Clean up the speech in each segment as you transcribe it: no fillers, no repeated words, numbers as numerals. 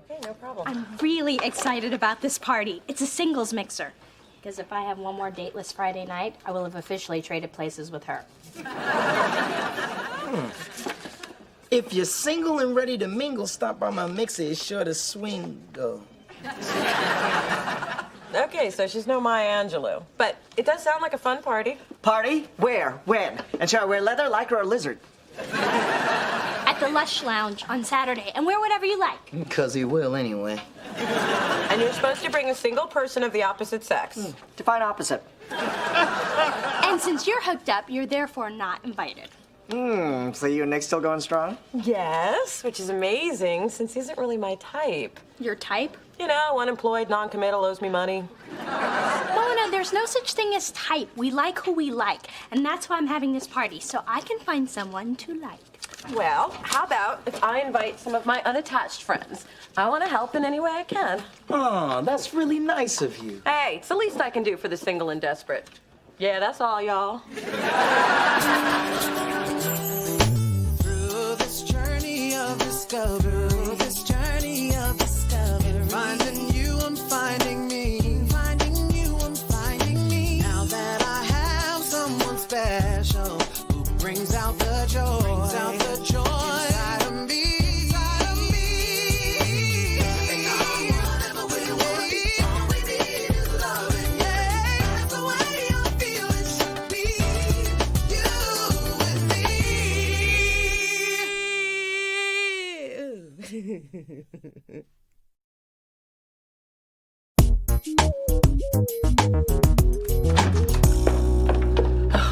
Okay, no problem. I'm really excited about this party. It's a singles mixer. Because if I have one more dateless Friday night, I will have officially traded places with her. If you're single and ready to mingle, stop by my mixer. It's sure to swing, though. Okay, so she's no Maya Angelou. But it does sound like a fun party. Party? Where? When? And shall I wear leather, lycra, or lizard? At the Lush Lounge on Saturday, and wear whatever you like. Because he will, anyway. And you're supposed to bring a single person of the opposite sex. Define opposite. And since you're hooked up, you're therefore not invited. So you and Nick still going strong? Yes, which is amazing, since he isn't really my type. Your type? You know, unemployed, non-committal, owes me money. No, there's no such thing as type. We like who we like. And that's why I'm having this party, so I can find someone to like. Well, how about if I invite some of my unattached friends? I want to help in any way I can. Oh, that's really nice of you. Hey, it's the least I can do for the single and desperate. Yeah, that's all, y'all. Through this journey of discovery, finding you, I'm finding me. Finding you, I'm finding me. Now that I have someone special who brings out the joy, inside of me. And whatever we want, all we need is love. Yeah, that's the way I feel it should be. You and me.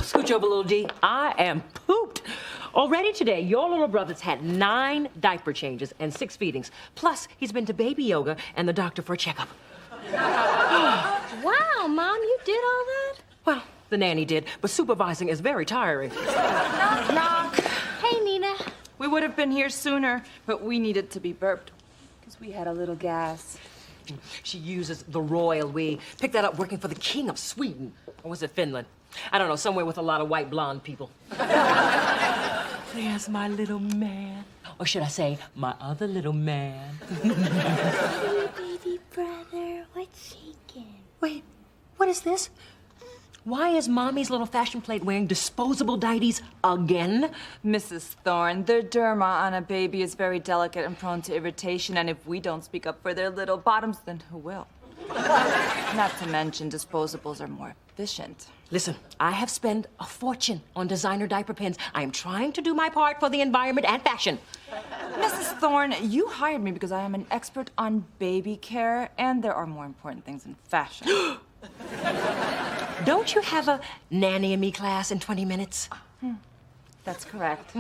Scooch over, little D. I am pooped. Already today, your little brother's had 9 diaper changes and 6 feedings. Plus, he's been to baby yoga and the doctor for a checkup. Wow, Mom, you did all that? Well, the nanny did, but supervising is very tiring. Knock, knock. Hey, Nina. We would have been here sooner, but we needed to be burped because we had a little gas. She uses the royal we. Picked that up working for the King of Sweden. Or was it Finland? I don't know, somewhere with a lot of white blonde people. There's my little man. Or should I say, my other little man. Hey, baby brother, what's shaking? Wait, what is this? Why is Mommy's little fashion plate wearing disposable deities again? Mrs. Thorne, the derma on a baby is very delicate and prone to irritation, and if we don't speak up for their little bottoms, then who will? Not to mention, disposables are more efficient. Listen, I have spent a fortune on designer diaper pins. I am trying to do my part for the environment and fashion. Mrs. Thorne, you hired me because I am an expert on baby care, and there are more important things in fashion. Don't you have a nanny and me class in 20 minutes? That's correct.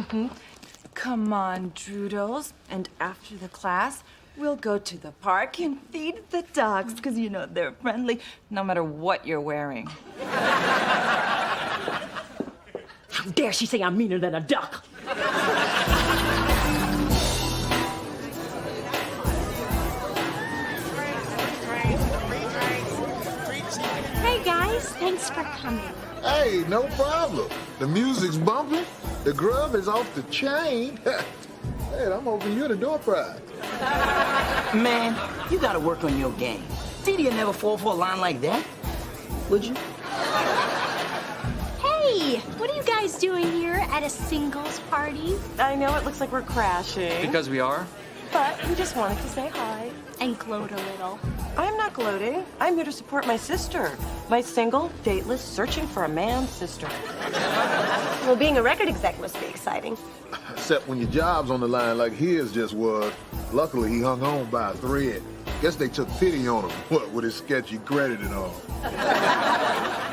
Come on, Droodles. And after the class, we'll go to the park and feed the dogs, because you know they're friendly, no matter what you're wearing. How dare she say I'm meaner than a duck? Hey, guys, thanks for coming. Hey, no problem. The music's bumping. The grub is off the chain. Hey, I'm hoping you're the door prize. Man, you gotta work on your game. Didi'd never fall for a line like that. Would you? Hey, what are you guys doing here at a singles party? I know it looks like we're crashing. Because we are? But we just wanted to say hi. And gloat a little. I'm not gloating. I'm here to support my sister. My single, dateless, searching for a man sister. Well, being a record exec must be exciting. Except when your job's on the line like his just was. Luckily, he hung on by a thread. Guess they took pity on him, what, with his sketchy credit and all.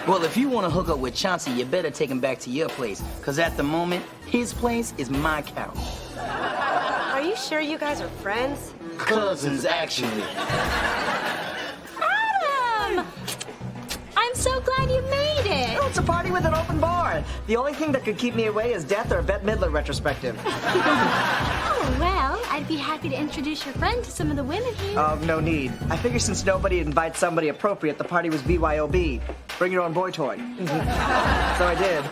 Well, if you want to hook up with Chauncey, you better take him back to your place. Because at the moment, his place is my couch. Are you sure you guys are friends? Cousins, actually. Adam! I'm so glad you made it. Oh, it's a party with an open bar. The only thing that could keep me away is death or a Bette Midler retrospective. Oh, well, I'd be happy to introduce your friend to some of the women here. Oh, no need. I figure since nobody invites somebody appropriate, the party was BYOB. Bring your own boy toy. So I did.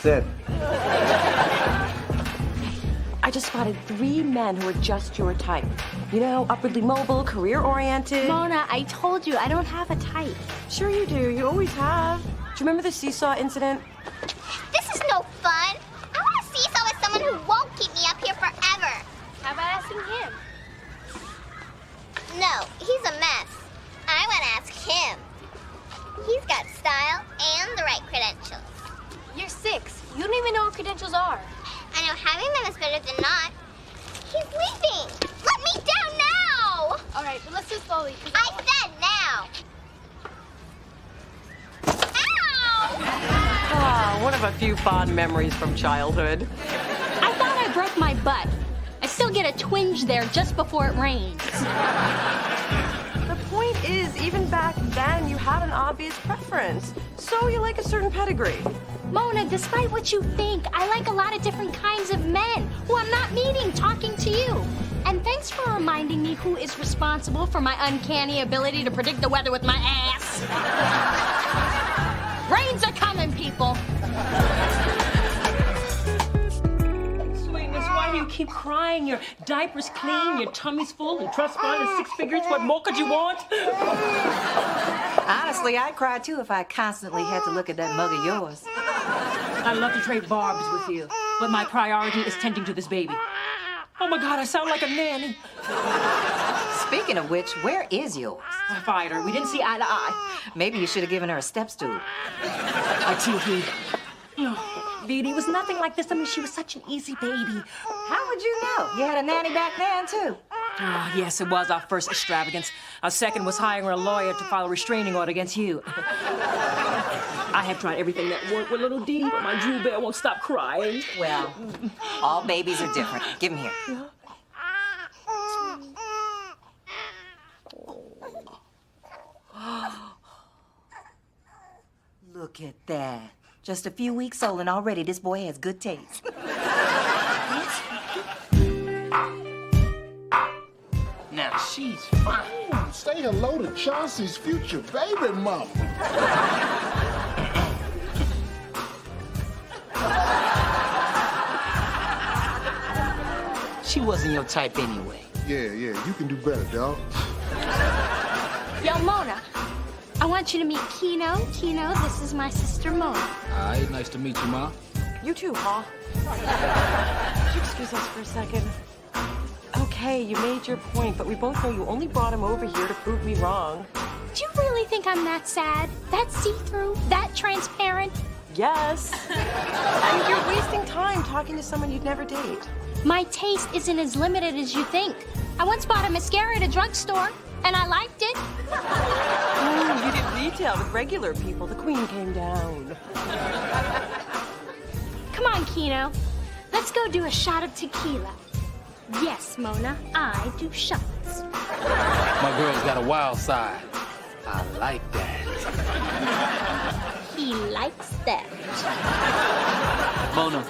Sid. I just spotted 3 men who are just your type. You know, upwardly mobile, career-oriented. Mona, I told you, I don't have a type. Sure you do. You always have. Do you remember the seesaw incident? This is no fun. I want to seesaw with someone who won't keep me up here forever. How about asking him? No, he's a mess. I want to ask him. He's got style and the right credentials. You're 6. You don't even know what credentials are. I know having them is better than not. He's leaving. Let me down now. All right, but let's do slowly. I said now. Ow! Ah, one of a few fond memories from childhood. I thought I broke my butt. I still get a twinge there just before it rains. The point is, even back then, you had an obvious preference. So you like a certain pedigree. Mona, despite what you think, I like a lot of different kinds of men who I'm not meeting talking to you. And thanks for reminding me who is responsible for my uncanny ability to predict the weather with my ass. Rains are coming, people. Sweetness, why do you keep crying? Your diaper's clean, your tummy's full, and trust fund is 6 figures. What more could you want? Honestly, I'd cry too if I constantly had to look at that mug of yours. I'd love to trade barbs with you, but my priority is tending to this baby. Oh my God, I sound like a nanny. Speaking of which, where is yours? I fired her. We didn't see eye to eye. Maybe you should have given her a step stool. I too-hee. Dee was nothing like this. I mean, she was such an easy baby. How would you know? You had a nanny back then, too. Ah, yes, it was our first extravagance. Our second was hiring a lawyer to file a restraining order against you. I have tried everything that worked with little Dee, but my Drew Bear won't stop crying. Well, all babies are different. Give him here. Look at that. Just a few weeks old and already this boy has good taste. Now, she's fine. Say hello to Chauncey's future baby mama. She wasn't your type anyway. Yeah, you can do better, dog. Yo, Mona, I want you to meet Kino. Kino, this is my sister Mona. Hi, nice to meet you, Ma. You too, Pa. Could you excuse us for a second? Okay, you made your point, but we both know you only brought him over here to prove me wrong. Do you really think I'm that sad? That see-through? That transparent? Yes. And you're wasting time talking to someone you'd never date. My taste isn't as limited as you think. I once bought a mascara at a drugstore, and I liked it. You did retail with regular people. The queen came down. Come on, Kino. Let's go do a shot of tequila. Yes, Mona, I do shots. My girl's got a wild side. I like that. He likes that. Mona,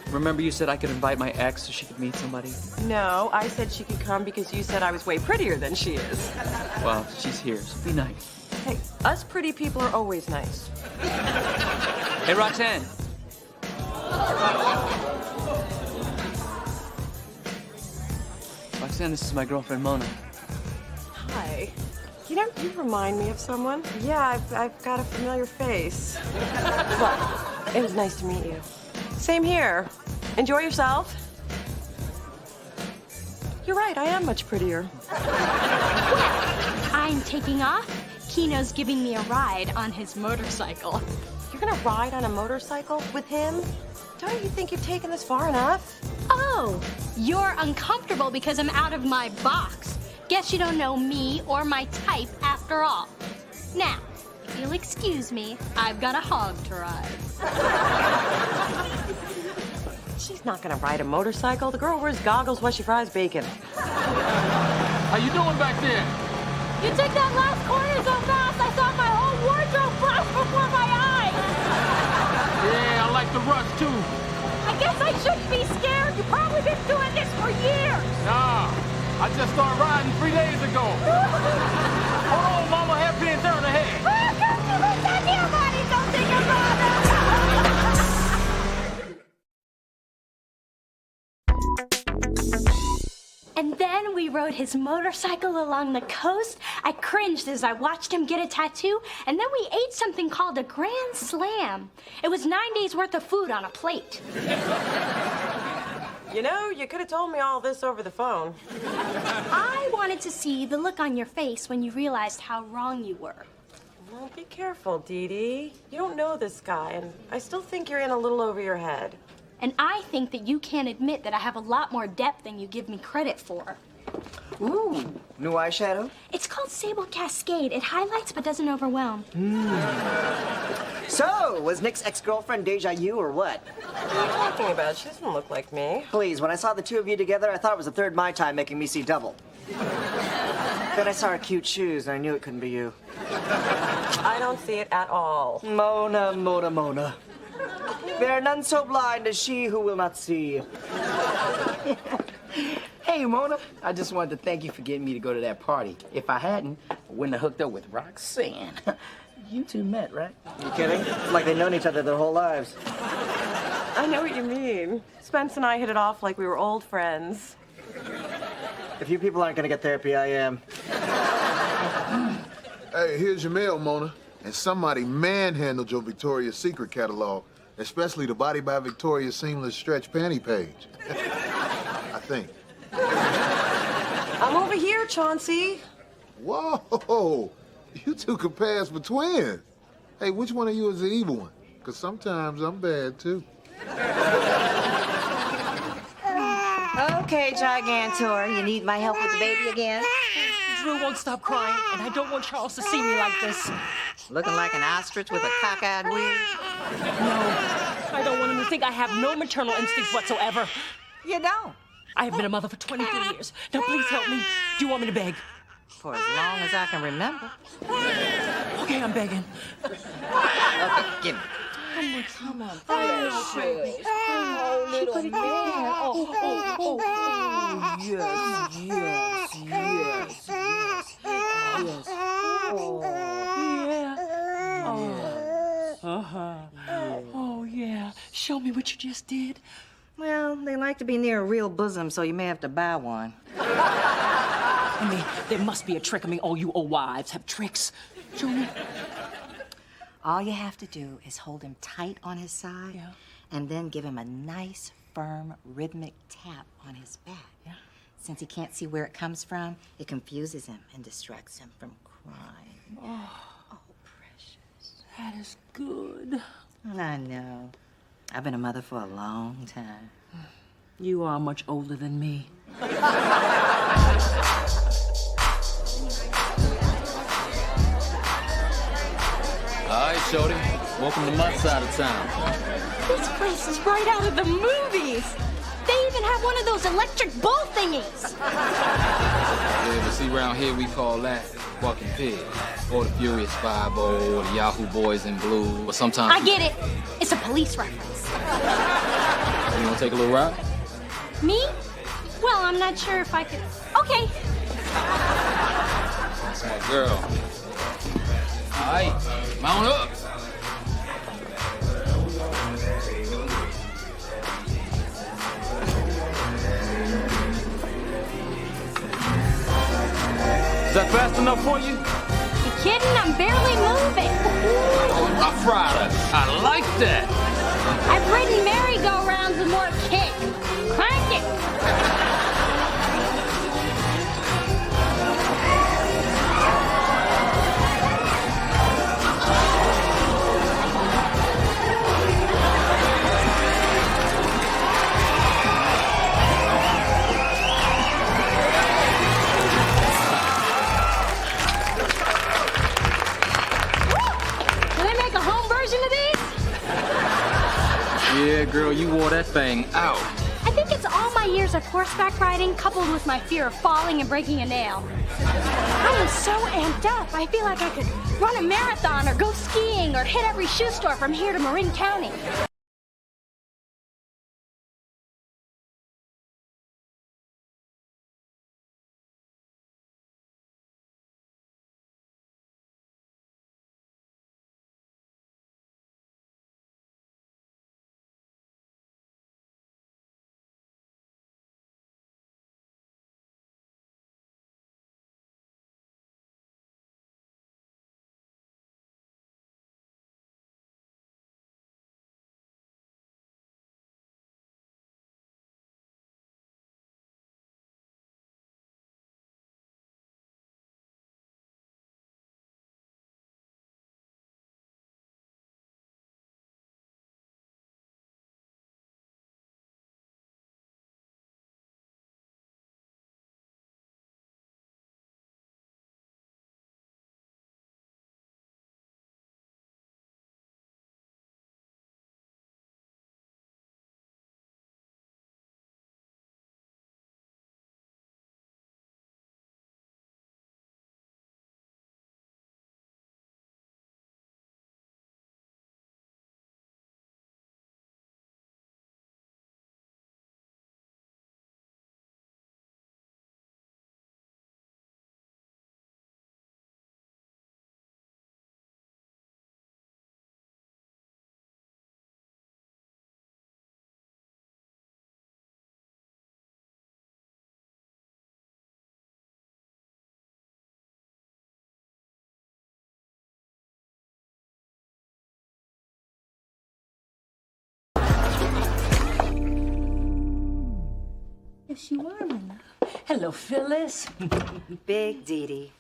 remember you said I could invite my ex so she could meet somebody? No, I said she could come because you said I was way prettier than she is. Well, she's here, so be nice. Hey, us pretty people are always nice. Hey, Roxanne. Roxanne, this is my girlfriend, Mona. Hi. You know, you remind me of someone. Yeah, I've got a familiar face. Well, it was nice to meet you. Same here. Enjoy yourself. You're right, I am much prettier. I'm taking off. Kino's giving me a ride on his motorcycle. You're gonna ride on a motorcycle with him? Don't you think you've taken this far enough? Oh, you're uncomfortable because I'm out of my box. Guess you don't know me or my type after all. Now, if you'll excuse me, I've got a hog to ride. She's not gonna ride a motorcycle. The girl wears goggles while she fries bacon. How you doing back there? You took that last corner so fast, I saw my whole wardrobe flash before my eyes. Yeah, I like the rush, too. I guess I shouldn't be scared. You've probably been doing this for years. Nah, I just started riding 3 days ago. Hold on, Mama, hairpin turn ahead. Don't think about it. And then we rode his motorcycle along the coast. I cringed as I watched him get a tattoo. And then we ate something called a Grand Slam. It was 9 days worth of food on a plate. You know, you could have told me all this over the phone. I wanted to see the look on your face when you realized how wrong you were. Well, be careful, Dee Dee. You don't know this guy, and I still think you're in a little over your head. And I think that you can't admit that I have a lot more depth than you give me credit for. Ooh, new eyeshadow? It's called Sable Cascade. It highlights but doesn't overwhelm. So, was Nick's ex-girlfriend deja vu or what? What are you talking about? She doesn't look like me. Please, when I saw the two of you together, I thought it was a third Mai Tai making me see double. Then I saw her cute shoes, and I knew it couldn't be you. I don't see it at all. Mona, Mona, Mona. There are none so blind as she who will not see. Hey, Mona, I just wanted to thank you for getting me to go to that party. If I hadn't, I wouldn't have hooked up with Roxanne. You two met, right? You kidding? It's like they've known each other their whole lives. I know what you mean. Spence and I hit it off like we were old friends. If you people aren't gonna get therapy, I am. Hey, here's your mail, Mona. And somebody manhandled your Victoria's Secret catalog, especially the Body by Victoria seamless stretch panty page. I think. I'm over here, Chauncey. Whoa! You two could pass for twins. Hey, which one of you is the evil one? Because sometimes I'm bad, too. Okay, Gigantor, you need my help with the baby again? Drew won't stop crying, and I don't want Charles to see me like this. Looking like an ostrich with a cockeyed wig? No, I don't want him to think I have no maternal instincts whatsoever. You don't? I have been a mother for 23 years. Now, please help me. Do you want me to beg? For as long as I can remember. Okay, I'm begging. Okay, give me. Come on. Oh, little man. Yes. Oh, yeah. Show me what you just did. Well, they like to be near a real bosom, so you may have to buy one. I mean, there must be a trick. I mean, all you old wives have tricks. Show me. All you have to do is hold him tight on his side, and then give him a nice, firm, rhythmic tap on his back. Yeah. Since he can't see where it comes from, it confuses him and distracts him from crying. Oh, precious. That is good. I know. I've been a mother for a long time. You are much older than me. All right, Shorty. Welcome to my side of town. This place is right out of the movies. They even have one of those electric bull thingies. Yeah, but see, around here we call that fucking pig. Or the Furious 5 or the Yahoo Boys in Blue. Or sometimes... I get it. It's a police reference. You wanna take a little ride? Me? Well, I'm not sure if I could... Okay. That's my girl. All right, mount up. Is that fast enough for you? You kidding? I'm barely moving. Oh, Rough Rider. I like that. I've ridden merry-go-rounds with more kick. Crank it. Yeah, girl, you wore that thing out. I think it's all my years of horseback riding coupled with my fear of falling and breaking a nail. I am so amped up. I feel like I could run a marathon or go skiing or hit every shoe store from here to Marin County. Yes, you are, Mona. Hello, Phyllis. Big Dee Dee.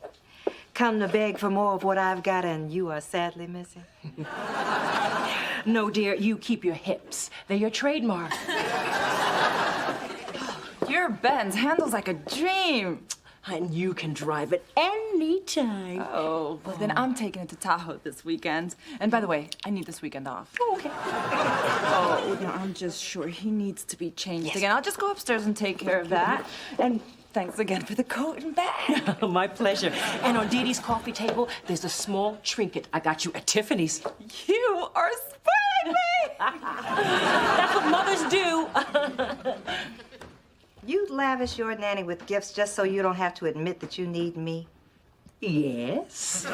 Come to beg for more of what I've got and you are sadly missing? No, dear, you keep your hips. They're your trademark. Your Benz handles like a dream. And you can drive it anytime. Oh, well, then I'm taking it to Tahoe this weekend. And by the way, I need this weekend off. Oh, okay. Oh, no, I'm just sure he needs to be changed again. I'll just go upstairs and take care of that. And thanks again for the coat and bag. My pleasure. And on Dee Dee's coffee table, there's a small trinket I got you at Tiffany's. You are spoiling me! That's what mothers do. You lavish your nanny with gifts just so you don't have to admit that you need me? Yes.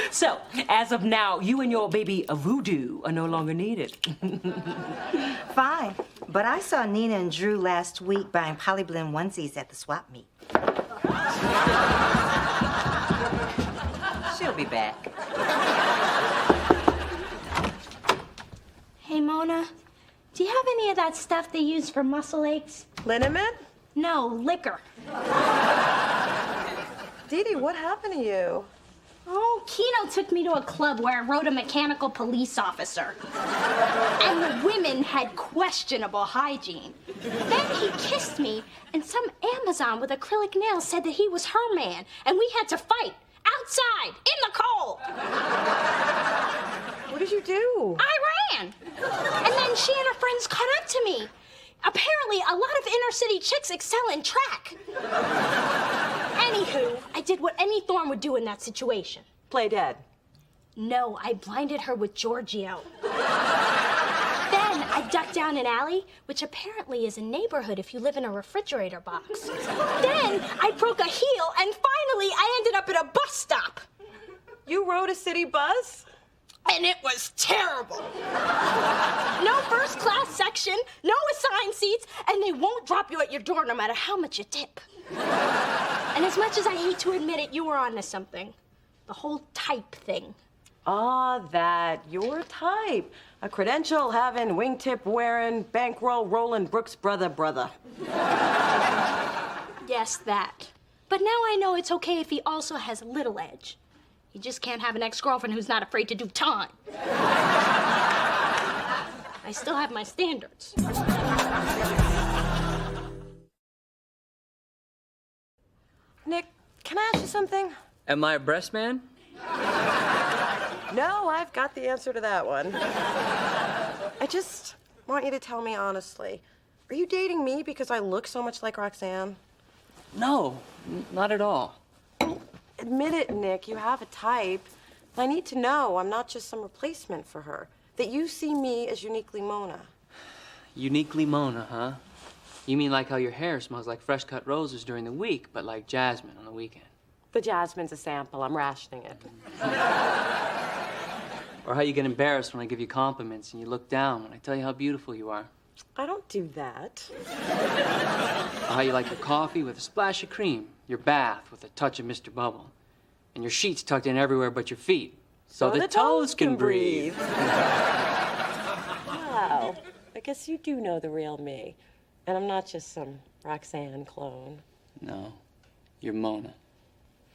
So, as of now, you and your baby voodoo are no longer needed. Fine. But I saw Nina and Drew last week buying polyblend onesies at the swap meet. She'll be back. Hey, Mona, do you have any of that stuff they use for muscle aches? Liniment? No, liquor. Dee Dee, what happened to you? Oh, Kino took me to a club where I rode a mechanical police officer. And the women had questionable hygiene. Then he kissed me, and some Amazon with acrylic nails said that he was her man, and we had to fight outside in the cold. What did you do? I ran. And then she and her friends caught up to me. Apparently, a lot of inner city chicks excel in track. Anywho, I did what any Thorn would do in that situation. Play dead. No, I blinded her with Giorgio. Then I ducked down an alley, which apparently is a neighborhood if you live in a refrigerator box. Then I broke a heel, and finally I ended up at a bus stop. You rode a city bus? And it was terrible. No first class section, no assigned seats, and they won't drop you at your door no matter how much you tip. And as much as I hate to admit it, you were onto something. The whole type thing. Ah, that. Your type. A credential having, wingtip wearing, bankroll rolling Brooks brother. Yes, that. But now I know it's okay if he also has a little edge. You just can't have an ex-girlfriend who's not afraid to do time. I still have my standards. Nick, can I ask you something? Am I a breast man? No, I've got the answer to that one. I just want you to tell me honestly. Are you dating me because I look so much like Roxanne? No, not at all. Admit it, Nick, you have a type. I need to know I'm not just some replacement for her. That you see me as uniquely Mona. Uniquely Mona, huh? You mean like how your hair smells like fresh cut roses during the week, but like jasmine on the weekend? The jasmine's a sample. I'm rationing it. Or how you get embarrassed when I give you compliments and you look down when I tell you how beautiful you are. I don't do that. Or how you like your coffee with a splash of cream, your bath with a touch of Mr. Bubble, and your sheets tucked in everywhere but your feet, so the toes can breathe. Wow. I guess you do know the real me. And I'm not just some Roxanne clone. No, you're Mona,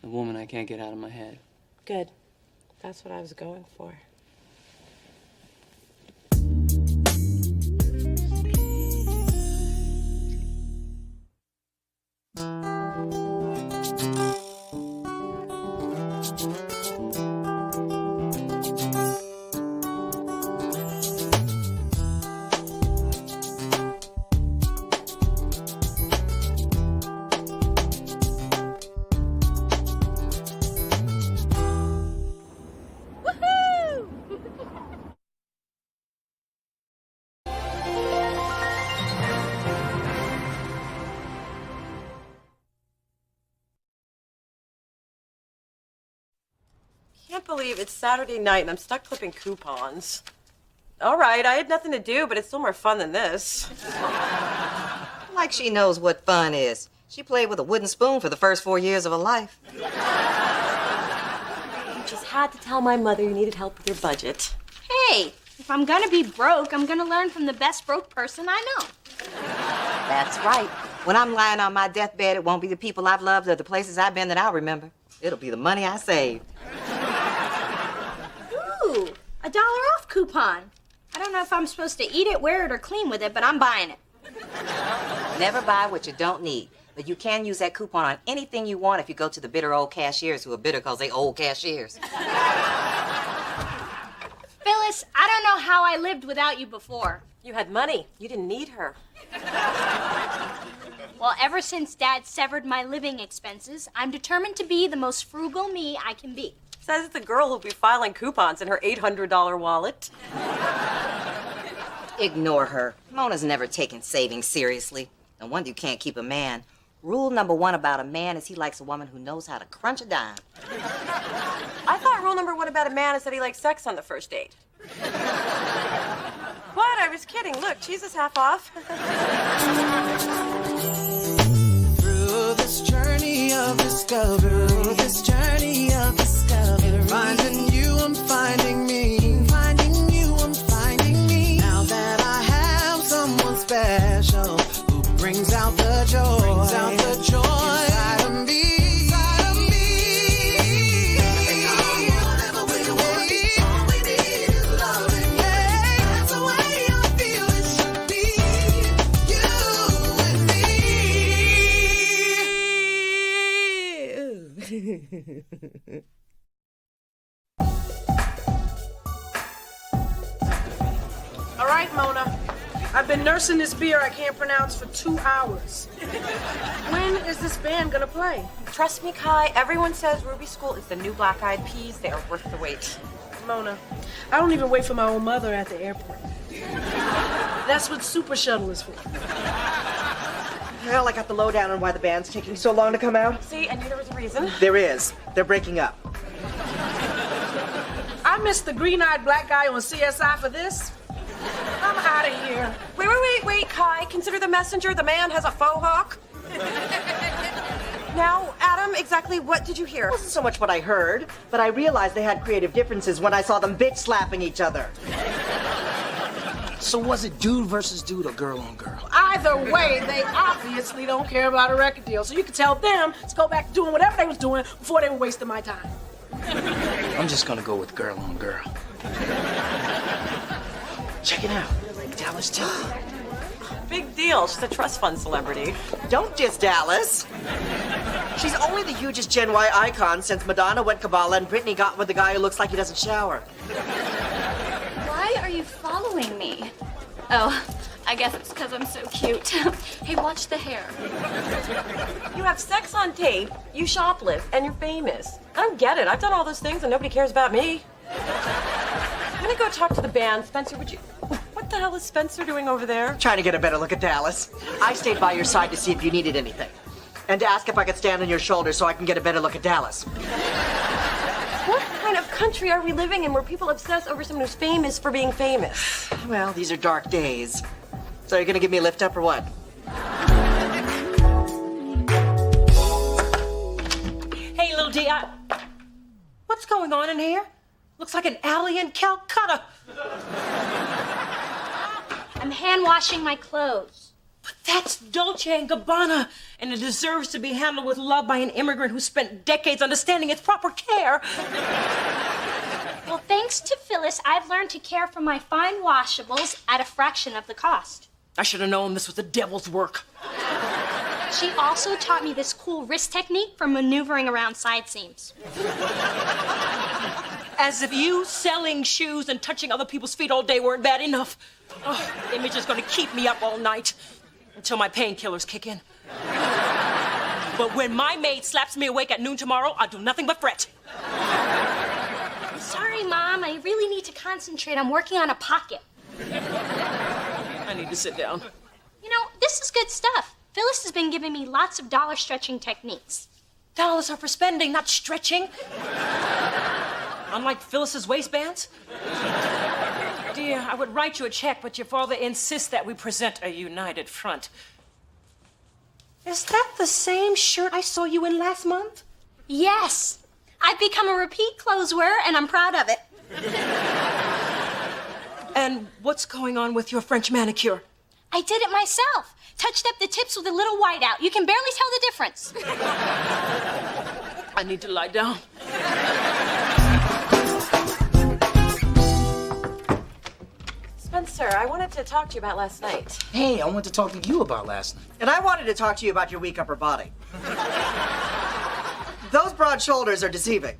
the woman I can't get out of my head. Good. That's what I was going for. I can't believe it's Saturday night and I'm stuck clipping coupons. All right, I had nothing to do, but it's still more fun than this. Like she knows what fun is. She played with a wooden spoon for the first 4 years of her life. You just had to tell my mother you needed help with your budget. Hey, if I'm gonna be broke, I'm gonna learn from the best broke person I know. That's right. When I'm lying on my deathbed, it won't be the people I've loved or the places I've been that I'll remember. It'll be the money I saved. Ooh, $1 off coupon. I don't know if I'm supposed to eat it, wear it, or clean with it, but I'm buying it. Never buy what you don't need. But you can use that coupon on anything you want if you go to the bitter old cashiers who are bitter because they old cashiers. Phyllis, I don't know how I lived without you before. You had money. You didn't need her. Well, ever since Dad severed my living expenses, I'm determined to be the most frugal me I can be. Says the girl who'll be filing coupons in her $800 wallet. Ignore her. Mona's never taken saving seriously. No wonder you can't keep a man. Rule number 1 about a man is he likes a woman who knows how to crunch a dime. I thought rule number 1 about a man is that he likes sex on the first date. What? I was kidding. Look, cheese is half off. Through this journey of discovery, finding you, I'm finding me. Finding you, I'm finding me. Now that I have someone special who brings out the joy, inside of me. All right, Mona. I've been nursing this beer I can't pronounce for 2 hours. When is this band gonna play? Trust me, Kai, everyone says Ruby School is the new Black Eyed Peas. They are worth the wait. Mona, I don't even wait for my own mother at the airport. That's what Super Shuttle is for. Well, I got the lowdown on why the band's taking so long to come out. See, I knew there was a reason. There is. They're breaking up. I missed the green-eyed black guy on CSI for this. I'm out of here. Wait, Kai. Consider the messenger. The man has a faux hawk. Now, Adam, exactly what did you hear? It wasn't so much what I heard, but I realized they had creative differences when I saw them bitch slapping each other. So was it dude versus dude or girl on girl? Either way, they obviously don't care about a record deal, so you can tell them to go back to doing whatever they was doing before they were wasting my time. I'm just gonna go with girl on girl. Check it out. Dallas Tilly. Big deal. She's a trust fund celebrity. Don't diss Dallas. She's only the hugest Gen Y icon since Madonna went Kabbalah and Britney got with the guy who looks like he doesn't shower. Why are you following me? Oh, I guess it's because I'm so cute. Hey, watch the hair. You have sex on tape, you shoplift, and you're famous. I don't get it. I've done all those things and nobody cares about me. I'm gonna go talk to the band. Spencer, would you... What the hell is Spencer doing over there? Trying to get a better look at Dallas. I stayed by your side to see if you needed anything. And to ask if I could stand on your shoulder so I can get a better look at Dallas. What kind of country are we living in where people obsess over someone who's famous for being famous? Well, these are dark days. So you're gonna give me a lift up or what? Hey, little D, what's going on in here? Looks like an alley in Calcutta. I'm hand washing my clothes. But that's Dolce & Gabbana, and it deserves to be handled with love by an immigrant who spent decades understanding its proper care. Well, thanks to Phyllis, I've learned to care for my fine washables at a fraction of the cost. I should have known this was the devil's work. She also taught me this cool wrist technique for maneuvering around side seams. As if you selling shoes and touching other people's feet all day weren't bad enough. Oh, Image is going to keep me up all night until my painkillers kick in. But when my maid slaps me awake at noon tomorrow, I'll do nothing but fret. I'm sorry, Mom. I really need to concentrate. I'm working on a pocket. I need to sit down. You know, this is good stuff. Phyllis has been giving me lots of dollar stretching techniques. Dollars are for spending, not stretching. Unlike Phyllis's waistbands. Dear, I would write you a check, but your father insists that we present a united front. Is that the same shirt I saw you in last month? Yes. I've become a repeat clothes wearer, and I'm proud of it. And what's going on with your French manicure? I did it myself. Touched up the tips with a little white out. You can barely tell the difference. I need to lie down. Spencer, I wanted to talk to you about last night. Hey, I want to talk to you about last night. And I wanted to talk to you about your weak upper body. Those broad shoulders are deceiving.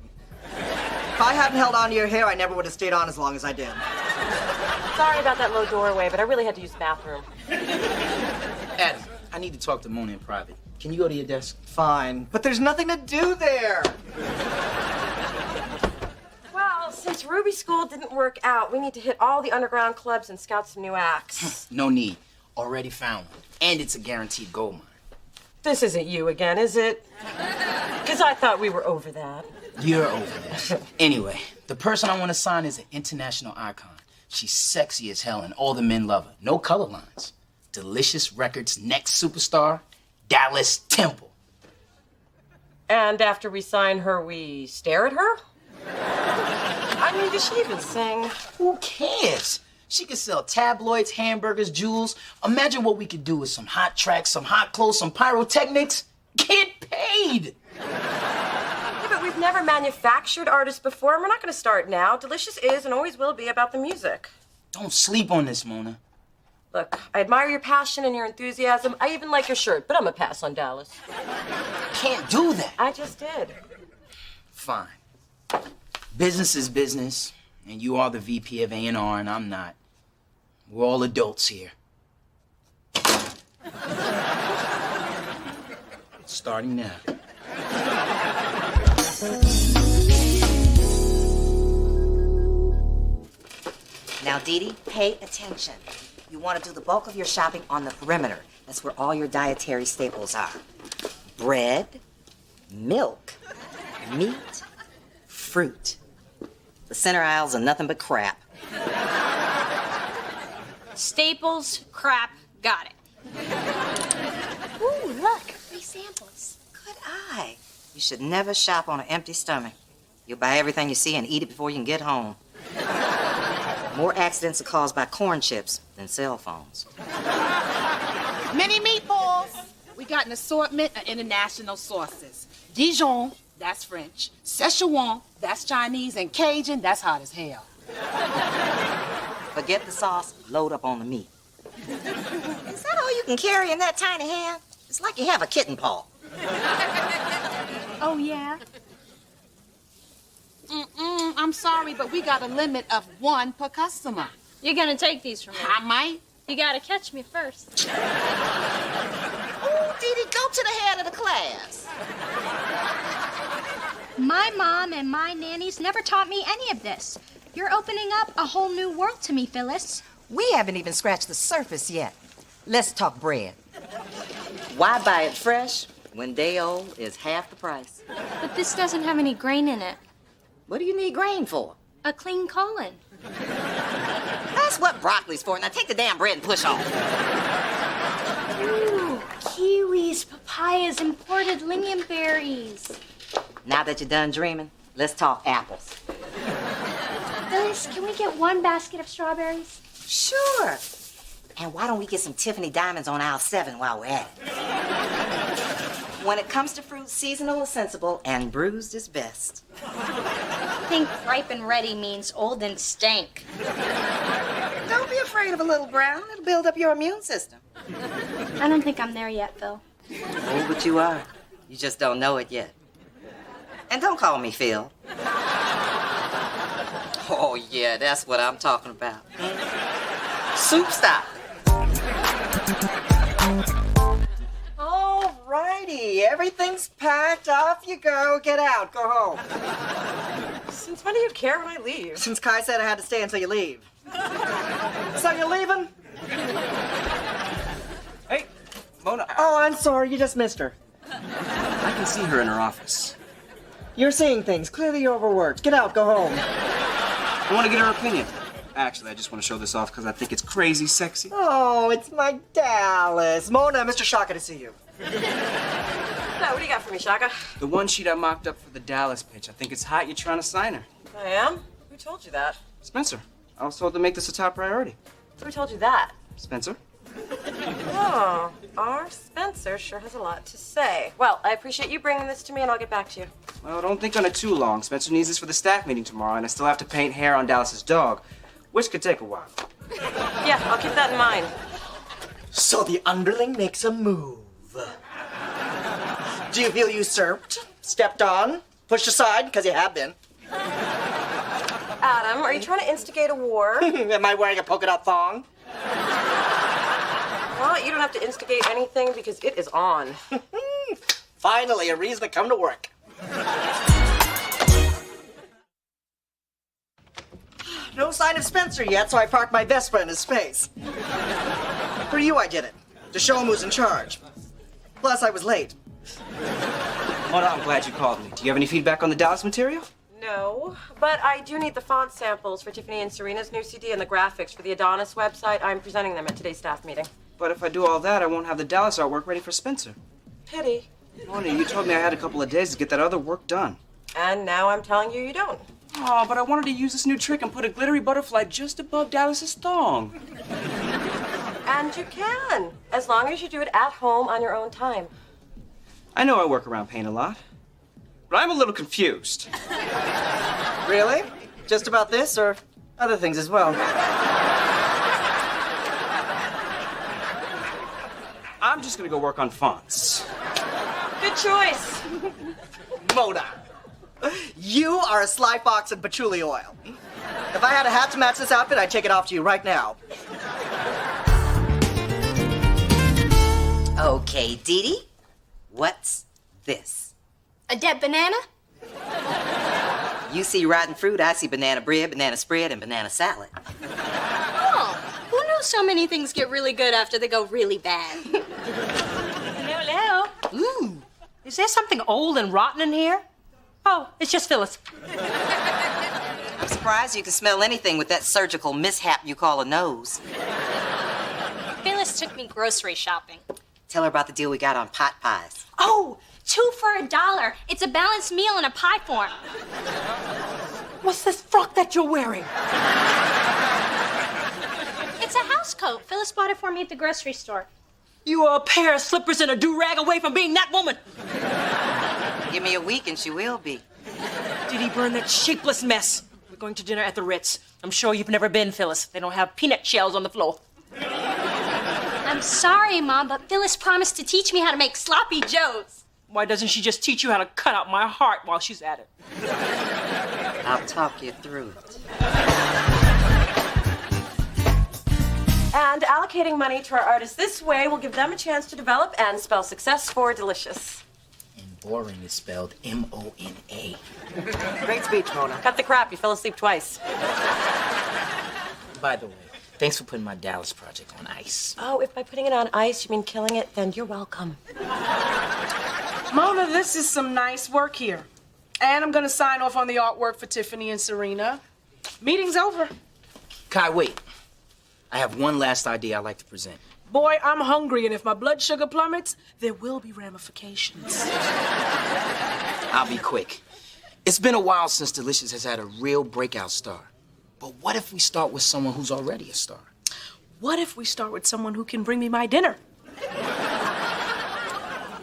If I hadn't held on to your hair, I never would have stayed on as long as I did. Sorry about that low doorway, but I really had to use the bathroom. Adam, I need to talk to Mona in private. Can you go to your desk? Fine, but there's nothing to do there. Well, since Ruby School didn't work out, we need to hit all the underground clubs and scout some new acts. No need. Already found one. And it's a guaranteed gold mine. This isn't you again, is it? Because I thought we were over that. You're over this. Anyway, the person I want to sign is an international icon. She's sexy as hell and all the men love her. No color lines. Delicious Records' next superstar, Dallas Temple. And after we sign her, we stare at her? I mean, does she even sing? Who cares? She could sell tabloids, hamburgers, jewels. Imagine what we could do with some hot tracks, some hot clothes, some pyrotechnics. Get paid! Yeah, but we've never manufactured artists before, and we're not going to start now. Delicious is and always will be about the music. Don't sleep on this, Mona. Look, I admire your passion and your enthusiasm. I even like your shirt, but I'm a pass on Dallas. Can't do that. I just did. Fine. Business is business, and you are the VP of A&R, and I'm not. We're all adults here. Starting now. Now, Dee Dee, pay attention. You want to do the bulk of your shopping on the perimeter. That's where all your dietary staples are. Bread, milk, meat, fruit. The center aisles are nothing but crap. Staples, crap, got it. Ooh, look, free samples. Good eye. You should never shop on an empty stomach. You'll buy everything you see and eat it before you can get home. More accidents are caused by corn chips than cell phones. Mini meatballs. We got an assortment of international sauces. Dijon, that's French. Szechuan, that's Chinese. And Cajun, that's hot as hell. Forget the sauce, load up on the meat. Is that all you can carry in that tiny hand? It's like you have a kitten paw. Oh, yeah? I'm sorry, but we got a limit of 1 per customer. You're gonna take these from me. I might. You gotta catch me first. Oh, Dee Dee, go to the head of the class. My mom and my nannies never taught me any of this. You're opening up a whole new world to me, Phyllis. We haven't even scratched the surface yet. Let's talk bread. Why buy it fresh when day old is half the price? But this doesn't have any grain in it. What do you need grain for? A clean colon. That's what broccoli's for. Now take the damn bread and push off. Ooh, kiwis, papayas, imported lingonberries. Now that you're done dreaming, let's talk apples. Phyllis, can we get 1 basket of strawberries? Sure. And why don't we get some Tiffany diamonds on aisle 7 while we're at it? When it comes to fruit, seasonal is sensible, and bruised is best. Think ripe and ready means old and stank. Don't be afraid of a little brown. It'll build up your immune system. I don't think I'm there yet, Phil. Oh, but you are. You just don't know it yet. And don't call me Phil. Oh, yeah, that's what I'm talking about. Soup stop. All righty, everything's packed. Off you go. Get out. Go home. Since when do you care when I leave? Since Kai said I had to stay until you leave. So you're leaving? Hey, Mona. Oh, I'm sorry. You just missed her. I can see her in her office. You're seeing things. Clearly you're overworked. Get out. Go home. I want to get her opinion. Actually, I just want to show this off because I think it's crazy sexy. Oh, it's my Dallas. Mona, Mr. Shaka to see you. Now, what do you got for me, Shaka? The one sheet I mocked up for the Dallas pitch. I think it's hot. You're trying to sign her. I am? Who told you that? Spencer. I was told to make this a top priority. Who told you that? Spencer. Oh, our Spencer sure has a lot to say. Well, I appreciate you bringing this to me, and I'll get back to you. Well, don't think on it too long. Spencer needs this for the staff meeting tomorrow, and I still have to paint hair on Dallas's dog, which could take a while. Yeah, I'll keep that in mind. So the underling makes a move. Do you feel usurped, stepped on, pushed aside? Because you have been. Adam, are you trying to instigate a war? Am I wearing a polka dot thong? Well, you don't have to instigate anything because it is on. Finally, a reason to come to work. No sign of Spencer yet, so I parked my Vespa in his space. For you, I did it. To show him who's in charge. Plus, I was late. Mona, I'm glad you called me. Do you have any feedback on the Dallas material? No, but I do need the font samples for Tiffany and Serena's new CD and the graphics for the Adonis website. I'm presenting them at today's staff meeting. But if I do all that, I won't have the Dallas artwork ready for Spencer. Pity. Mona, you told me I had a couple of days to get that other work done. And now I'm telling you don't. Oh, but I wanted to use this new trick and put a glittery butterfly just above Dallas's thong. And you can, as long as you do it at home on your own time. I know I work around paint a lot, but I'm a little confused. Really? Just about this, or other things as well? I'm just gonna go work on fonts. Good choice. Mona, you are a sly fox in patchouli oil. If I had a hat to match this outfit, I'd take it off to you right now. Okay, Dee Dee, what's this? A dead banana? You see rotten fruit, I see banana bread, banana spread, and banana salad. Oh, who knew so many things get really good after they go really bad? Hello. Ooh, is there something old and rotten in here? Oh, it's just Phyllis. I'm surprised you can smell anything with that surgical mishap you call a nose. Phyllis took me grocery shopping. Tell her about the deal we got on pot pies. Oh, 2 for $1. It's a balanced meal in a pie form. What's this frock that you're wearing? It's a house coat. Phyllis bought it for me at the grocery store. You are a pair of slippers and a do-rag away from being that woman. Give me a week and she will be. Did he burn that shapeless mess? We're going to dinner at the Ritz. I'm sure you've never been, Phyllis. They don't have peanut shells on the floor. I'm sorry, Mom, but Phyllis promised to teach me how to make sloppy joes. Why doesn't she just teach you how to cut out my heart while she's at it? I'll talk you through it. And allocating money to our artists this way will give them a chance to develop and spell success for delicious. And boring is spelled M-O-N-A. Great speech, Mona. Cut the crap, you fell asleep twice. By the way, thanks for putting my Dallas project on ice. Oh, if by putting it on ice you mean killing it, then you're welcome. Mona, this is some nice work here. And I'm gonna sign off on the artwork for Tiffany and Serena. Meeting's over. Kai, wait. I have one last idea I'd like to present. Boy, I'm hungry, and if my blood sugar plummets, there will be ramifications. I'll be quick. It's been a while since Delicious has had a real breakout star. But what if we start with someone who's already a star? What if we start with someone who can bring me my dinner?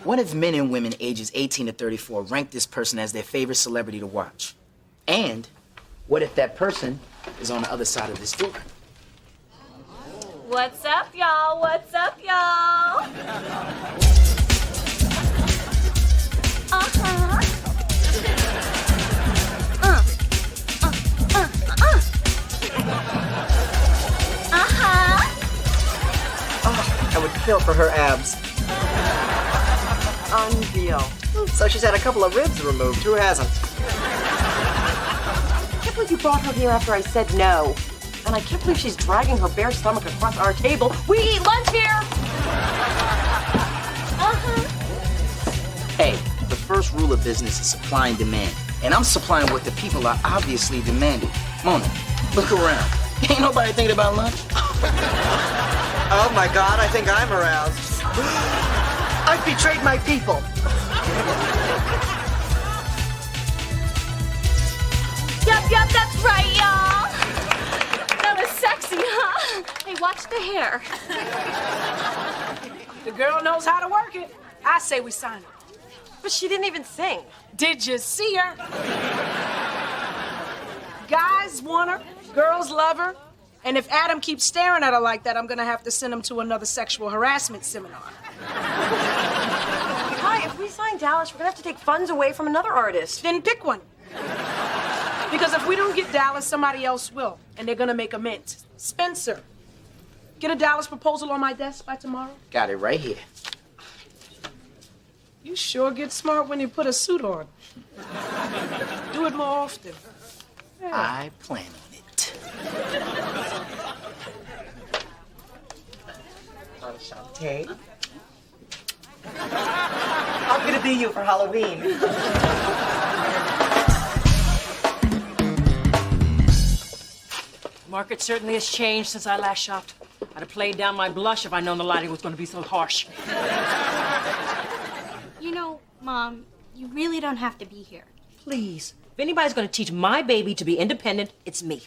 What if men and women ages 18 to 34 rank this person as their favorite celebrity to watch? And what if that person is on the other side of this door? What's up, y'all? What's up, y'all? Oh, I would kill for her abs. Unreal. So she's had a couple of ribs removed. Who hasn't? I can't believe you brought her here after I said no. And I can't believe she's dragging her bare stomach across our table. We eat lunch here! Hey, the first rule of business is supply and demand. And I'm supplying what the people are obviously demanding. Mona, look around. Ain't nobody thinking about lunch? Oh my God, I think I'm aroused. I've betrayed my people. Yup, that's right, y'all. That was sexy, huh? Hey, watch the hair. The girl knows how to work it. I say we sign her. But she didn't even sing. Did you see her? Guys want her, girls love her, and if Adam keeps staring at her like that, I'm gonna have to send him to another sexual harassment seminar. Hi, if we sign Dallas, we're gonna have to take funds away from another artist. Then pick one. Because if we don't get Dallas, somebody else will, and they're gonna make a mint. Spencer, get a Dallas proposal on my desk by tomorrow? Got it right here. You sure get smart when you put a suit on. Do it more often. Yeah. I plan on it. Shantae. I'm gonna be you for Halloween. The market certainly has changed since I last shopped. I'd have played down my blush if I'd known the lighting was going to be so harsh. You know, Mom, you really don't have to be here. Please. If anybody's going to teach my baby to be independent, it's me.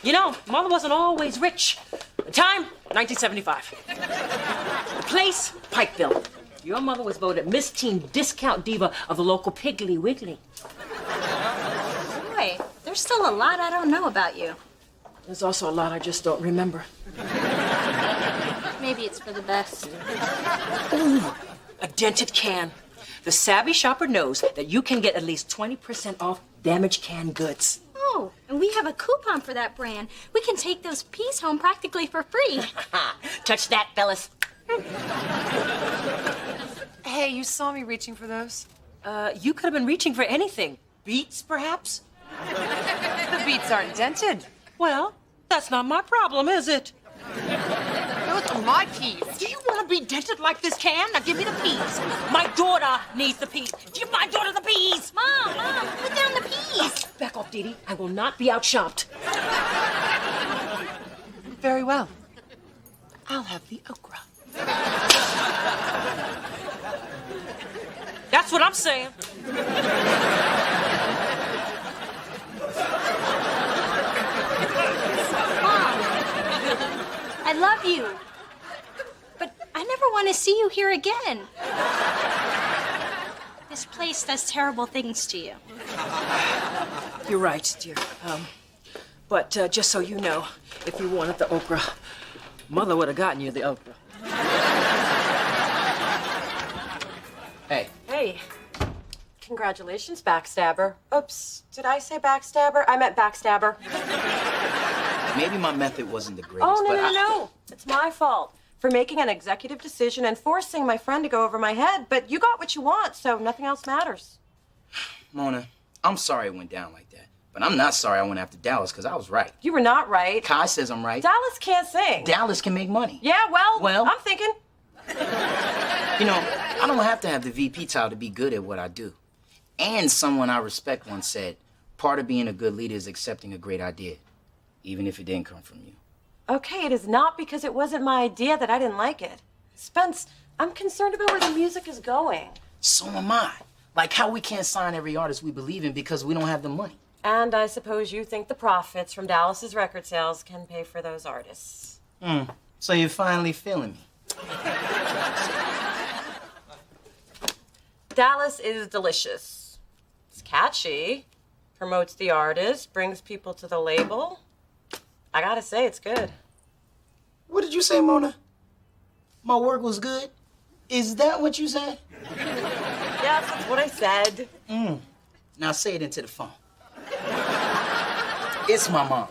You know, Mother wasn't always rich. The time, 1975. The place, Pikeville. Your mother was voted Miss Teen Discount Diva of the local Piggly Wiggly. Boy, there's still a lot I don't know about you. There's also a lot I just don't remember. Maybe it's for the best. Ooh, a dented can. The savvy shopper knows that you can get at least 20% off damaged canned goods. Oh, and we have a coupon for that brand. We can take those peas home practically for free. Touch that, fellas. Hey, you saw me reaching for those? You could have been reaching for anything. Beets, perhaps? The beets aren't dented. Well, that's not my problem, is it? Those are my peas. Do you want to be dented like this can? Now give me the peas. My daughter needs the peas. Give my daughter the peas. Mom, put down the peas. Back off, Dee Dee. I will not be outshopped. Very well. I'll have the okra. That's what I'm saying. I love you. But I never want to see you here again. This place does terrible things to you. You're right, dear. But just so you know, if you wanted the okra, Mother would have gotten you the okra. Hey. Hey. Congratulations, backstabber. Oops, did I say backstabber? I meant backstabber. Maybe my method wasn't the greatest, Oh, but no. It's my fault for making an executive decision and forcing my friend to go over my head, but you got what you want, so nothing else matters. Mona, I'm sorry it went down like that. But I'm not sorry I went after Dallas, because I was right. You were not right. Kai says I'm right. Dallas can't sing. Dallas can make money. Yeah, well, I'm thinking. You know, I don't have to have the VP title to be good at what I do. And someone I respect once said, part of being a good leader is accepting a great idea, even if it didn't come from you. Okay, it is not because it wasn't my idea that I didn't like it. Spence, I'm concerned about where the music is going. So am I. Like how we can't sign every artist we believe in because we don't have the money. And I suppose you think the profits from Dallas's record sales can pay for those artists. So you're finally feeling me. Dallas is delicious. It's catchy, promotes the artist, brings people to the label. I gotta say, it's good. What did you say, Mona? My work was good? Is that what you said? Yes, that's what I said. Now say it into the phone. It's my mom.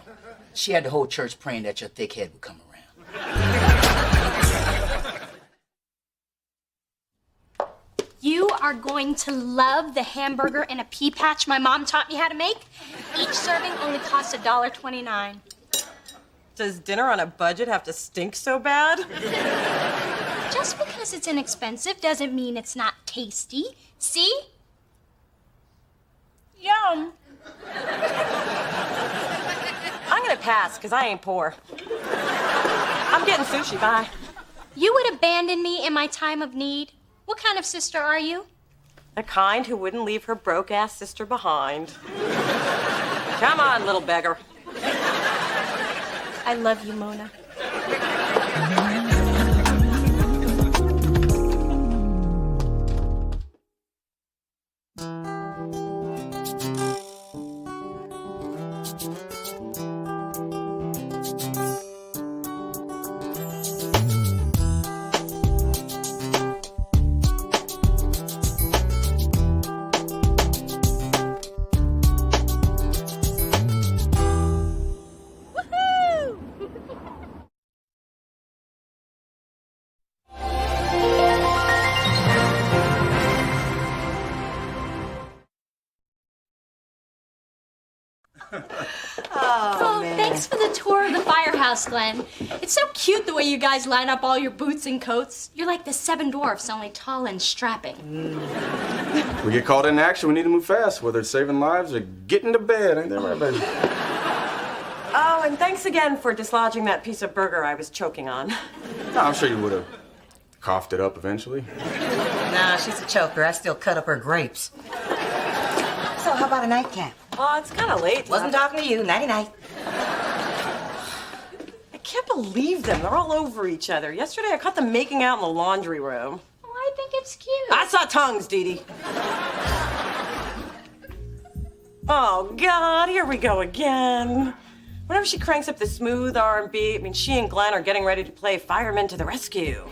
She had the whole church praying that your thick head would come around. You are going to love the hamburger in a pea patch my mom taught me how to make. Each serving only costs $1.29. Does dinner on a budget have to stink so bad? Just because it's inexpensive doesn't mean it's not tasty. See? Yum. I'm gonna pass, because I ain't poor. I'm getting sushi, bye. You would abandon me in my time of need? What kind of sister are you? The kind who wouldn't leave her broke-ass sister behind. Come on, little beggar. I love you, Mona. Oh, thanks for the tour of the firehouse, Glenn. It's so cute the way you guys line up all your boots and coats. You're like the 7 dwarfs, only tall and strapping. We get caught in action, we need to move fast, whether it's saving lives or getting to bed. Ain't that right, baby? Oh, and thanks again for dislodging that piece of burger I was choking on. No, I'm sure you would have coughed it up eventually. Nah, she's a choker. I still cut up her grapes. So, how about a nightcap? Oh, it's kind of late. Wasn't talking to you. Nighty-night. I can't believe them. They're all over each other. Yesterday, I caught them making out in the laundry room. Oh, I think it's cute. I saw tongues, Dee Dee. Oh, God, here we go again. Whenever she cranks up the smooth R&B, I mean, she and Glenn are getting ready to play Firemen to the Rescue.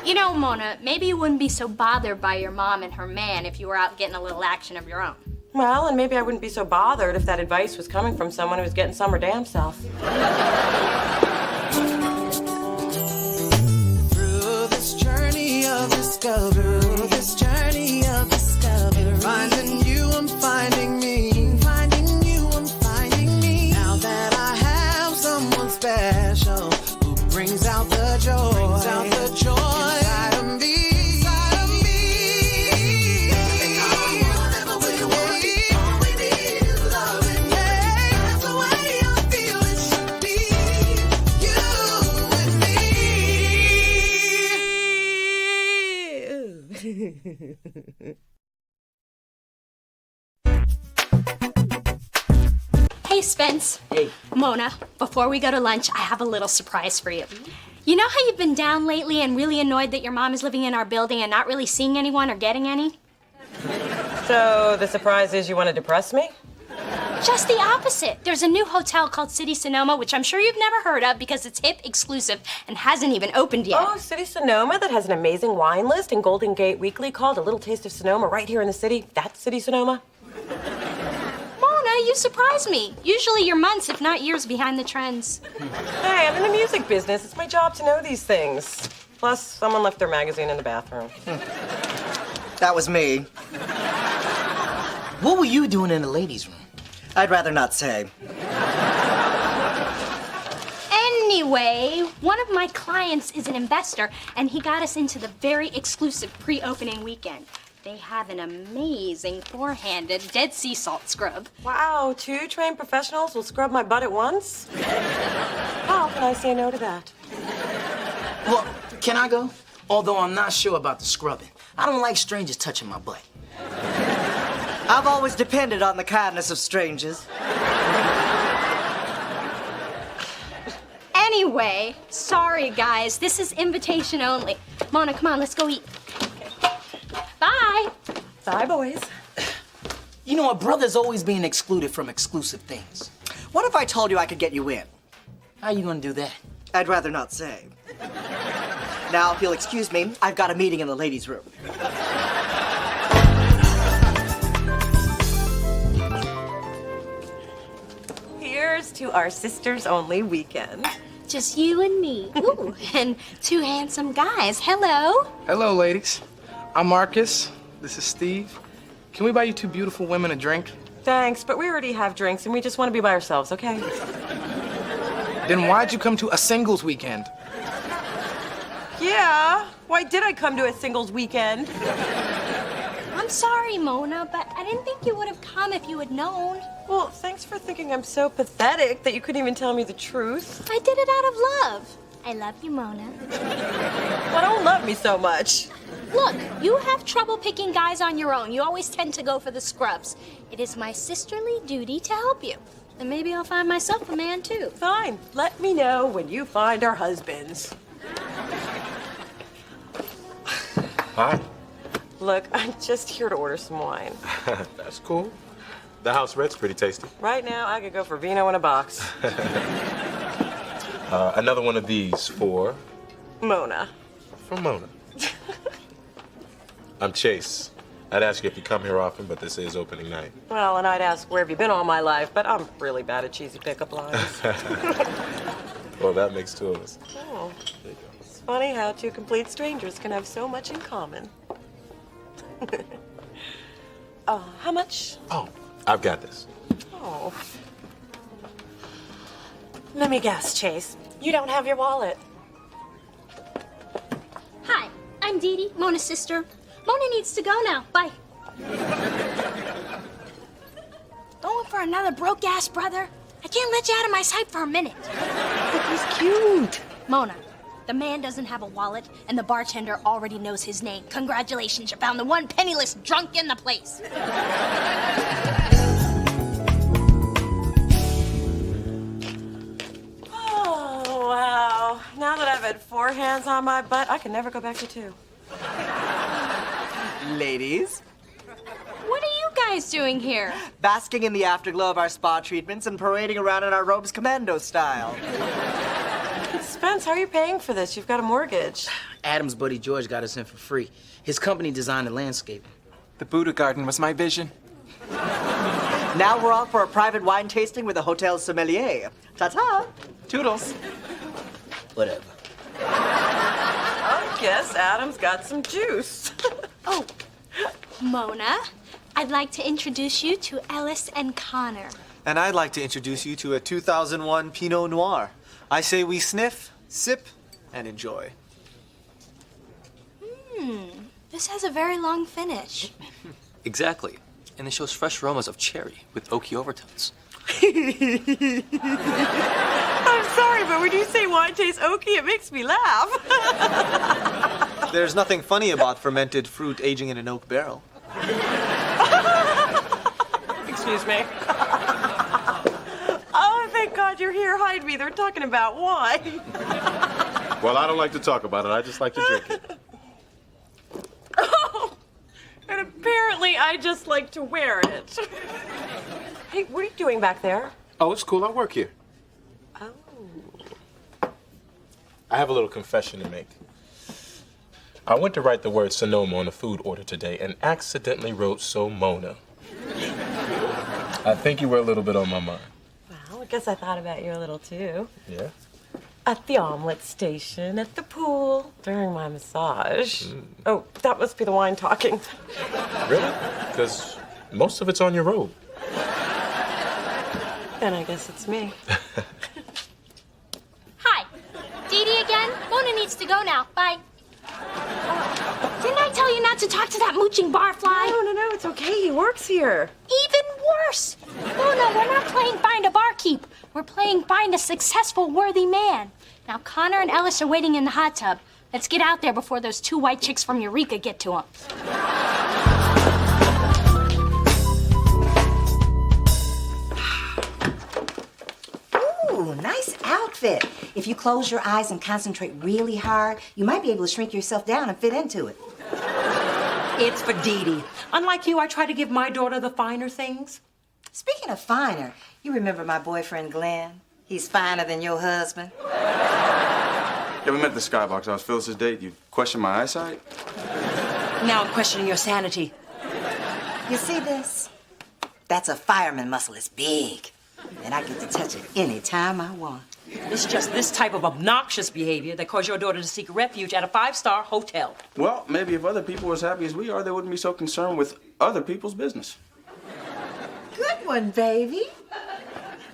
You know, Mona, maybe you wouldn't be so bothered by your mom and her man if you were out getting a little action of your own. Well, and maybe I wouldn't be so bothered if that advice was coming from someone who was getting some her damn self. Through this journey of discovery, finding you, I'm finding me. Finding you, I'm finding me. Now that I have someone special who brings out the joy, inside of me. Hey, Spence. Hey. Mona, before we go to lunch, I have a little surprise for you. You know how you've been down lately and really annoyed that your mom is living in our building and not really seeing anyone or getting any? So the surprise is you want to depress me? Just the opposite. There's a new hotel called City Sonoma, which I'm sure you've never heard of because it's hip, exclusive, and hasn't even opened yet. Oh, City Sonoma, that has an amazing wine list in Golden Gate Weekly called A Little Taste of Sonoma right here in the city. That's City Sonoma. Mona, you surprise me. Usually you're months, if not years, behind the trends. Hey, I'm in the music business. It's my job to know these things. Plus, someone left their magazine in the bathroom. That was me. What were you doing in the ladies' room? I'd rather not say. Anyway, one of my clients is an investor, and he got us into the very exclusive pre-opening weekend. They have an amazing four-handed Dead Sea salt scrub. Wow, 2 trained professionals will scrub my butt at once? How can I say no to that? Well, can I go? Although I'm not sure about the scrubbing. I don't like strangers touching my butt. I've always depended on the kindness of strangers. Anyway, sorry guys, this is invitation only. Mona, come on, let's go eat. Bye. Bye, boys. You know, a brother's always being excluded from exclusive things. What if I told you I could get you in? How you gonna do that? I'd rather not say. Now, if you'll excuse me, I've got a meeting in the ladies' room. Here's to our sisters-only weekend. Just you and me. Ooh, and 2 handsome guys. Hello. Hello, ladies. I'm Marcus. This is Steve. Can we buy you 2 beautiful women a drink? Thanks, but we already have drinks and we just want to be by ourselves, okay? Then why'd you come to a singles weekend? Yeah, why did I come to a singles weekend? I'm sorry, Mona, but I didn't think you would have come if you had known. Well, thanks for thinking I'm so pathetic that you couldn't even tell me the truth. I did it out of love. I love you, Mona. Well, don't love me so much. Look, you have trouble picking guys on your own. You always tend to go for the scrubs. It is my sisterly duty to help you. And maybe I'll find myself a man, too. Fine. Let me know when you find our husbands. Hi. Look, I'm just here to order some wine. That's cool. The house red's pretty tasty. Right now, I could go for vino in a box. Another one of these for... Mona. For Mona. I'm Chase. I'd ask you if you come here often, but this is opening night. Well, and I'd ask, where have you been all my life? But I'm really bad at cheesy pickup lines. Well, that makes 2 of us. Oh. It's funny how 2 complete strangers can have so much in common. How much? Oh, I've got this. Oh. Let me guess, Chase. You don't have your wallet. Hi, I'm Dee Dee, Mona's sister. Mona needs to go now. Bye. Going for another broke-ass brother? I can't let you out of my sight for a minute. But he's cute. Mona, the man doesn't have a wallet, and the bartender already knows his name. Congratulations, you found the one penniless drunk in the place. Oh, wow. Now that I've had 4 hands on my butt, I can never go back to 2. Ladies, What are you guys doing here? basking in the afterglow of our spa treatments and parading around in our robes commando style. Spence, how are you paying for this? You've got a mortgage. Adam's buddy George got us in for free. His company designed the landscape. The Buddha garden was my vision. Now we're off for a private wine tasting with a hotel sommelier. Ta-ta! Toodles. Whatever. I guess Adam's got some juice. Oh, Mona, I'd like to introduce you to Ellis and Connor. And I'd like to introduce you to a 2001 Pinot Noir. I say we sniff, sip, and enjoy. This has a very long finish. Exactly. And it shows fresh aromas of cherry with oaky overtones. I'm sorry, but when you say wine tastes oaky, it makes me laugh. There's nothing funny about fermented fruit aging in an oak barrel. Excuse me. Oh, thank God you're here. Hide me. They're talking about wine. Well, I don't like to talk about it. I just like to drink it. Oh, and apparently I just like to wear it. Hey, what are you doing back there? Oh, it's cool. I work here. Oh. I have a little confession to make. I went to write the word Sonoma on a food order today and accidentally wrote Somona. I think you were a little bit on my mind. Well, I guess I thought about you a little too. Yeah? At the omelet station, at the pool, during my massage. Oh, that must be the wine talking. Really? Because most of it's on your robe. Then I guess it's me. Hi, Dee Dee again. Mona needs to go now. Bye. Didn't I tell you not to talk to that mooching barfly? No, it's okay. He works here. Even worse. Mona, we're not playing Find a Barkeep. We're playing Find a Successful Worthy Man. Now, Connor and Ellis are waiting in the hot tub. Let's get out there before those 2 white chicks from Eureka get to them. Ooh, nice outfit. If you close your eyes and concentrate really hard, you might be able to shrink yourself down and fit into it. It's for Dee Dee. Unlike you, I try to give my daughter the finer things. Speaking of finer, you remember my boyfriend Glenn? He's finer than your husband. Yeah, we met at the Skybox. I was Phyllis's date. You questioned my eyesight? Now I'm questioning your sanity. You see this? That's a fireman muscle. It's big. And I get to touch it any time I want. It's just this type of obnoxious behavior that caused your daughter to seek refuge at a 5-star hotel. Well, maybe if other people were as happy as we are, they wouldn't be so concerned with other people's business. Good one, baby.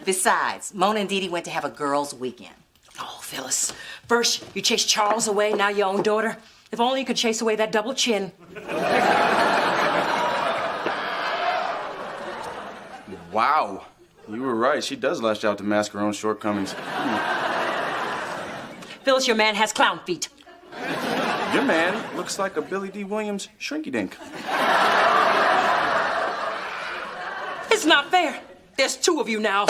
Besides, Mona and Dee Dee went to have a girls' weekend. Oh, Phyllis. First, you chased Charles away, now your own daughter. If only you could chase away that double chin. Wow. You were right. She does lash out to mask her own shortcomings. Phyllis, your man has clown feet. Your man looks like a Billy D. Williams shrinky-dink. It's not fair. There's 2 of you now.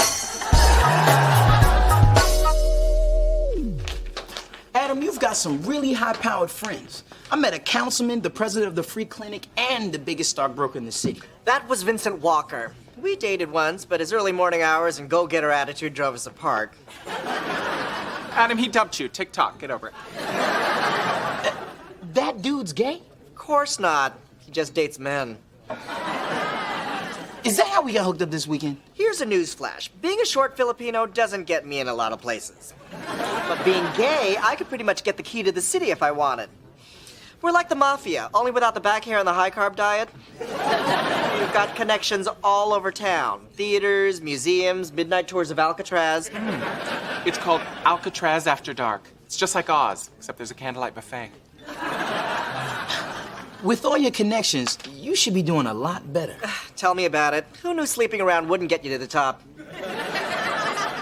Adam, you've got some really high-powered friends. I met a councilman, the president of the free clinic, and the biggest stockbroker in the city. That was Vincent Walker. We dated once, but his early morning hours and go-getter attitude drove us apart. Adam, he dumped you. Tick-tock. Get over it. That dude's gay? Of course not. He just dates men. Is that how we got hooked up this weekend? Here's a newsflash. Being a short Filipino doesn't get me in a lot of places. But being gay, I could pretty much get the key to the city if I wanted. We're like the mafia, only without the back hair and the high-carb diet. We've got connections all over town. Theaters, museums, midnight tours of Alcatraz. It's called Alcatraz After Dark. It's just like Oz, except there's a candlelight buffet. With all your connections, you should be doing a lot better. Tell me about it. Who knew sleeping around wouldn't get you to the top?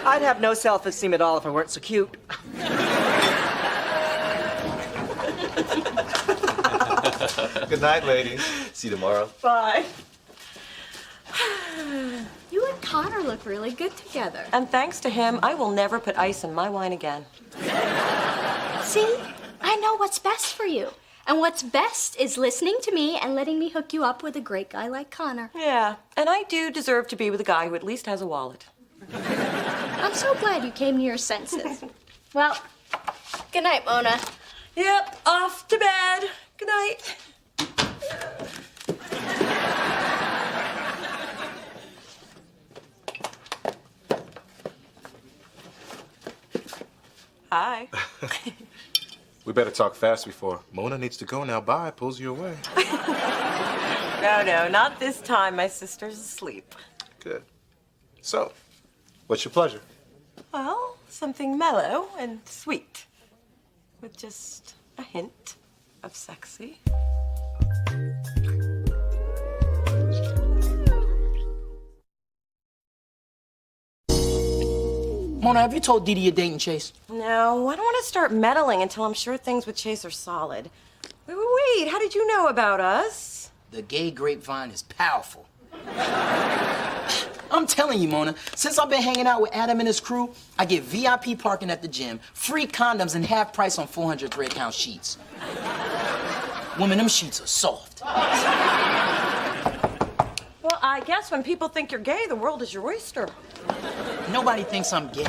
I'd have no self-esteem at all if I weren't so cute. Good night, ladies. See you tomorrow. Bye. You and Connor look really good together. And thanks to him, I will never put ice in my wine again. See? I know what's best for you. And what's best is listening to me and letting me hook you up with a great guy like Connor. Yeah, and I do deserve to be with a guy who at least has a wallet. I'm so glad you came to your senses. Well, good night, Mona. Yep, off to bed. Good night. Hi. We better talk fast before Mona needs to go now. Bye, pulls you away. No, not this time. My sister's asleep. Good. So, what's your pleasure? Well, something mellow and sweet, with just a hint of sexy. Mona, have you told Dee Dee you're dating Chase? No, I don't want to start meddling until I'm sure things with Chase are solid. Wait, how did you know about us? The gay grapevine is powerful. I'm telling you, Mona, since I've been hanging out with Adam and his crew, I get VIP parking at the gym, free condoms, and half price on 400 3-count sheets. Woman, them sheets are soft. Well, I guess when people think you're gay, the world is your oyster. Nobody thinks I'm gay.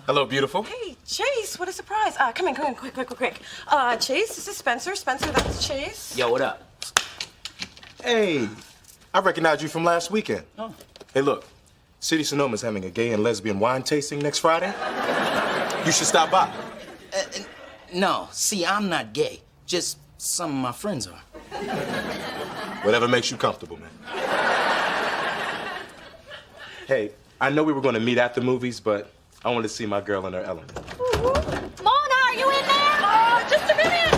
Hello, beautiful. Hey, Chase, what a surprise. Come in, quick. Chase, this is Spencer. Spencer, that's Chase. Yo, what up? Hey, I recognize you from last weekend. Oh. Hey, look, City Sonoma's having a gay and lesbian wine tasting next Friday. You should stop by. No, see, I'm not gay. Just some of my friends are. Whatever makes you comfortable, man. Hey, I know we were going to meet at the movies, but I want to see my girl in her element. Mona, are you in there? Just a minute.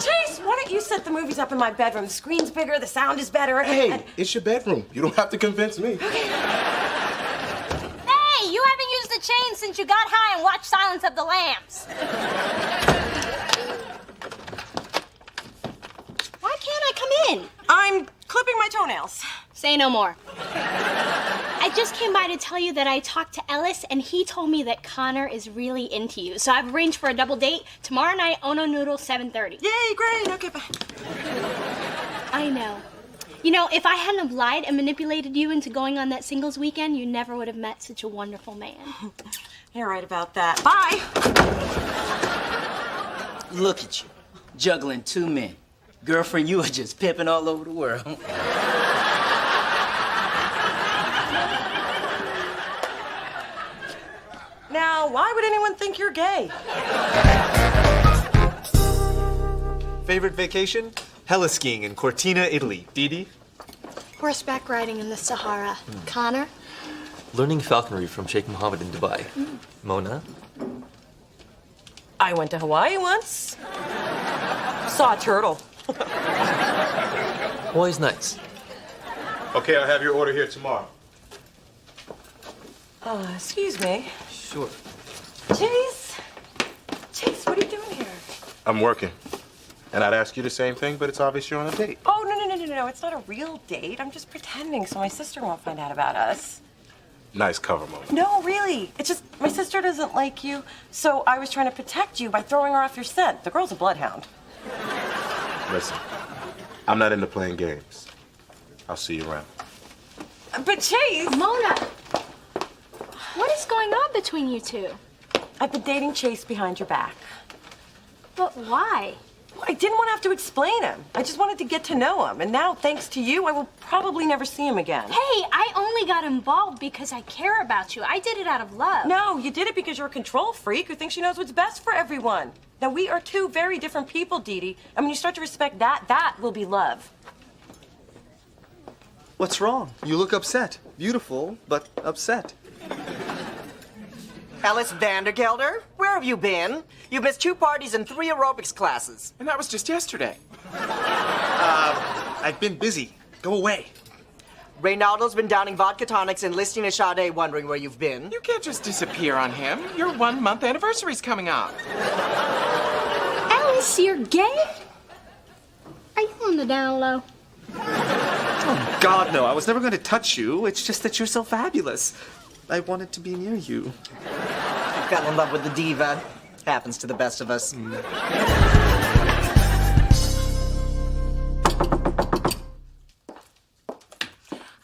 Chase, why don't you set the movies up in my bedroom? The screen's bigger, the sound is better. Hey, it's your bedroom. You don't have to convince me. Hey, you haven't used the chain since you got high and watched Silence of the Lambs. Why can't I come in? I'm clipping my toenails. Say no more. I just came by to tell you that I talked to Ellis, and he told me that Connor is really into you. So I've arranged for a double date tomorrow night, Ono Noodle, 7:30. Yay, great. Okay, bye. I know. You know, if I hadn't have lied and manipulated you into going on that singles weekend, you never would have met such a wonderful man. You're right about that. Bye. Look at you, juggling two men. Girlfriend, you are just pimping all over the world. Now, why would anyone think you're gay? Favorite vacation? Heli skiing in Cortina, Italy. Dee Dee? Horseback riding in the Sahara. Connor? Learning falconry from Sheikh Mohammed in Dubai. Mona? I went to Hawaii once. Saw a turtle. Hawaii's nice. Okay, I'll have your order here tomorrow. Excuse me. Sure. Chase, what are you doing here? I'm working. And I'd ask you the same thing, but it's obvious you're on a date. Oh, no. It's not a real date. I'm just pretending so my sister won't find out about us. Nice cover, Mona. No, really. It's just my sister doesn't like you, so I was trying to protect you by throwing her off your scent. The girl's a bloodhound. Listen, I'm not into playing games. I'll see you around. But Chase! Mona! What is going on between you two? I've been dating Chase behind your back. But why? I didn't want to have to explain him. I just wanted to get to know him. And now, thanks to you, I will probably never see him again. Hey, I only got involved because I care about you. I did it out of love. No, you did it because you're a control freak who thinks she knows what's best for everyone. Now, we are two very different people, Dee Dee. And when you start to respect that, that will be love. What's wrong? You look upset. Beautiful, but upset. Alice Vandergelder, where have you been? You've missed 2 parties and 3 aerobics classes. And that was just yesterday. I've been busy. Go away. Reynaldo's been downing vodka tonics and listening to Sade, wondering where you've been. You can't just disappear on him. Your 1-month anniversary's coming up. Alice, you're gay? Are you on the down low? Oh, God, no. I was never going to touch you. It's just that you're so fabulous. I wanted to be near you. I fell in love with the diva. Happens to the best of us. I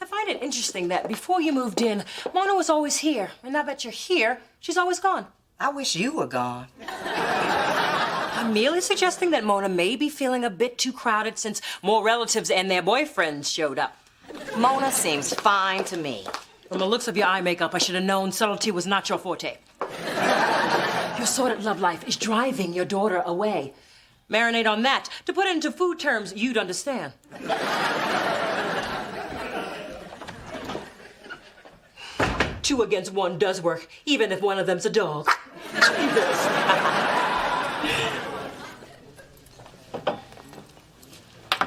find it interesting that before you moved in, Mona was always here. And now that you're here, she's always gone. I wish you were gone. I'm merely suggesting that Mona may be feeling a bit too crowded since more relatives and their boyfriends showed up. Mona seems fine to me. From the looks of your eye makeup, I should have known subtlety was not your forte. Your sordid love life is driving your daughter away. Marinate on that to put it into food terms you'd understand. 2 against 1 does work, even if one of them's a dog.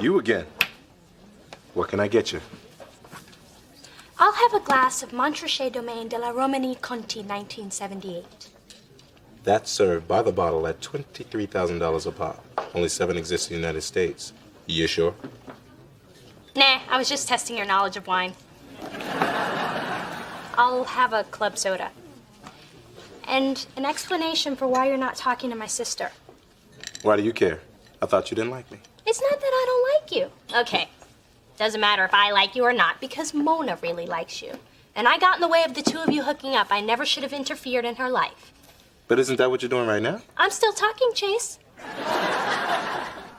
You again. What can I get you? I'll have a glass of Montrachet Domaine de la Romanie Conti 1978. That's served by the bottle at $23,000 a pop. Only 7 exist in the United States. You sure? Nah, I was just testing your knowledge of wine. I'll have a club soda. And an explanation for why you're not talking to my sister. Why do you care? I thought you didn't like me. It's not that I don't like you. Okay. Doesn't matter if I like you or not, because Mona really likes you. And I got in the way of the 2 of you hooking up. I never should have interfered in her life. But isn't that what you're doing right now? I'm still talking, Chase.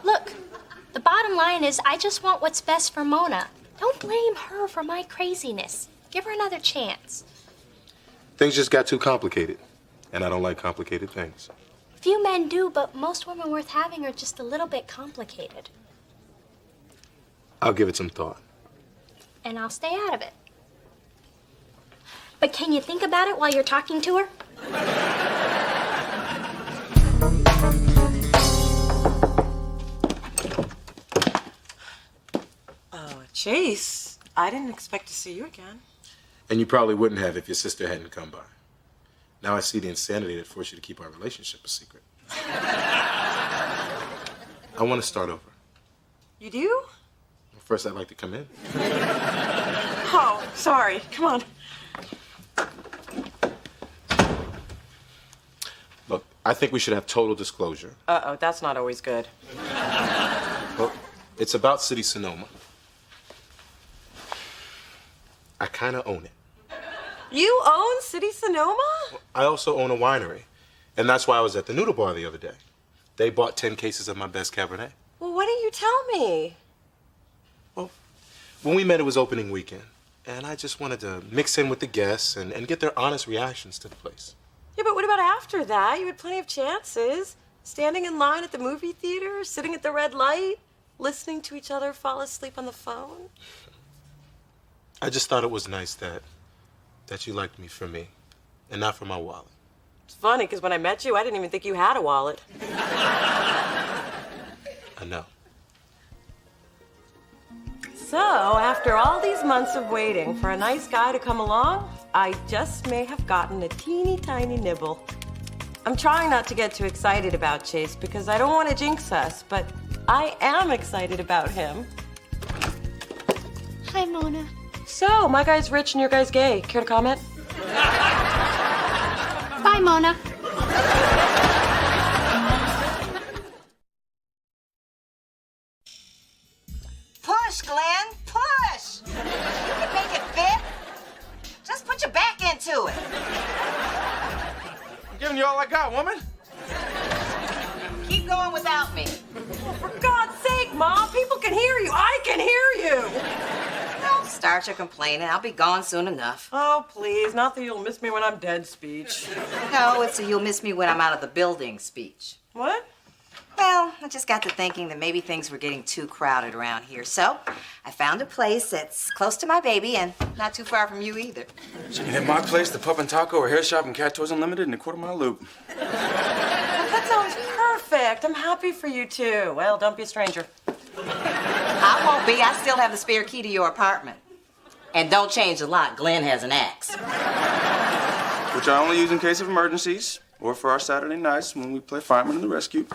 Look, the bottom line is I just want what's best for Mona. Don't blame her for my craziness. Give her another chance. Things just got too complicated. And I don't like complicated things. Few men do, but most women worth having are just a little bit complicated. I'll give it some thought. And I'll stay out of it. But can you think about it while you're talking to her? Chase, I didn't expect to see you again. And you probably wouldn't have if your sister hadn't come by. Now I see the insanity that forced you to keep our relationship a secret. I want to start over. You do? First, I'd like to come in. Oh, sorry. Come on. Look, I think we should have total disclosure. Uh-oh, that's not always good. Well, it's about City Sonoma. I kind of own it. You own City Sonoma? I also own a winery. And that's why I was at the Noodle Bar the other day. They bought 10 cases of my best Cabernet. Well, why didn't you tell me? When we met, it was opening weekend. And I just wanted to mix in with the guests and get their honest reactions to the place. Yeah, but what about after that? You had plenty of chances. Standing in line at the movie theater, sitting at the red light, listening to each other fall asleep on the phone. I just thought it was nice that you liked me for me and not for my wallet. It's funny, because when I met you, I didn't even think you had a wallet. I know. So, after all these months of waiting for a nice guy to come along, I just may have gotten a teeny tiny nibble. I'm trying not to get too excited about Chase because I don't want to jinx us, but I am excited about him. Hi, Mona. So, my guy's rich and your guy's gay. Care to comment? Bye, Mona. Push, Glenn, push! You can make it fit. Just put your back into it. I'm giving you all I got, woman. Keep going without me. For God's sake, Mom, people can hear you. I can hear you. Don't start your complaining. I'll be gone soon enough. Oh, please, not the you'll miss me when I'm dead speech. No, it's a you'll miss me when I'm out of the building speech. What? Well, I just got to thinking that maybe things were getting too crowded around here. So I found a place that's close to my baby and not too far from you either. So you can hit my place, the Pup and Taco, or Hair Shop and Cat Toys Unlimited in a quarter-mile loop. That sounds perfect. I'm happy for you, too. Well, don't be a stranger. I won't be. I still have the spare key to your apartment. And don't change the lock. Glenn has an axe. Which I only use in case of emergencies or for our Saturday nights when we play Fireman in the Rescue.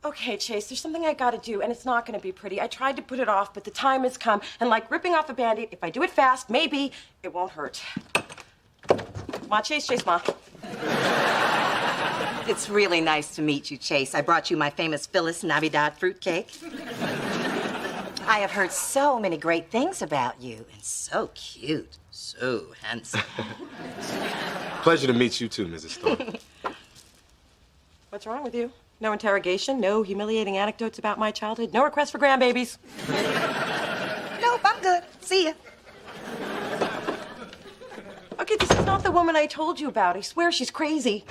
Okay, Chase, there's something I gotta do, and it's not gonna be pretty. I tried to put it off, but the time has come, and like ripping off a Band-Aid, if I do it fast, maybe it won't hurt. Ma, Chase, Ma. It's really nice to meet you, Chase. I brought you my famous Phyllis Navidad fruitcake. I have heard so many great things about you, and so cute, so handsome. Pleasure to meet you too, Mrs. Thorne. What's wrong with you? No interrogation, no humiliating anecdotes about my childhood, no request for grandbabies. Nope, I'm good. See ya. Okay, this is not the woman I told you about. I swear she's crazy.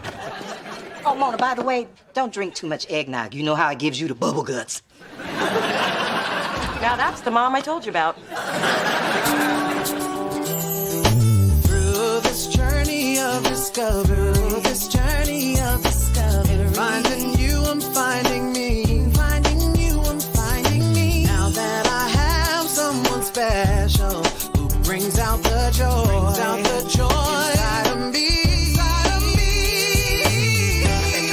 Oh, Mona, by the way, don't drink too much eggnog. You know how it gives you the bubble guts. Now that's the mom I told you about. Through this journey of discovery, finding you, I'm finding me. Finding you, I'm finding me. Now that I have someone special who brings out the joy, inside of me. And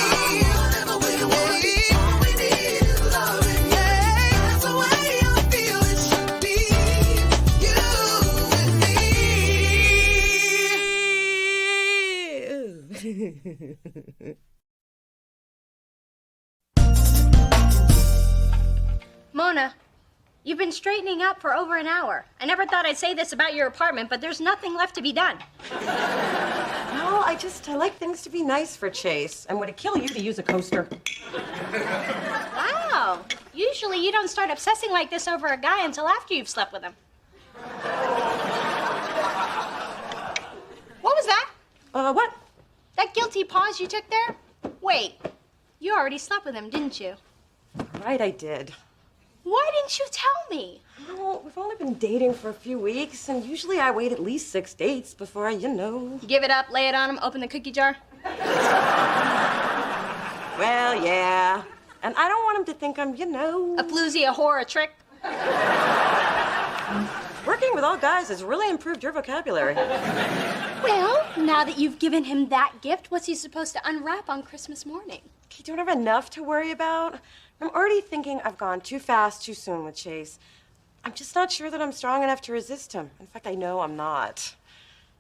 whatever we want, all we need is loving. Yeah, that's the way I feel it should be. You and me. Mona, you've been straightening up for over an hour. I never thought I'd say this about your apartment, but there's nothing left to be done. No, I like things to be nice for Chase. And would it kill you to use a coaster? Wow. Usually you don't start obsessing like this over a guy until after you've slept with him. What was that? What? That guilty pause you took there? Wait, you already slept with him, didn't you? Right, I did. Why didn't you tell me? Well, we've only been dating for a few weeks, and usually I wait at least 6 dates before I, Give it up, lay it on him, open the cookie jar? Well, yeah. And I don't want him to think I'm, A floozy, a whore, a trick? Working with all guys has really improved your vocabulary. Well, now that you've given him that gift, what's he supposed to unwrap on Christmas morning? You don't have enough to worry about? I'm already thinking I've gone too fast, too soon with Chase. I'm just not sure that I'm strong enough to resist him. In fact, I know I'm not.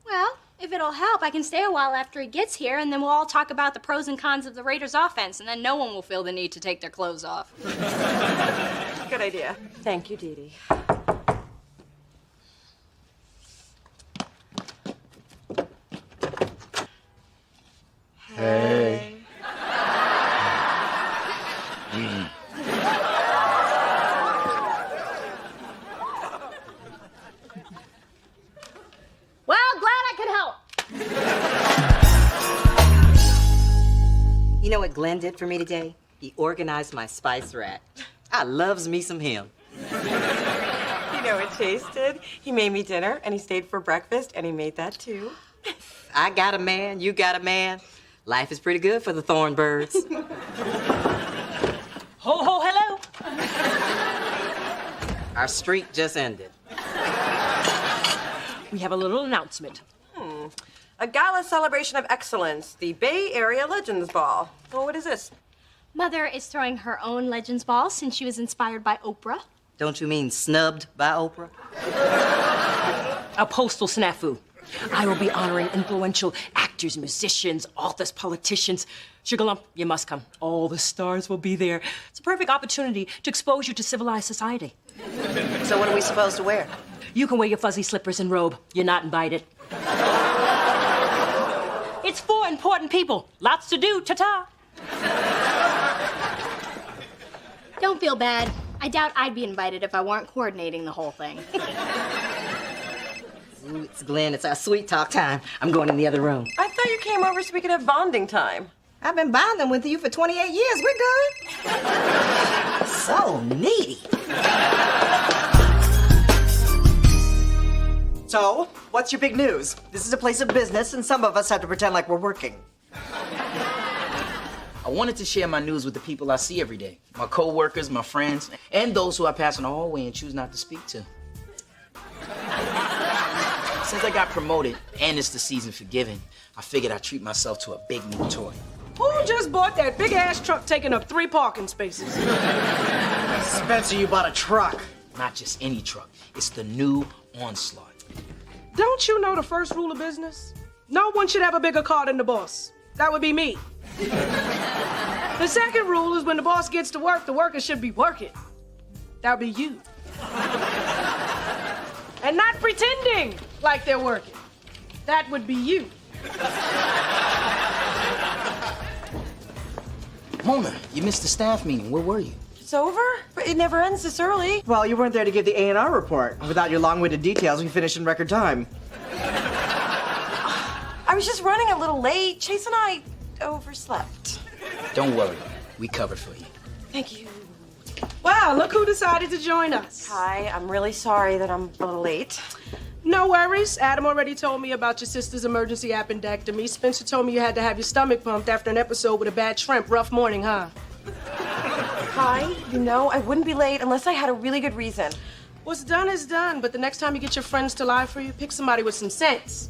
Well, if it'll help, I can stay a while after he gets here, and then we'll all talk about the pros and cons of the Raiders' offense, and then no one will feel the need to take their clothes off. Good idea. Thank you, Dee Dee. Hey. Well, glad I could help. You know what Glenn did for me today? He organized my spice rack. I loves me some him. You know what Chase did? He made me dinner, and he stayed for breakfast, and he made that too. I got a man, you got a man. Life is pretty good for the Thornbirds. Ho, ho, hello. Our streak just ended. We have a little announcement. A gala celebration of excellence, the Bay Area Legends Ball. Oh, what is this? Mother is throwing her own Legends Ball since she was inspired by Oprah. Don't you mean snubbed by Oprah? A postal snafu. I will be honoring influential actors, musicians, authors, politicians. Sugar Lump, you must come. All the stars will be there. It's a perfect opportunity to expose you to civilized society. So what are we supposed to wear? You can wear your fuzzy slippers and robe. You're not invited. It's for important people. Lots to do. Ta-ta. Don't feel bad. I doubt I'd be invited if I weren't coordinating the whole thing. Ooh, it's Glenn. It's our sweet talk time. I'm going in the other room. I thought you came over so we could have bonding time. I've been bonding with you for 28 years. We're good. So needy. So, what's your big news? This is a place of business, and some of us have to pretend like we're working. I wanted to share my news with the people I see every day. My co-workers, my friends, and those who I pass in the hallway and choose not to speak to. Since I got promoted, and it's the season for giving, I figured I'd treat myself to a big new toy. Who just bought that big-ass truck taking up 3 parking spaces? Spencer, you bought a truck. Not just any truck. It's the new Onslaught. Don't you know the first rule of business? No one should have a bigger car than the boss. That would be me. The second rule is when the boss gets to work, the workers should be working. That would be you. And not pretending like they're working. That would be you. Mona, you missed the staff meeting. Where were you? It's over? But it never ends this early. Well, you weren't there to give the A&R report. Without your long-winded details, we finished in record time. I was just running a little late. Chase and I overslept. Don't worry. We covered for you. Thank you. Wow, look who decided to join us. Hi, I'm really sorry that I'm a little late. No worries. Adam already told me about your sister's emergency appendectomy. Spencer told me you had to have your stomach pumped after an episode with a bad shrimp. Rough morning, huh? Hi, you know, I wouldn't be late unless I had a really good reason. What's done is done, but the next time you get your friends to lie for you, pick somebody with some sense.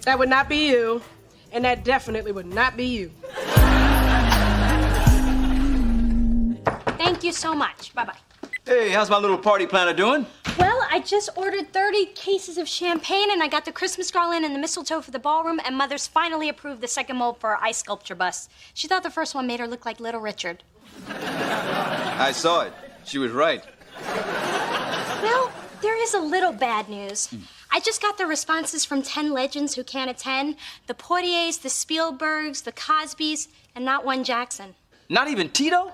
That would not be you, and that definitely would not be you. Thank you so much. Bye-bye. Hey, how's my little party planner doing? Well, I just ordered 30 cases of champagne, and I got the Christmas garland and the mistletoe for the ballroom, and Mother's finally approved the second mold for our ice sculpture bust. She thought the first one made her look like Little Richard. I saw it. She was right. Well, there is a little bad news. I just got the responses from 10 legends who can't attend. The Portiers, the Spielbergs, the Cosbys, and not one Jackson. Not even Tito?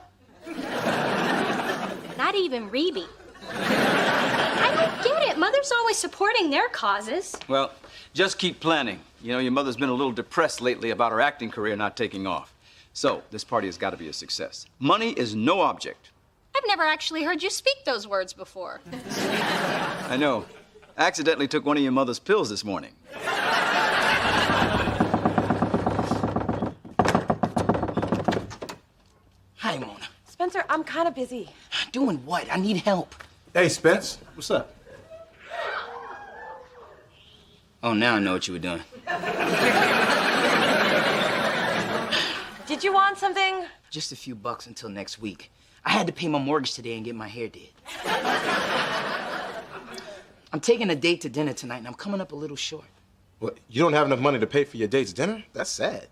Not even Reby. I don't get it. Mother's always supporting their causes. Well, just keep planning. You know, your mother's been a little depressed lately about her acting career not taking off. So, this party has got to be a success. Money is no object. I've never actually heard you speak those words before. I know. I accidentally took one of your mother's pills this morning. Hi, Mona. Spencer, I'm kind of busy. Doing what? I need help. Hey, Spence. What's up? Oh, now I know what you were doing. Did you want something? Just a few bucks until next week. I had to pay my mortgage today and get my hair did. I'm taking a date to dinner tonight, and I'm coming up a little short. What, you don't have enough money to pay for your date's dinner? That's sad.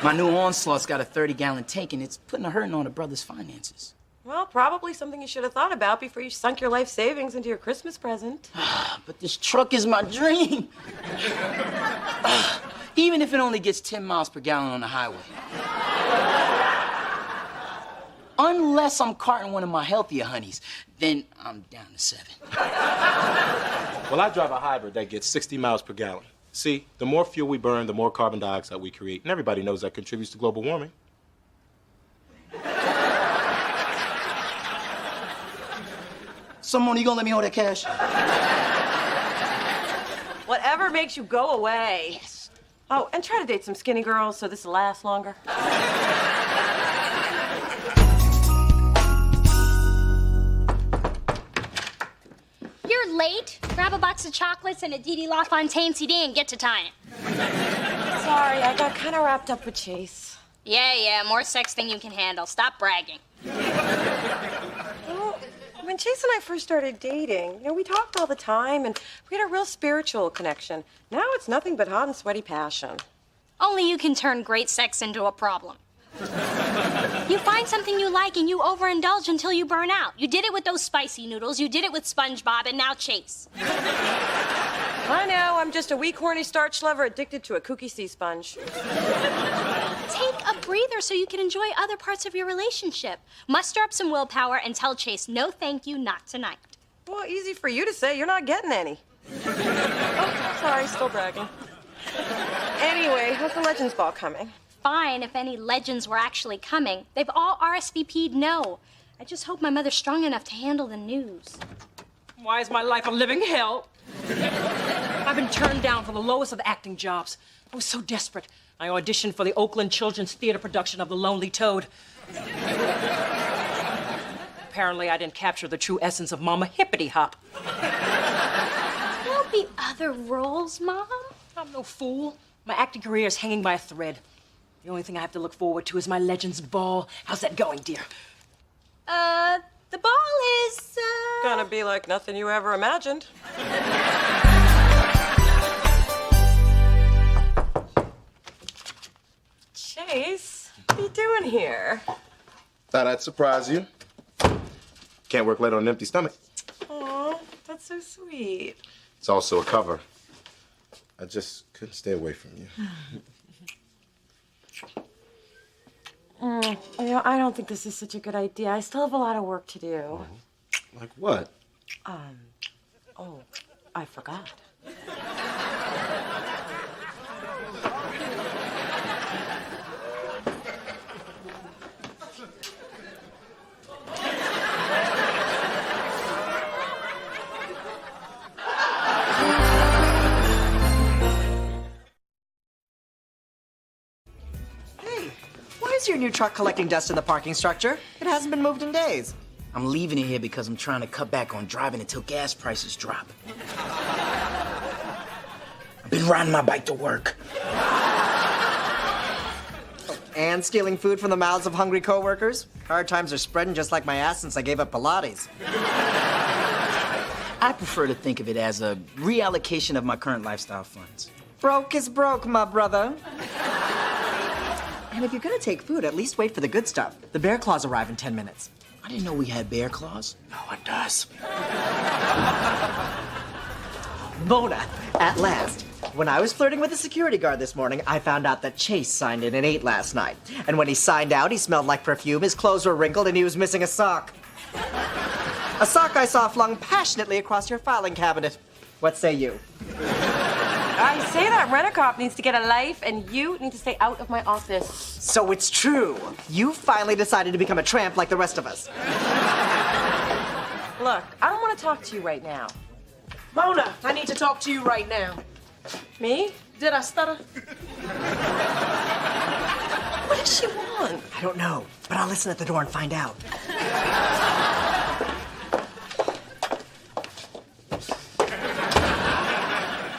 My new Onslaught's got a 30-gallon tank, and it's putting a hurting on a brother's finances. Well, probably something you should have thought about before you sunk your life savings into your Christmas present. But this truck is my dream. Even if it only gets 10 miles per gallon on the highway. Unless I'm carting one of my healthier honeys, then I'm down to 7. Well, I drive a hybrid that gets 60 miles per gallon. See, the more fuel we burn, the more carbon dioxide we create, and everybody knows that contributes to global warming. Someone, you gonna let me hold that cash? Whatever makes you go away. Yes. Oh, and try to date some skinny girls so this will last longer. You're late. Grab a box of chocolates and a Dee Dee LaFontaine CD and get to time. Sorry, I got kind of wrapped up with Chase. Yeah, more sex than you can handle. Stop bragging. Well, when Chase and I first started dating, we talked all the time and we had a real spiritual connection. Now it's nothing but hot and sweaty passion. Only you can turn great sex into a problem. You find something you like and you overindulge until you burn out. You did it with those spicy noodles, you did it with SpongeBob, and now Chase. I know, I'm just a weak, horny starch lover addicted to a kooky sea sponge. Take a breather so you can enjoy other parts of your relationship. Muster up some willpower and tell Chase, no thank you, not tonight. Well, easy for you to say, you're not getting any. Oh, sorry, still bragging. Anyway, how's the Legends Ball coming? Fine if any legends were actually coming. They've all RSVP'd no. I just hope my mother's strong enough to handle the news. Why is my life a living hell? I've been turned down for the lowest of acting jobs. I was so desperate. I auditioned for the Oakland Children's Theater production of The Lonely Toad. Apparently, I didn't capture the true essence of Mama Hippity Hop. There'll be other roles, Mom. I'm no fool. My acting career is hanging by a thread. The only thing I have to look forward to is my Legends Ball. How's that going, dear? The ball is, Gonna be like nothing you ever imagined. Chase, what are you doing here? Thought I'd surprise you. Can't work late on an empty stomach. Aw, that's so sweet. It's also a cover. I just couldn't stay away from you. I don't think this is such a good idea. I still have a lot of work to do. Like what? Oh, I forgot. Why is your new truck collecting dust in the parking structure? It hasn't been moved in days. I'm leaving it here because I'm trying to cut back on driving until gas prices drop. I've been riding my bike to work. And stealing food from the mouths of hungry coworkers? Hard times are spreading just like my ass since I gave up Pilates. I prefer to think of it as a reallocation of my current lifestyle funds. Broke is broke, my brother. And if you're gonna take food, at least wait for the good stuff. The bear claws arrive in 10 minutes. I didn't know we had bear claws. No one does. Mona, at last. When I was flirting with the security guard this morning, I found out that Chase signed in and ate last night. And when he signed out, he smelled like perfume, his clothes were wrinkled, and he was missing a sock. A sock I saw flung passionately across your filing cabinet. What say you? I say that rent-a-cop needs to get a life, and you need to stay out of my office. So it's true. You finally decided to become a tramp like the rest of us. Look, I don't want to talk to you right now. Mona, I need to talk to you right now. Me? Did I stutter? What does she want? I don't know, but I'll listen at the door and find out.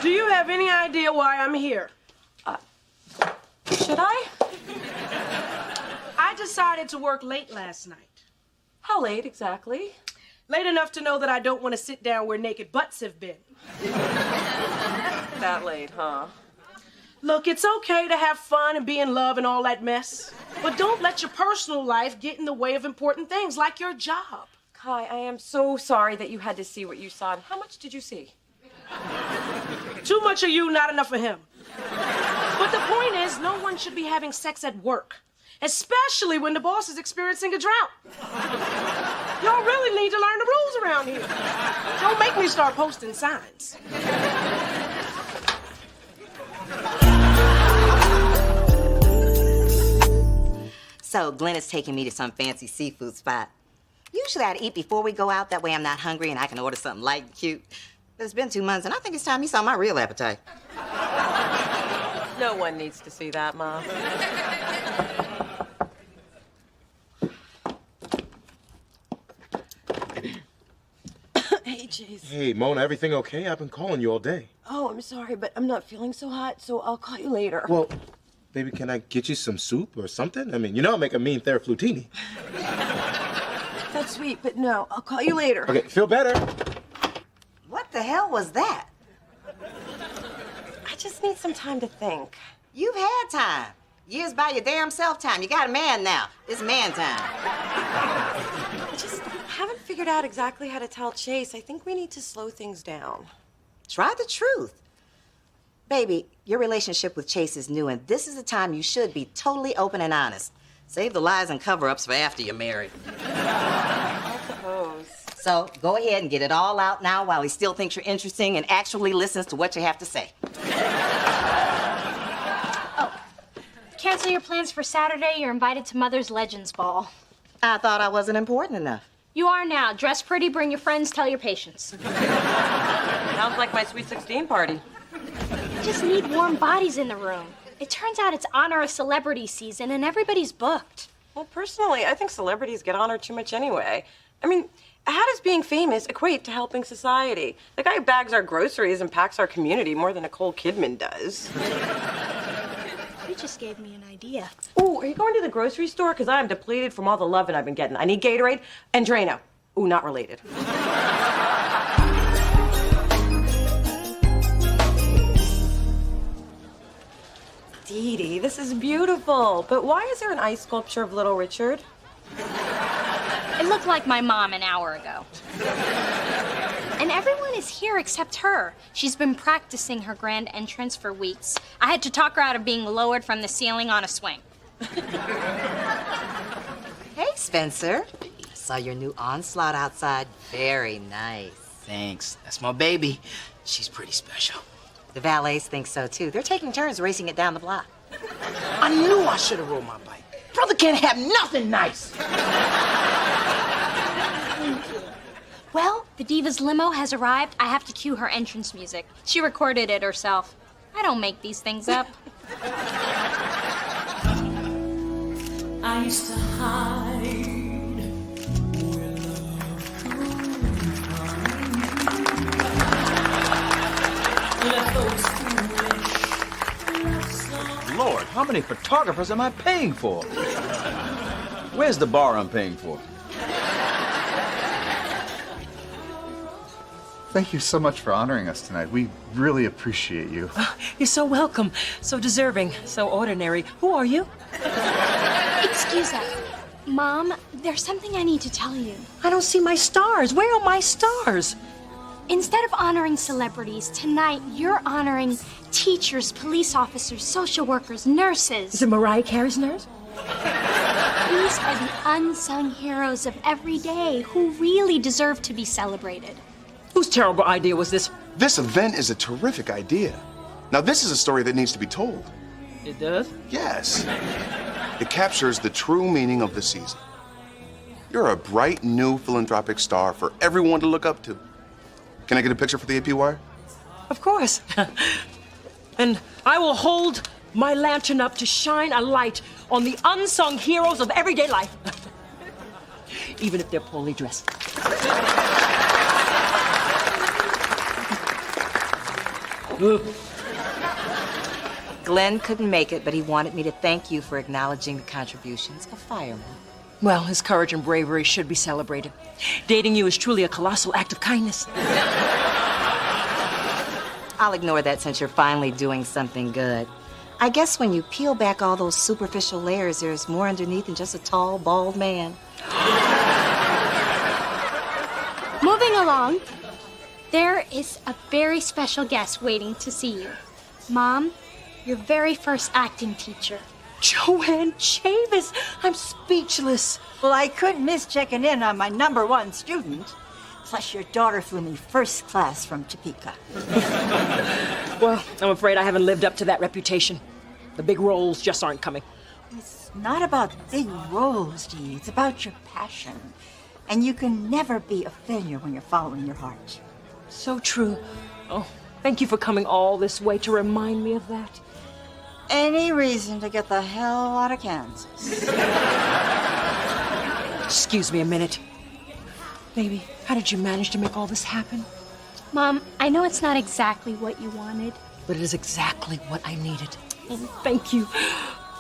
Do you have any idea why I'm here? Should I? I decided to work late last night. How late exactly? Late enough to know that I don't want to sit down where naked butts have been. That late, huh? Look, it's okay to have fun and be in love and all that mess, but don't let your personal life get in the way of important things like your job. Kai, I am so sorry that you had to see what you saw. How much did you see? Too much of you, not enough of him. But the point is, no one should be having sex at work, especially when the boss is experiencing a drought. Y'all really need to learn the rules around here. Don't make me start posting signs. So Glenn is taking me to some fancy seafood spot. Usually I'd eat before we go out, that way I'm not hungry and I can order something light and cute. But it's been 2 months and I think it's time you saw my real appetite. No one needs to see that, Mom. Hey, Chase. Hey, Mona, everything okay? I've been calling you all day. Oh, I'm sorry, but I'm not feeling so hot, so I'll call you later. Well, baby, can I get you some soup or something? I mean, you know I'll make a mean Theraflutini. That's sweet, but no, I'll call you later. Okay, feel better? What the hell was that? I just need some time to think. You've had time. Years by your damn self time. You got a man now. It's man time. I just haven't figured out exactly how to tell Chase. I think we need to slow things down. Try the truth. Baby, your relationship with Chase is new, and this is the time you should be totally open and honest. Save the lies and cover-ups for after you're married. I suppose. So go ahead and get it all out now while he still thinks you're interesting and actually listens to what you have to say. Cancel your plans for Saturday. You're invited to Mother's Legends Ball. I thought I wasn't important enough. You are now. Dress pretty, bring your friends, tell your patients. Sounds like my Sweet 16 party. You just need warm bodies in the room. It turns out it's honor a celebrity season and everybody's booked. Well, personally, I think celebrities get honored too much anyway. I mean, how does being famous equate to helping society? The guy who bags our groceries impacts our community more than Nicole Kidman does. You just gave me an idea. Ooh, are you going to the grocery store? Because I'm depleted from all the loving I've been getting. I need Gatorade and Drano. Ooh, not related. Dee Dee, this is beautiful. But why is there an ice sculpture of Little Richard? It looked like my mom an hour ago. And everyone is here except her. She's been practicing her grand entrance for weeks. I had to talk her out of being lowered from the ceiling on a swing. Hey, Spencer. I saw your new onslaught outside. Very nice. Thanks. That's my baby. She's pretty special. The valets think so, too. They're taking turns racing it down the block. I knew I should have rode my bike. Brother can't have nothing nice. Well, the Diva's limo has arrived. I have to cue her entrance music. She recorded it herself. I don't make these things up. I used to hide. Lord, how many photographers am I paying for? Where's the bar I'm paying for? Thank you so much for honoring us tonight. We really appreciate you. You're so welcome, so deserving, so ordinary. Who are you? Excuse us. Mom, there's something I need to tell you. I don't see my stars. Where are my stars? Instead of honoring celebrities, tonight you're honoring teachers, police officers, social workers, nurses. Is it Mariah Carey's nurse? These are the unsung heroes of every day who really deserve to be celebrated. Whose terrible idea was this? This event is a terrific idea. Now, this is a story that needs to be told. It does? Yes. It captures the true meaning of the season. You're a bright, new philanthropic star for everyone to look up to. Can I get a picture for the AP wire? Of course. And I will hold my lantern up to shine a light on the unsung heroes of everyday life. Even if they're poorly dressed. Glenn couldn't make it, but he wanted me to thank you for acknowledging the contributions of firemen. Well, his courage and bravery should be celebrated. Dating you is truly a colossal act of kindness. I'll ignore that since you're finally doing something good. I guess when you peel back all those superficial layers, there's more underneath than just a tall, bald man. Moving along, there is a very special guest waiting to see you. Mom, your very first acting teacher. Joanne Chavis, I'm speechless. Well, I couldn't miss checking in on my #1 student. Plus, your daughter flew me first class from Topeka. Well, I'm afraid I haven't lived up to that reputation. The big roles just aren't coming. It's not about big roles, Dee. It's about your passion. And you can never be a failure when you're following your heart. So true. Oh, thank you for coming all this way to remind me of that. Any reason to get the hell out of Kansas. Excuse me a minute. Baby, how did you manage to make all this happen? Mom, I know it's not exactly what you wanted. But it is exactly what I needed. Oh, thank you.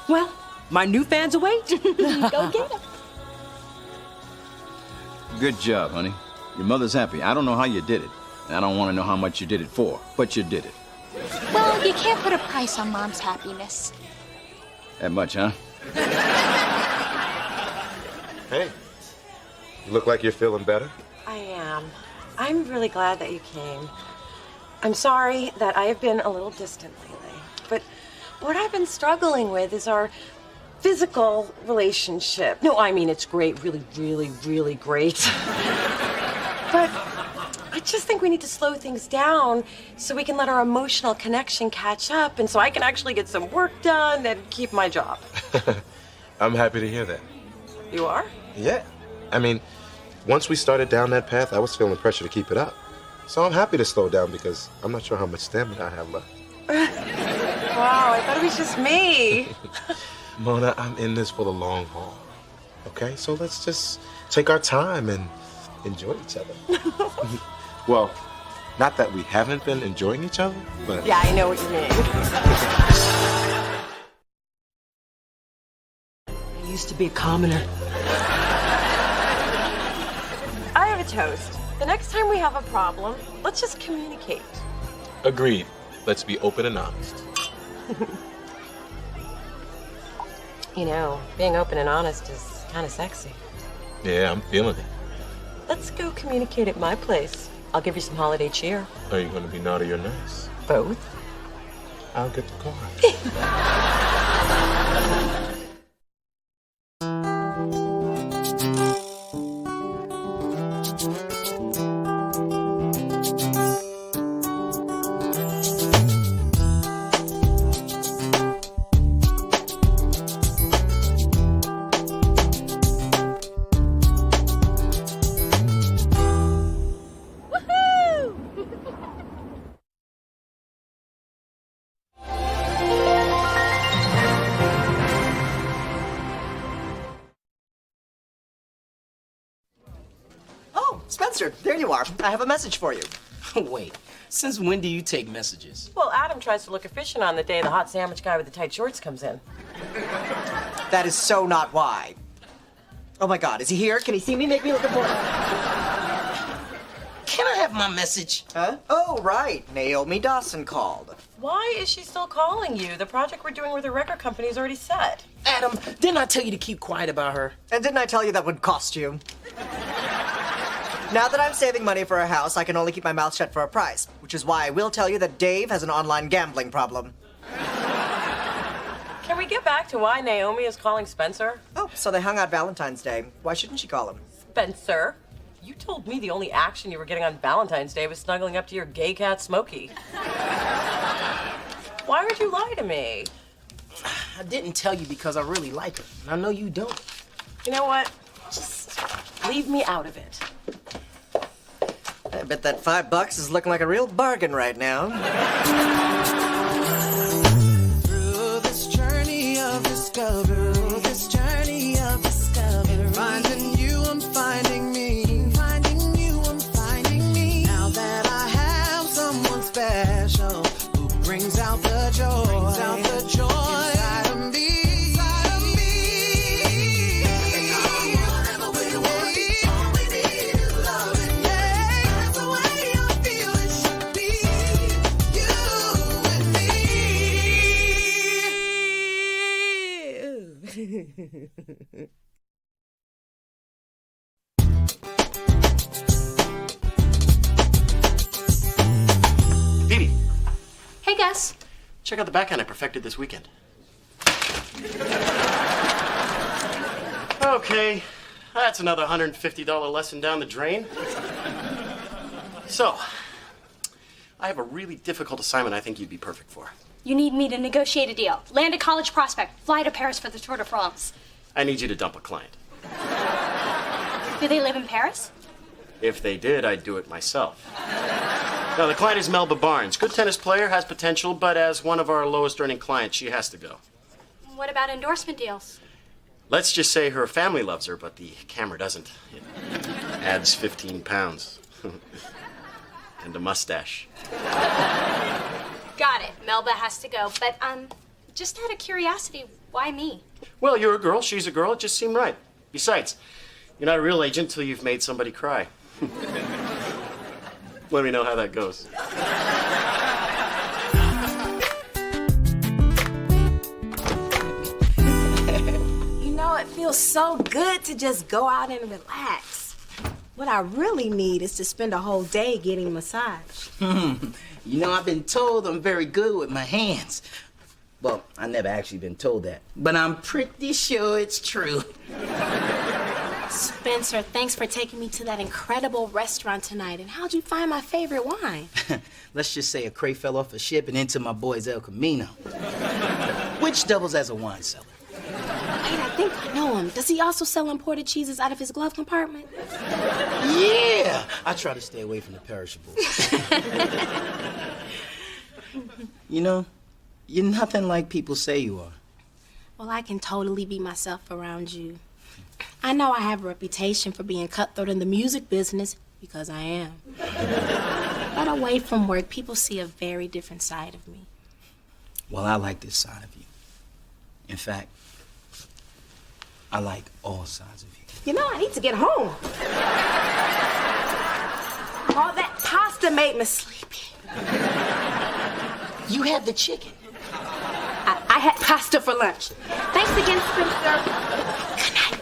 Well, my new fans await. Go get them. Good job, honey. Your mother's happy. I don't know how you did it. And I don't want to know how much you did it for, but you did it. Well, you can't put a price on Mom's happiness. That much, huh? Hey, you look like you're feeling better. I am. I'm really glad that you came. I'm sorry that I have been a little distant lately, but what I've been struggling with is our physical relationship. No, I mean, it's great, really, really, really great. But I just think we need to slow things down so we can let our emotional connection catch up and so I can actually get some work done and keep my job. I'm happy to hear that. You are? Yeah. I mean, once we started down that path, I was feeling pressure to keep it up. So I'm happy to slow down because I'm not sure how much stamina I have left. Wow, I thought it was just me. Mona, I'm in this for the long haul. Okay? So let's just take our time and enjoy each other. Well, not that we haven't been enjoying each other, but... Yeah, I know what you mean. I used to be a commoner. I have a toast. The next time we have a problem, let's just communicate. Agreed. Let's be open and honest. You know, being open and honest is kind of sexy. Yeah, I'm feeling it. Let's go communicate at my place. I'll give you some holiday cheer. Are you going to be naughty or nice? Both. I'll get the car. Spencer, there you are. I have a message for you. Wait, since when do you take messages? Well, Adam tries to look efficient on the day the hot sandwich guy with the tight shorts comes in. That is so not why. Oh my God, is he here? Can he see me? Make me look important. Can I have my message? Huh? Oh, right. Naomi Dawson called. Why is she still calling you? The project we're doing with her record company is already set. Adam, didn't I tell you to keep quiet about her? And didn't I tell you that would cost you? Now that I'm saving money for a house, I can only keep my mouth shut for a price, which is why I will tell you that Dave has an online gambling problem. Can we get back to why Naomi is calling Spencer? Oh, so they hung out Valentine's Day. Why shouldn't she call him? Spencer, you told me the only action you were getting on Valentine's Day was snuggling up to your gay cat, Smokey. Why would you lie to me? I didn't tell you because I really like her, and I know you don't. You know what? Just leave me out of it. I bet that $5 is looking like a real bargain right now. Through this journey of discovery, finding you, I'm finding me. Finding you, I'm finding me. Now that I have someone special who brings out the joy, inside of me. Dee Dee, Hey, Gus. check out the backhand I perfected this weekend. Okay, that's another $150 lesson down the drain. So, I have a really difficult assignment I think you'd be perfect for. You need me to negotiate a deal. Land a college prospect. Fly to Paris for the Tour de France. I need you to dump a client. Do they live in Paris? If they did, I'd do it myself. Now, the client is Melba Barnes. Good tennis player, has potential, but as one of our lowest earning clients, she has to go. What about endorsement deals? Let's just say her family loves her, but the camera doesn't. It adds 15 pounds. and a mustache. Got it. Melba has to go. But, just out of curiosity, why me? Well, you're a girl, she's a girl, it just seemed right. Besides, you're not a real agent till you've made somebody cry. Let me know how that goes. You know, it feels so good to just go out and relax. What I really need is to spend a whole day getting a massage. You know, I've been told I'm very good with my hands. Well, I never actually been told that, but I'm pretty sure it's true. Spencer, thanks for taking me to that incredible restaurant tonight. And how'd you find my favorite wine? Let's just say a crate fell off a ship and into my boy's El Camino, which doubles as a wine cellar. Wait, I think I know him. Does he also sell imported cheeses out of his glove compartment? Yeah! I try to stay away from the perishables. You know, you're nothing like people say you are. Well, I can totally be myself around you. I know I have a reputation for being cutthroat in the music business, because I am. But away from work, people see a very different side of me. Well, I like this side of you. In fact, I like all sides of you. You know, I need to get home. All that pasta made me sleepy. You had the chicken. I had pasta for lunch. Thanks again, Spencer. Good night.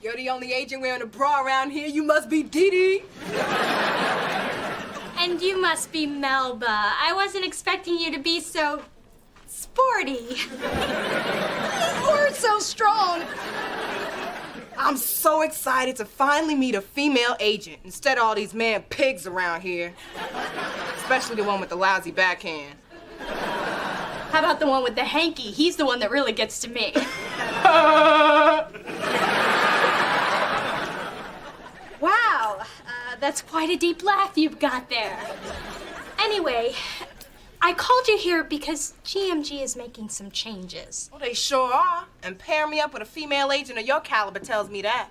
You're the only agent wearing a bra around here. You must be Dee. And you must be Melba. I wasn't expecting you to be so sporty. These words so strong. I'm so excited to finally meet a female agent instead of all these man pigs around here. Especially the one with the lousy backhand. How about the one with the hanky? He's the one that really gets to me. Wow, that's quite a deep laugh you've got there. Anyway, I called you here because GMG is making some changes. Well, they sure are. And pairing me up with a female agent of your caliber tells me that.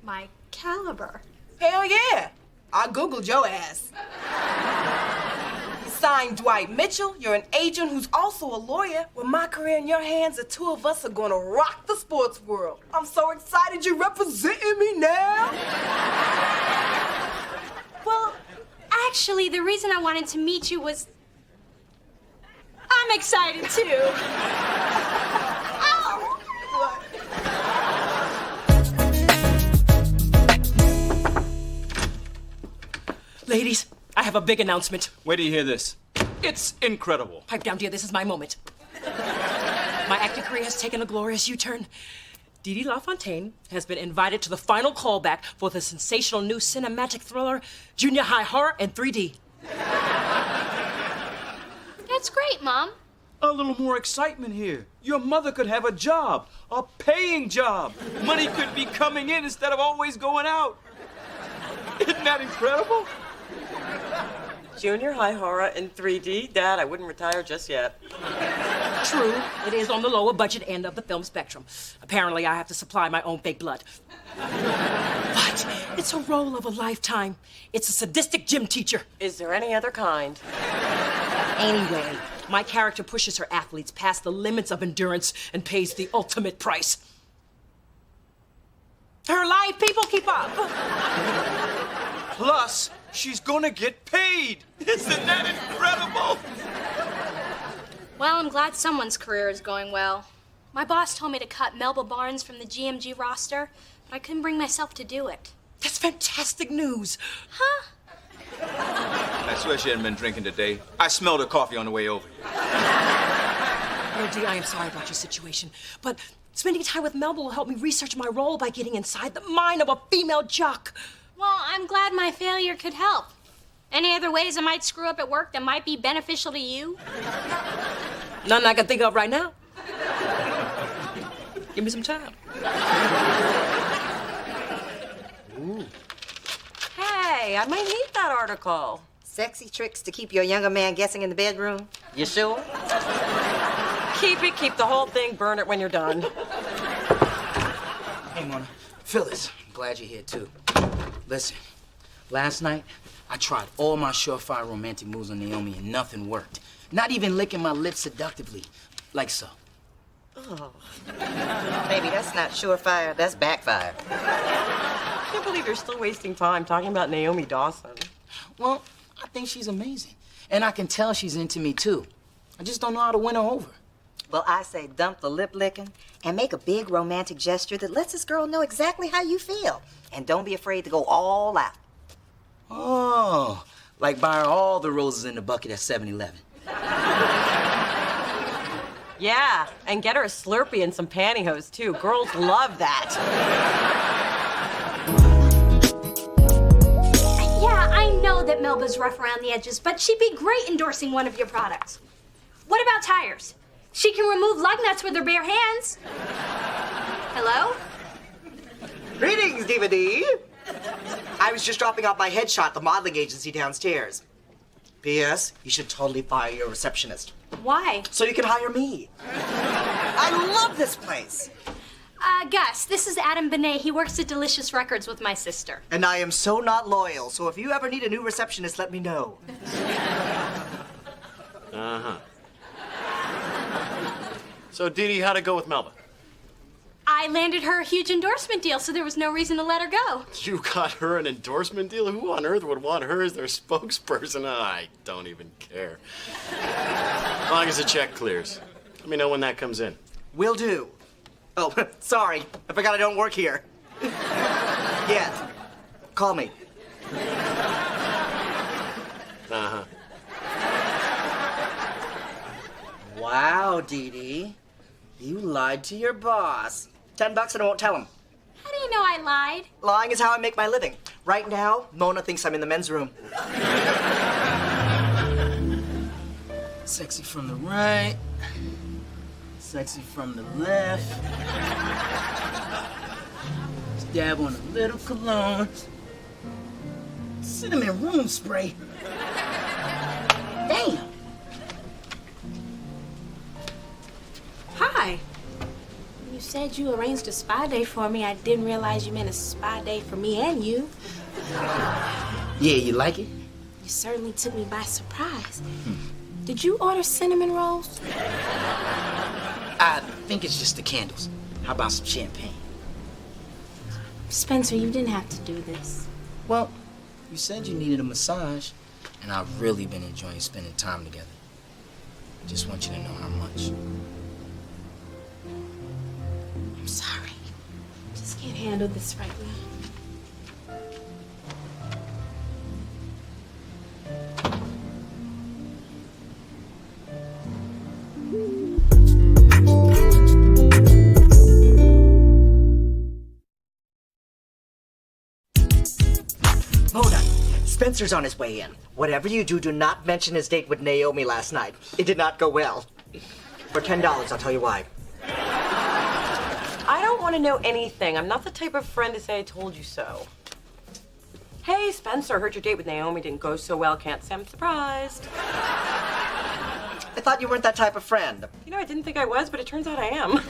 My caliber? Hell yeah. I Googled your ass. You signed Dwight Mitchell. You're an agent who's also a lawyer. With my career in your hands, the two of us are gonna rock the sports world. I'm so excited you're representing me now. Well, actually, the reason I wanted to meet you was I'm excited too. Ladies, I have a big announcement. Where do you hear this? It's incredible. Pipe down, dear. This is my moment. My acting career has taken a glorious U-turn. Dee LaFontaine has been invited to the final callback for the sensational new cinematic thriller, Junior High Horror in 3D. That's great, Mom. A little more excitement here. Your mother could have a job, a paying job. Money could be coming in instead of always going out. Isn't that incredible? Junior High Horror in 3D? Dad, I wouldn't retire just yet. True, it is on the lower budget end of the film spectrum. Apparently, I have to supply my own fake blood. But it's a role of a lifetime. It's a sadistic gym teacher. Is there any other kind? Anyway, my character pushes her athletes past the limits of endurance and pays the ultimate price. Her life, people, keep up. Plus, she's gonna get paid. Isn't that incredible? Well, I'm glad someone's career is going well. My boss told me to cut Melba Barnes from the GMG roster, but I couldn't bring myself to do it. That's fantastic news. Huh? I swear she hadn't been drinking today. I smelled her coffee on the way over here. No, Dee, I am sorry about your situation, but spending time with Melba will help me research my role by getting inside the mind of a female jock. Well, I'm glad my failure could help. Any other ways I might screw up at work that might be beneficial to you? None I can think of right now. Give me some time. Ooh. Hey, I might need that article. Sexy tricks to keep your younger man guessing in the bedroom? You sure? Keep it, keep the whole thing, burn it when you're done. Hey, Mona. Phyllis, I'm glad you're here, too. Listen, last night, I tried all my surefire romantic moves on Naomi and nothing worked. Not even licking my lips seductively, like so. Oh. Baby, that's not surefire, that's backfire. I can't believe you're still wasting time talking about Naomi Dawson. Well, I think she's amazing. And I can tell she's into me, too. I just don't know how to win her over. Well, I say dump the lip licking and make a big romantic gesture that lets this girl know exactly how you feel. And don't be afraid to go all out. Oh, like buy her all the roses in the bucket at 7-Eleven. Yeah, and get her a Slurpee and some pantyhose, too. Girls love that. Yeah, I know that Melba's rough around the edges, but she'd be great endorsing one of your products. What about tires? She can remove lug nuts with her bare hands. Hello? Greetings, DVD. I was just dropping off my headshot at the modeling agency downstairs. P.S. You should totally fire your receptionist. Why? So you can hire me. I love this place. Gus, this is Adam Benet. He works at Delicious Records with my sister. And I am so not loyal, so if you ever need a new receptionist, let me know. Uh-huh. So, Dee Dee, how'd it go with Melba? I landed her a huge endorsement deal, so there was no reason to let her go. You got her an endorsement deal? Who on earth would want her as their spokesperson? I don't even care. As long as the check clears. Let me know when that comes in. Will do. Oh, sorry. I forgot I don't work here. Yes. Call me. Uh-huh. Wow, Dee Dee. You lied to your boss. $10 and I won't tell him. How do you know I lied? Lying is how I make my living. Right now, Mona thinks I'm in the men's room. Sexy from the right. Sexy from the left. Dab on a little cologne. Cinnamon room spray. Damn. Hi. You said you arranged a spa day for me. I didn't realize you meant a spa day for me and you. Yeah, you like it? You certainly took me by surprise. Did you order cinnamon rolls? I think it's just the candles. How about some champagne? Spencer, you didn't have to do this. Well, you said you needed a massage, and I've really been enjoying spending time together. Just want you to know how much. I'm sorry. Just can't handle this right now. Mona, Spencer's on his way in. Whatever you do, do not mention his date with Naomi last night. It did not go well. For $10, I'll tell you why. I don't want to know anything. I'm not the type of friend to say I told you so. Hey, Spencer, heard your date with Naomi didn't go so well. Can't say I'm surprised. I thought you weren't that type of friend. You know, I didn't think I was, but it turns out I am.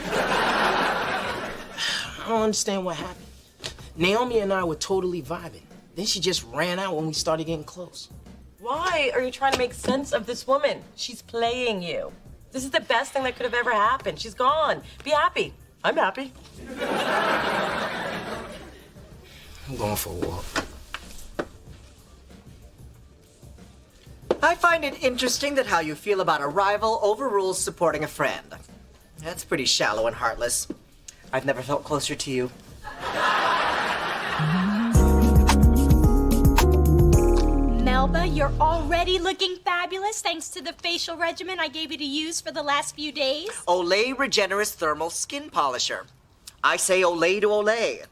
I don't understand what happened. Naomi and I were totally vibing. Then she just ran out when we started getting close. Why are you trying to make sense of this woman? She's playing you. This is the best thing that could have ever happened. She's gone. Be happy. I'm happy. I'm going for a walk. I find it interesting that how you feel about a rival overrules supporting a friend. That's pretty shallow and heartless. I've never felt closer to you. Melba, you're already looking fabulous thanks to the facial regimen I gave you to use for the last few days. Olay Regenerous Thermal Skin Polisher. I say Olay to Olay.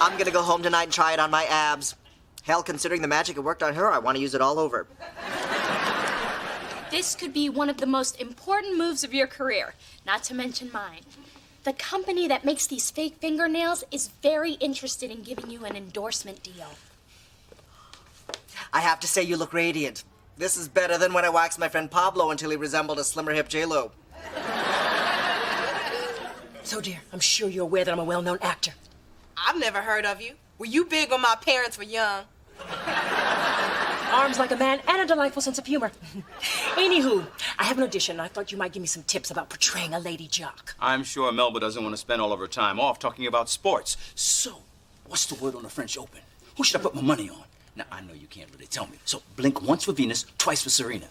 I'm gonna go home tonight and try it on my abs. Hell, considering the magic it worked on her, I want to use it all over. This could be one of the most important moves of your career, not to mention mine. The company that makes these fake fingernails is very interested in giving you an endorsement deal. I have to say you look radiant. This is better than when I waxed my friend Pablo until he resembled a slimmer hip J-Lo. So, dear, I'm sure you're aware that I'm a well-known actor. I've never heard of you. Were you big when my parents were young? Arms like a man and a delightful sense of humor. Anywho, I have an audition, and I thought you might give me some tips about portraying a lady jock. I'm sure Melba doesn't want to spend all of her time off talking about sports. So, what's the word on the French Open? Who should I put my money on? Now, I know you can't really tell me. So, blink once for Venus, twice for Serena.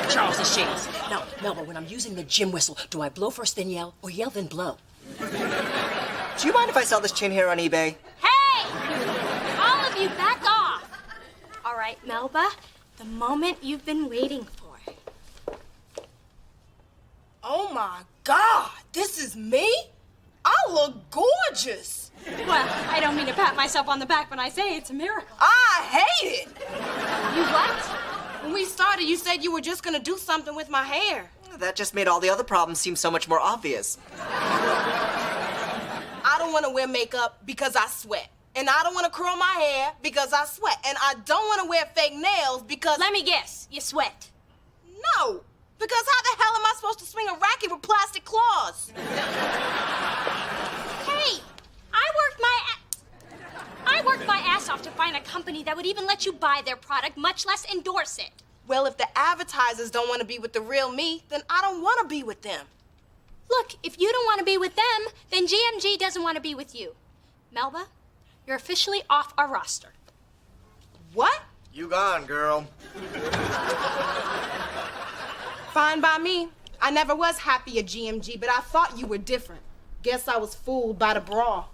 Charles is James. Now, Melba, when I'm using the gym whistle, do I blow first then yell, or yell then blow? Do you mind if I sell this chin hair on eBay? Hey! All of you, back off! All right, Melba, the moment you've been waiting for. Oh my God, this is me? I look gorgeous. Well, I don't mean to pat myself on the back when I say it's a miracle. I hate it. You what? When we started, you said you were just gonna do something with my hair. That just made all the other problems seem so much more obvious. I don't want to wear makeup because I sweat. And I don't want to curl my hair because I sweat. And I don't want to wear fake nails because... Let me guess, you sweat. No, because how the hell am I supposed to swing a racket with plastic claws? Hey, I worked my ass off to find a company that would even let you buy their product, much less endorse it. Well, if the advertisers don't want to be with the real me, then I don't want to be with them. Look, if you don't want to be with them, then GMG doesn't want to be with you. Melba, you're officially off our roster. What? You gone, girl. Fine by me. I never was happy at GMG, but I thought you were different. Guess I was fooled by the bra.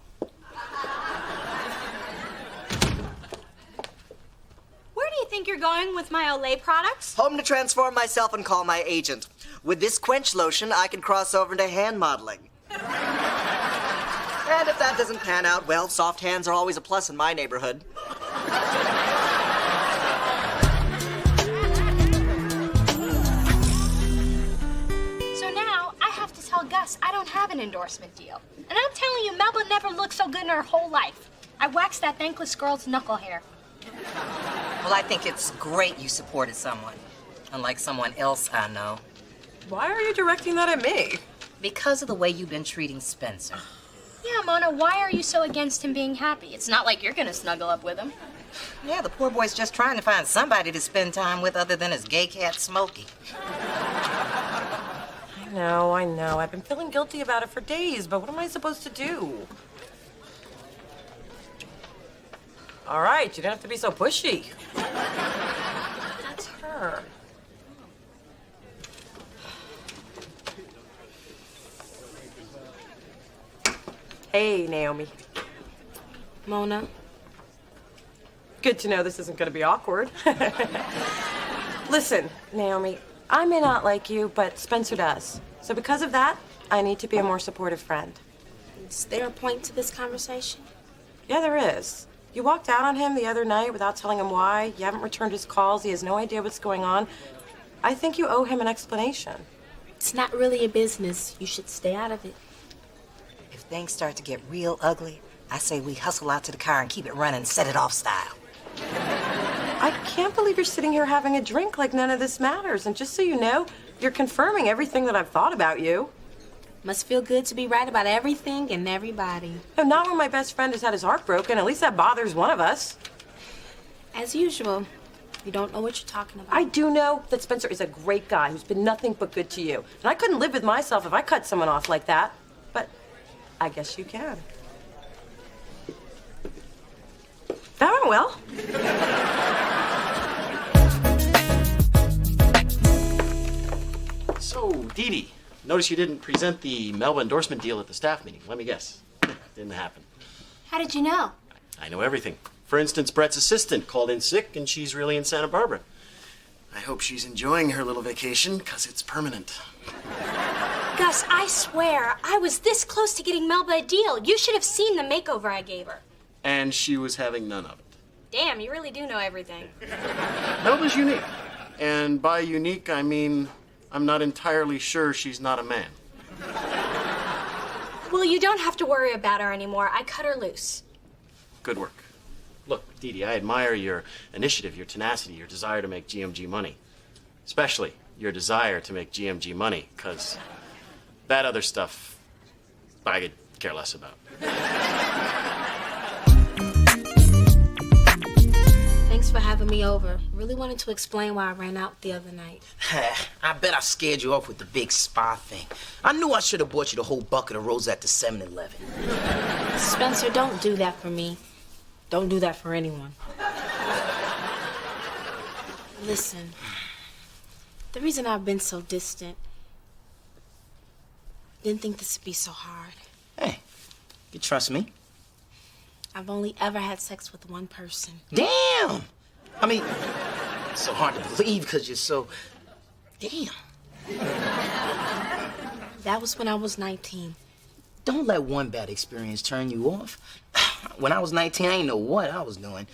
Where do you think you're going with my Olay products? Home to transform myself and call my agent. With this quench lotion, I can cross over into hand modeling. And if that doesn't pan out, well, soft hands are always a plus in my neighborhood. So now, I have to tell Gus I don't have an endorsement deal. And I'm telling you, Melba never looked so good in her whole life. I waxed that thankless girl's knuckle hair. Well, I think it's great you supported someone, unlike someone else I know. Why are you directing that at me? Because of the way you've been treating Spencer. Yeah, Mona, why are you so against him being happy? It's not like you're gonna snuggle up with him. Yeah, the poor boy's just trying to find somebody to spend time with other than his gay cat, Smokey. I know. I've been feeling guilty about it for days, but what am I supposed to do? All right, you don't have to be so pushy. That's her. Hey, Naomi. Mona. Good to know this isn't going to be awkward. Listen, Naomi, I may not like you, but Spencer does. So because of that, I need to be a more supportive friend. Is there a point to this conversation? Yeah, there is. You walked out on him the other night without telling him why. You haven't returned his calls. He has no idea what's going on. I think you owe him an explanation. It's not really a business. You should stay out of it. If things start to get real ugly, I say we hustle out to the car and keep it running, set it off style. I can't believe you're sitting here having a drink like none of this matters. And just so you know, you're confirming everything that I've thought about you. Must feel good to be right about everything and everybody. No, not when my best friend has had his heart broken. At least that bothers one of us. As usual, you don't know what you're talking about. I do know that Spencer is a great guy who's been nothing but good to you. And I couldn't live with myself if I cut someone off like that. But I guess you can. That went well. So, Dee Dee, notice you didn't present the Melba endorsement deal at the staff meeting. Let me guess. Didn't happen. How did you know? I know everything. For instance, Brett's assistant called in sick, and she's really in Santa Barbara. I hope she's enjoying her little vacation, because it's permanent. Gus, I swear, I was this close to getting Melba a deal. You should have seen the makeover I gave her. And she was having none of it. Damn, you really do know everything. Melba's unique. And by unique, I mean I'm not entirely sure she's not a man. Well, you don't have to worry about her anymore. I cut her loose. Good work. Look, Dee Dee, I admire your initiative, your tenacity, your desire to make GMG money. Especially your desire to make GMG money, because that other stuff I could care less about. Thanks for having me over. Really wanted to explain why I ran out the other night. I bet I scared you off with the big spa thing. I knew I should have bought you the whole bucket of Rosette to 7-Eleven. Spencer, don't do that for me. Don't do that for anyone. Listen, the reason I've been so distant, didn't think this would be so hard. Hey, you trust me? I've only ever had sex with one person. Damn! I mean, it's so hard to believe because you're so... Damn. That was when I was 19. Don't let one bad experience turn you off. When I was 19, I didn't know what I was doing.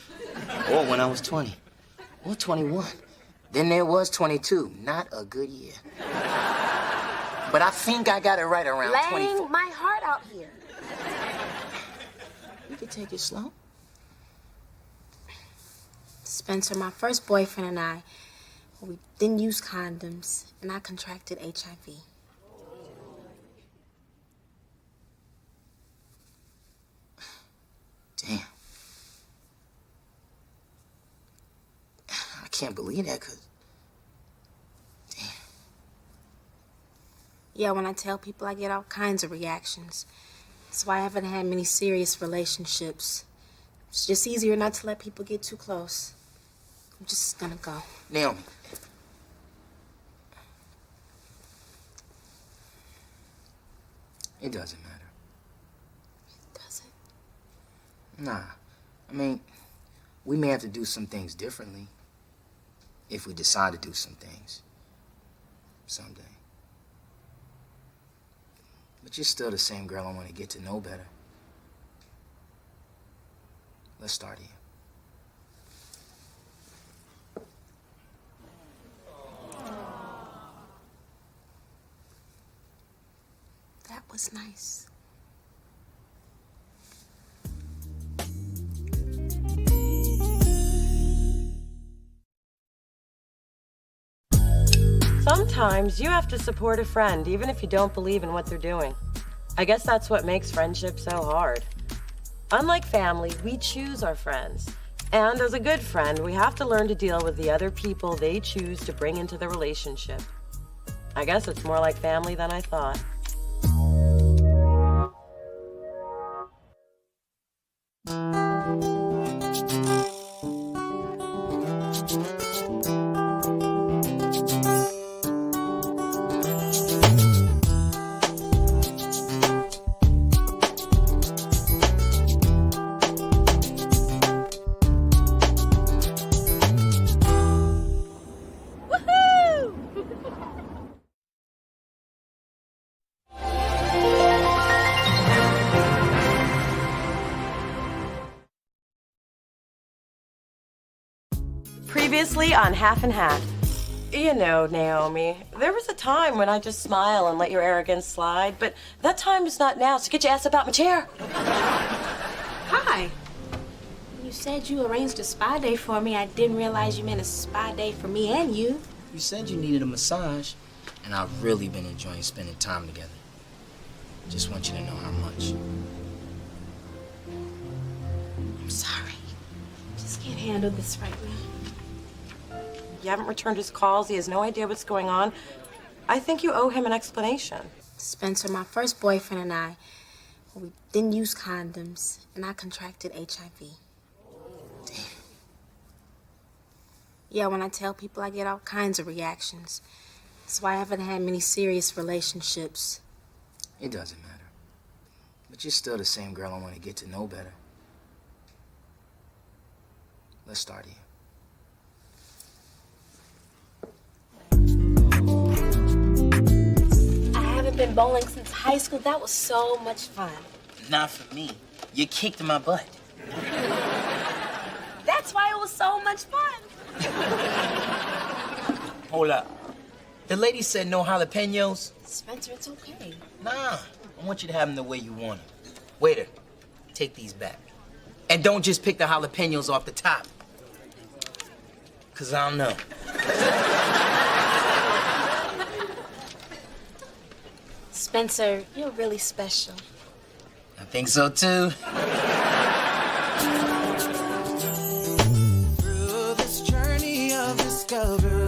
Or when I was 20. Or 21. Then there was 22. Not a good year. But I think I got it right around 24. Laying my heart out here. You can take it slow. Spencer, my first boyfriend and I, we didn't use condoms, and I contracted HIV. Damn. I can't believe that, because... Yeah, when I tell people, I get all kinds of reactions. That's why I haven't had many serious relationships. It's just easier not to let people get too close. I'm just gonna go. Naomi. It doesn't matter. Does it? Nah. I mean, we may have to do some things differently if we decide to do some things someday. But you're still the same girl I want to get to know better. Let's start here. That was nice. Sometimes you have to support a friend, even if you don't believe in what they're doing. I guess that's what makes friendship so hard. Unlike family, we choose our friends. And as a good friend, we have to learn to deal with the other people they choose to bring into the relationship. I guess it's more like family than I thought. Previously on Half and Half. You know, Naomi, there was a time when I just smile and let your arrogance slide, but that time is not now, so get your ass up out my chair. Hi. You said you arranged a spa day for me. I didn't realize you meant a spa day for me and you. You said you needed a massage, and I've really been enjoying spending time together. Just want you to know how much. I'm sorry. Just can't handle this right now. You haven't returned his calls. He has no idea what's going on. I think you owe him an explanation. Spencer, my first boyfriend and I, we didn't use condoms, and I contracted HIV. Damn. Yeah, when I tell people, I get all kinds of reactions. That's why I haven't had many serious relationships. It doesn't matter. But you're still the same girl I want to get to know better. Let's start here. Been bowling since high school. That was so much fun. Not for me. You kicked my butt. That's why it was so much fun. Hold up. The lady said no jalapenos. Spencer, it's okay. Nah, I want you to have them the way you want them. Waiter, take these back. And don't just pick the jalapenos off the top. Cause I don't know. Spencer, you're really special. I think so too. Through this journey of discovery,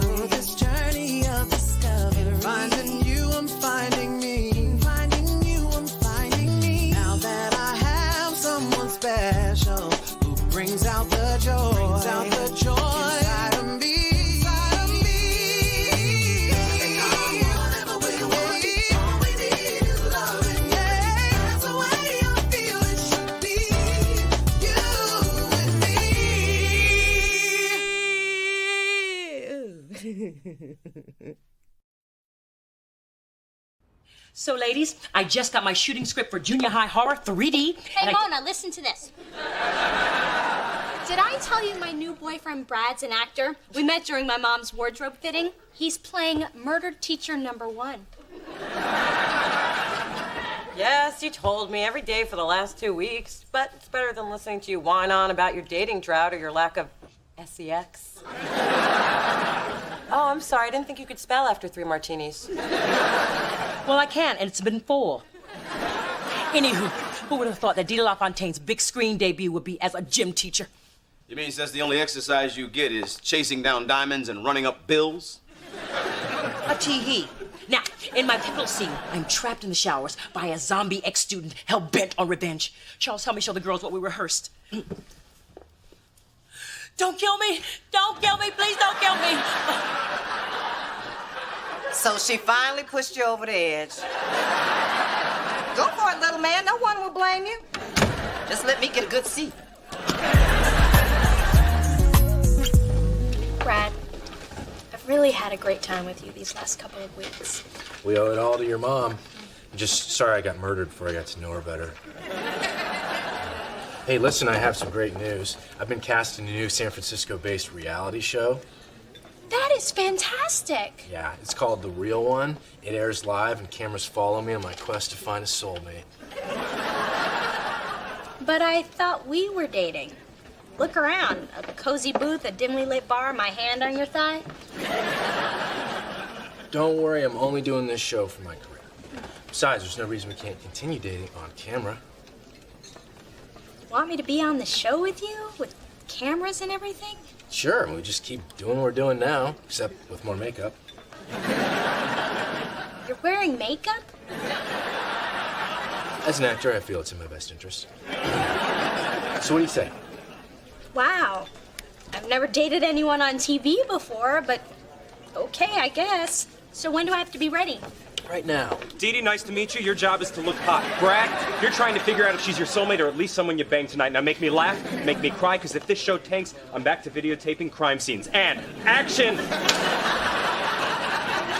finding you, I'm finding me. Finding you, I'm finding me. Now that I have someone special who brings out the joy, inside of me. So, ladies, I just got my shooting script for Junior High Horror 3D. Hey, Mona, listen to this. Did I tell you my new boyfriend Brad's an actor? We met during my mom's wardrobe fitting. He's playing murdered teacher #1. Yes, you told me every day for the last 2 weeks, but it's better than listening to you whine on about your dating drought or your lack of sex. Oh, I'm sorry. I didn't think you could spell after 3 martinis. Well, I can, and it's been 4. Anywho, who would have thought that Didi LaFontaine's big screen debut would be as a gym teacher? You mean that's the only exercise you get is chasing down diamonds and running up bills? A tee-hee. Now, in my pivotal scene, I'm trapped in the showers by a zombie ex-student hell-bent on revenge. Charles, help me show the girls what we rehearsed. Don't kill me! Don't kill me! Please don't kill me! So she finally pushed you over the edge. Go for it, little man. No one will blame you. Just let me get a good seat. Brad, I've really had a great time with you these last couple of weeks. We owe it all to your mom. I'm just sorry I got murdered before I got to know her better. Hey, listen, I have some great news. I've been cast in a new San Francisco-based reality show. That is fantastic. Yeah, it's called The Real One. It airs live and cameras follow me on my quest to find a soulmate. But I thought we were dating. Look around. A cozy booth, a dimly lit bar, my hand on your thigh. Don't worry, I'm only doing this show for my career. Besides, there's no reason we can't continue dating on camera. Want me to be on the show with you? With cameras and everything? Sure, we just keep doing what we're doing now, except with more makeup. You're wearing makeup? As an actor, I feel it's in my best interest. So what do you say? Wow. I've never dated anyone on TV before, but okay, I guess. So when do I have to be ready? Right now. Didi, nice to meet you. Your job is to look hot. Brad, you're trying to figure out if she's your soulmate or at least someone you banged tonight. Now make me laugh, make me cry, because if this show tanks, I'm back to videotaping crime scenes. And action!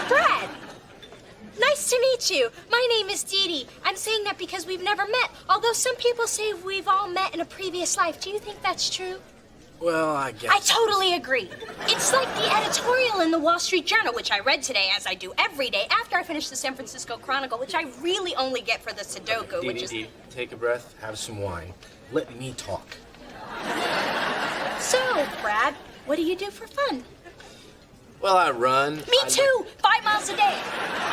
Brad! Nice to meet you. My name is Didi. I'm saying that because we've never met, although some people say we've all met in a previous life. Do you think that's true? Well, I guess. I totally agree. It's like the editorial in the Wall Street Journal, which I read today, as I do every day, after I finish the San Francisco Chronicle, which I really only get for the Sudoku, which is... Didi, take a breath, have some wine. Let me talk. So, Brad, what do you do for fun? Well, I run. Me too! 5 miles a day.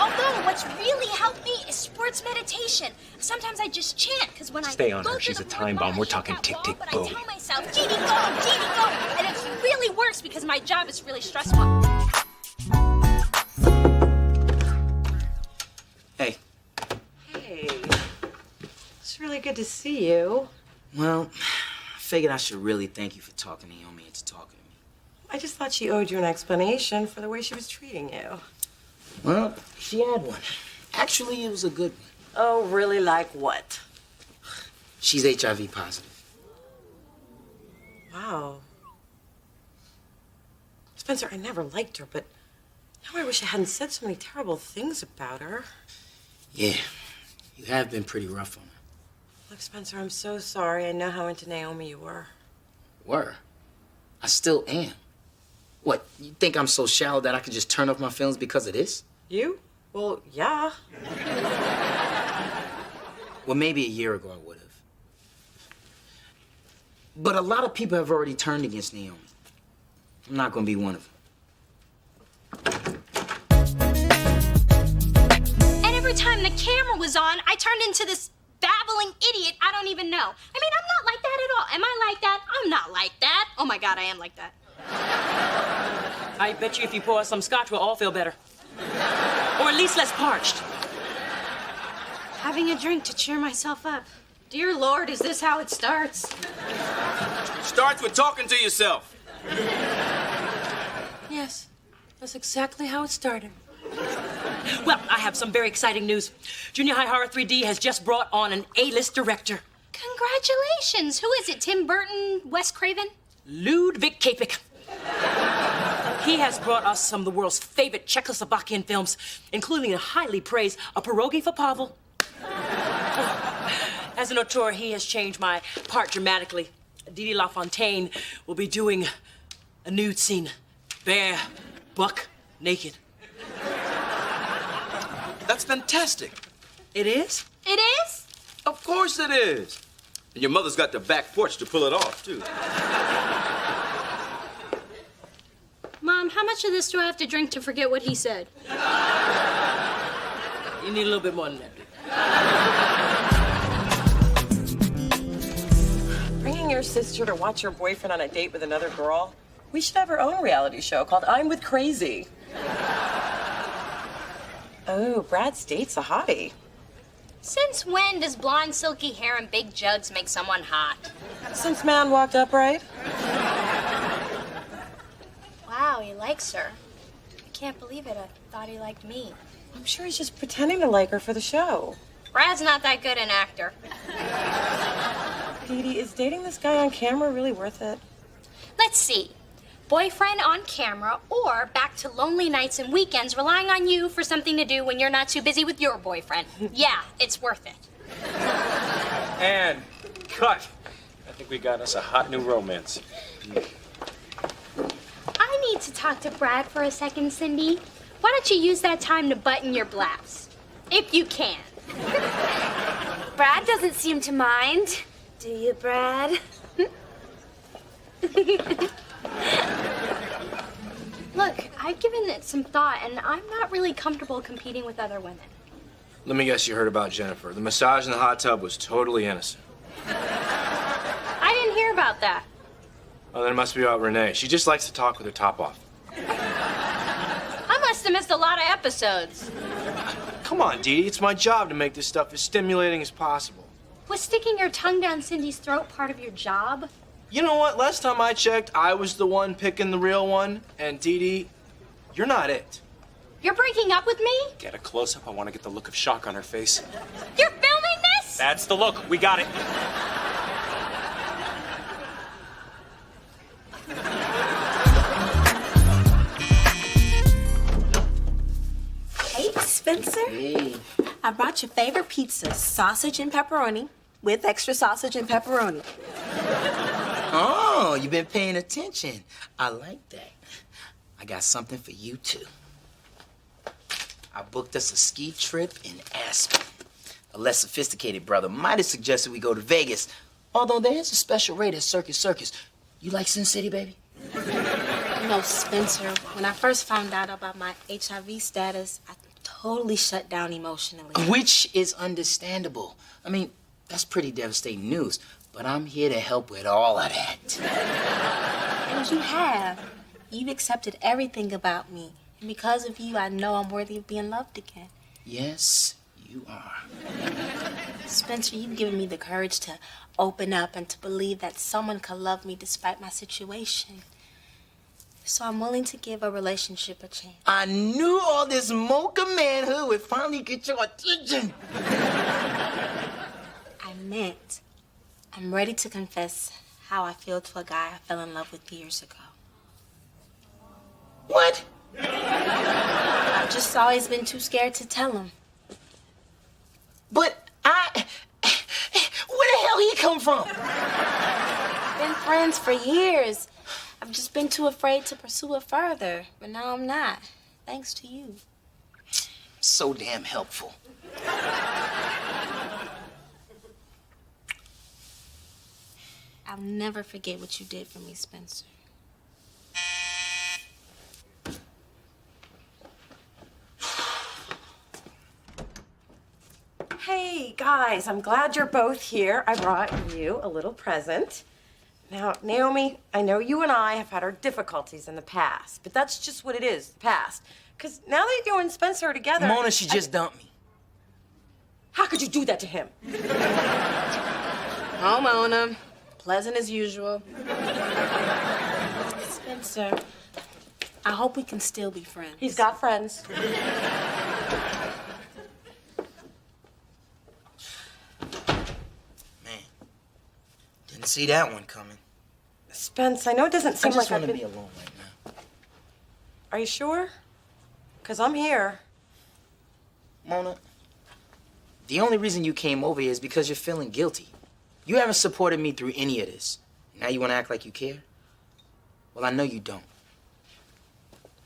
Although, what's really helped me is sports meditation. Sometimes I just chant, because when Stay I on go her. through She's the a time bomb. We're talking tick, tick, but boom. I tell myself, Didi, go! Didi, go! And it really works because my job is really stressful. Hey. Hey. It's really good to see you. Well, I figured I should really thank you for talking to Yomi into talking to me. I just thought she owed you an explanation for the way she was treating you. Well, she had one. Actually, it was a good one. Oh, really? Like what? She's HIV positive. Wow. Spencer, I never liked her, but now I wish I hadn't said so many terrible things about her. Yeah, you have been pretty rough on her. Look, Spencer, I'm so sorry. I know how into Naomi you were. Were? I still am. What, you think I'm so shallow that I could just turn off my feelings because of this? You? Well, yeah. Well, maybe a year ago I would have. But a lot of people have already turned against Naomi. I'm not gonna be one of them. And every time the camera was on, I turned into this babbling idiot I don't even know. I mean, I'm not like that at all. Am I like that? I'm not like that. Oh my God, I am like that. I bet you if you pour us some scotch, we'll all feel better. Or at least less parched. Having a drink to cheer myself up. Dear Lord, is this how it starts? Starts with talking to yourself. Yes, that's exactly how it started. Well, I have some very exciting news. Junior High Horror 3D has just brought on an A-list director. Congratulations. Who is it? Tim Burton, Wes Craven? Ludwig Kapik. He has brought us some of the world's favorite Czechoslovakian films, including the highly praised A Pierogi for Pavel. As an auteur, he has changed my part dramatically. Didi LaFontaine will be doing a nude scene. Bare, buck, naked. That's fantastic. It is? It is? Of course it is. And your mother's got the back porch to pull it off, too. Mom, how much of this do I have to drink to forget what he said? You need a little bit more than that. Bringing your sister to watch her boyfriend on a date with another girl? We should have our own reality show called I'm with Crazy. Oh, Brad's date's a hottie. Since when does blonde, silky hair and big jugs make someone hot? Since man walked upright. Wow, he likes her. I can't believe it. I thought he liked me. I'm sure he's just pretending to like her for the show. Brad's not that good an actor. Didi, is dating this guy on camera really worth it? Let's see. Boyfriend on camera, or back to lonely nights and weekends relying on you for something to do when you're not too busy with your boyfriend. Yeah, it's worth it. And cut. I think we got us a hot new romance. I need to talk to Brad for a second, Cindy. Why don't you use that time to button your blouse? If you can. Brad doesn't seem to mind. Do you, Brad? Look, I've given it some thought, and I'm not really comfortable competing with other women. Let me guess you heard about Jennifer. The massage in the hot tub was totally innocent. I didn't hear about that. Oh, then it must be about Renee. She just likes to talk with her top off. I must have missed a lot of episodes. Come on, Dee. It's my job to make this stuff as stimulating as possible. Was sticking your tongue down Cindy's throat part of your job? You know what? Last time I checked, I was the one picking the real one. And Dee Dee, you're not it. You're breaking up with me? Get a close-up. I want to get the look of shock on her face. You're filming this? That's the look. We got it. Hey, Spencer. Hey. I brought your favorite pizza, sausage and pepperoni, with extra sausage and pepperoni. Oh, you've been paying attention. I like that. I got something for you, too. I booked us a ski trip in Aspen. A less sophisticated brother might have suggested we go to Vegas, although there is a special rate at Circus. You like Sin City, baby? No, Spencer, when I first found out about my HIV status, I totally shut down emotionally. Which is understandable. I mean, that's pretty devastating news, but I'm here to help with all of that. And you have. You've accepted everything about me. And because of you, I know I'm worthy of being loved again. Yes, you are. Spencer, you've given me the courage to open up and to believe that someone could love me despite my situation. So I'm willing to give a relationship a chance. I knew all this mocha manhood would finally get your attention. I meant I'm ready to confess how I feel to a guy I fell in love with years ago. What? I've just always been too scared to tell him. But where the hell he come from? Been friends for years. I've just been too afraid to pursue it further. But now I'm not. Thanks to you. So damn helpful. I'll never forget what you did for me, Spencer. Hey, guys, I'm glad you're both here. I brought you a little present. Now, Naomi, I know you and I have had our difficulties in the past, but that's just what it is, the past. Because now that you and Spencer are together... Mona, she just dumped me. How could you do that to him? Oh, Mona. Pleasant as usual. Spencer, I hope we can still be friends. He's got friends. Didn't see that one coming. Spence, I know it doesn't seem I just like want to I've be been... alone right now. Are you sure? Because I'm here. Mona, the only reason you came over here is because you're feeling guilty. You haven't supported me through any of this. Now you want to act like you care? Well, I know you don't.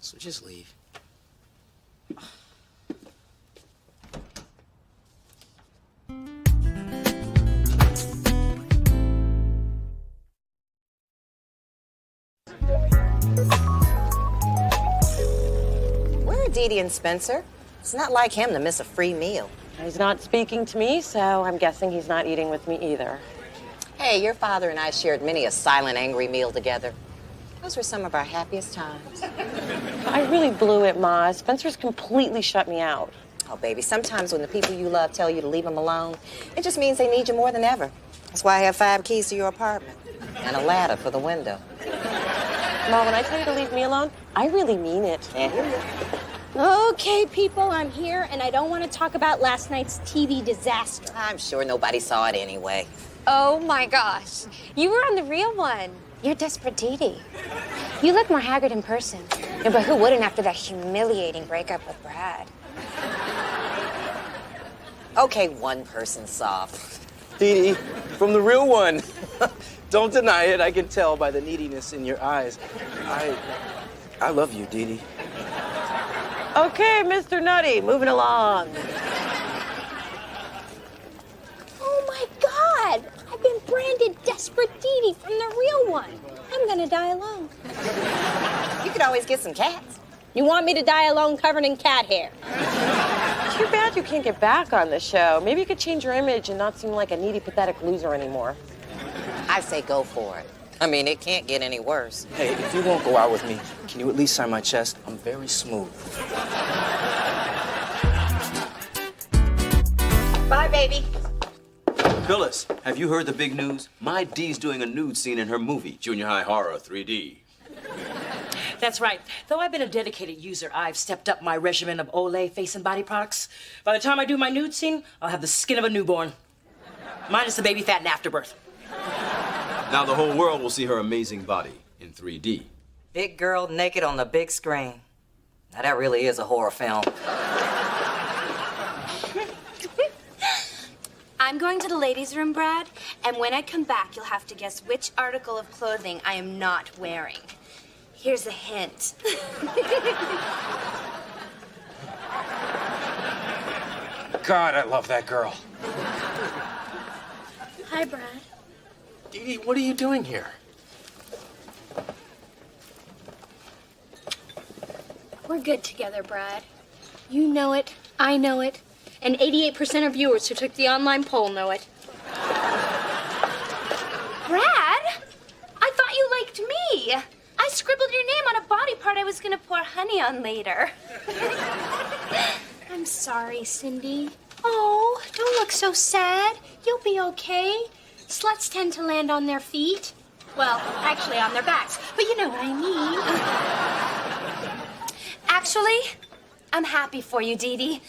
So just leave. Where are Dee Dee and Spencer? It's not like him to miss a free meal. He's not speaking to me, so I'm guessing he's not eating with me either. Hey, your father and I shared many a silent, angry meal together. Those were some of our happiest times. I really blew it, Ma. Spencer's completely shut me out. Oh, baby, sometimes when the people you love tell you to leave them alone, it just means they need you more than ever. That's why I have 5 keys to your apartment and a ladder for the window. Ma, when I tell you to leave me alone, I really mean it. Yeah, hear you. Okay, people, I'm here, and I don't want to talk about last night's TV disaster. I'm sure nobody saw it anyway. Oh my gosh. You were on the real one. You're Desperate Dee Dee. You look more haggard in person. Yeah, but who wouldn't after that humiliating breakup with Brad? Okay, one person saw. Dee Dee, from the real one. Don't deny it. I can tell by the neediness in your eyes. I love you, Dee Dee. Okay, Mr. Nutty, moving along. Oh my God! I've been branded Desperate Dee Dee from the real one. I'm gonna die alone. You could always get some cats. You want me to die alone covered in cat hair? Too bad you can't get back on the show. Maybe you could change your image and not seem like a needy, pathetic loser anymore. I say go for it. I mean, it can't get any worse. Hey, if you won't go out with me, can you at least sign my chest? I'm very smooth. Bye, baby. Phyllis, have you heard the big news? My Dee's doing a nude scene in her movie, Junior High Horror 3D. That's right. Though I've been a dedicated user, I've stepped up my regimen of Olay face and body products. By the time I do my nude scene, I'll have the skin of a newborn. Minus the baby fat and afterbirth. Now the whole world will see her amazing body in 3D. Big girl naked on the big screen. Now that really is a horror film. I'm going to the ladies' room, Brad, and when I come back, you'll have to guess which article of clothing I am not wearing. Here's a hint. God, I love that girl. Hi, Brad. Dee Dee, what are you doing here? We're good together, Brad. You know it, I know it, and 88% of viewers who took the online poll know it. Brad? I thought you liked me. I scribbled your name on a body part I was gonna pour honey on later. I'm sorry, Cindy. Oh, don't look so sad. You'll be okay. Sluts tend to land on their feet. Well, actually on their backs, but you know what I mean. Actually, I'm happy for you, Dee Dee.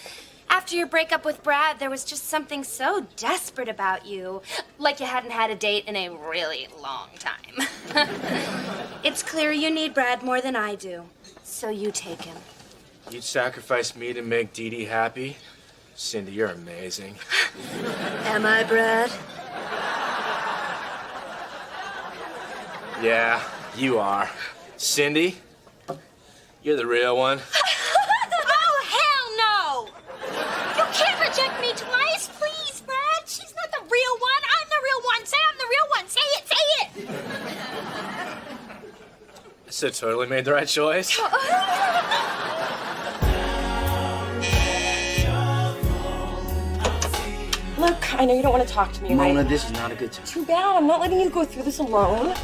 After your breakup with Brad, there was just something so desperate about you. Like you hadn't had a date in a really long time. It's clear you need Brad more than I do. So you take him. You'd sacrifice me to make Dee Dee happy? Cindy, you're amazing. Am I, Brad? Yeah, you are. Cindy, you're the real one. Oh, hell no! You can't reject me twice, please, Brad. She's not the real one. I'm the real one. Say I'm the real one. Say it, say it. So totally made the right choice. Look, I know you don't want to talk to me, Mona, right? this is not a good time. Too bad. I'm not letting you go through this alone.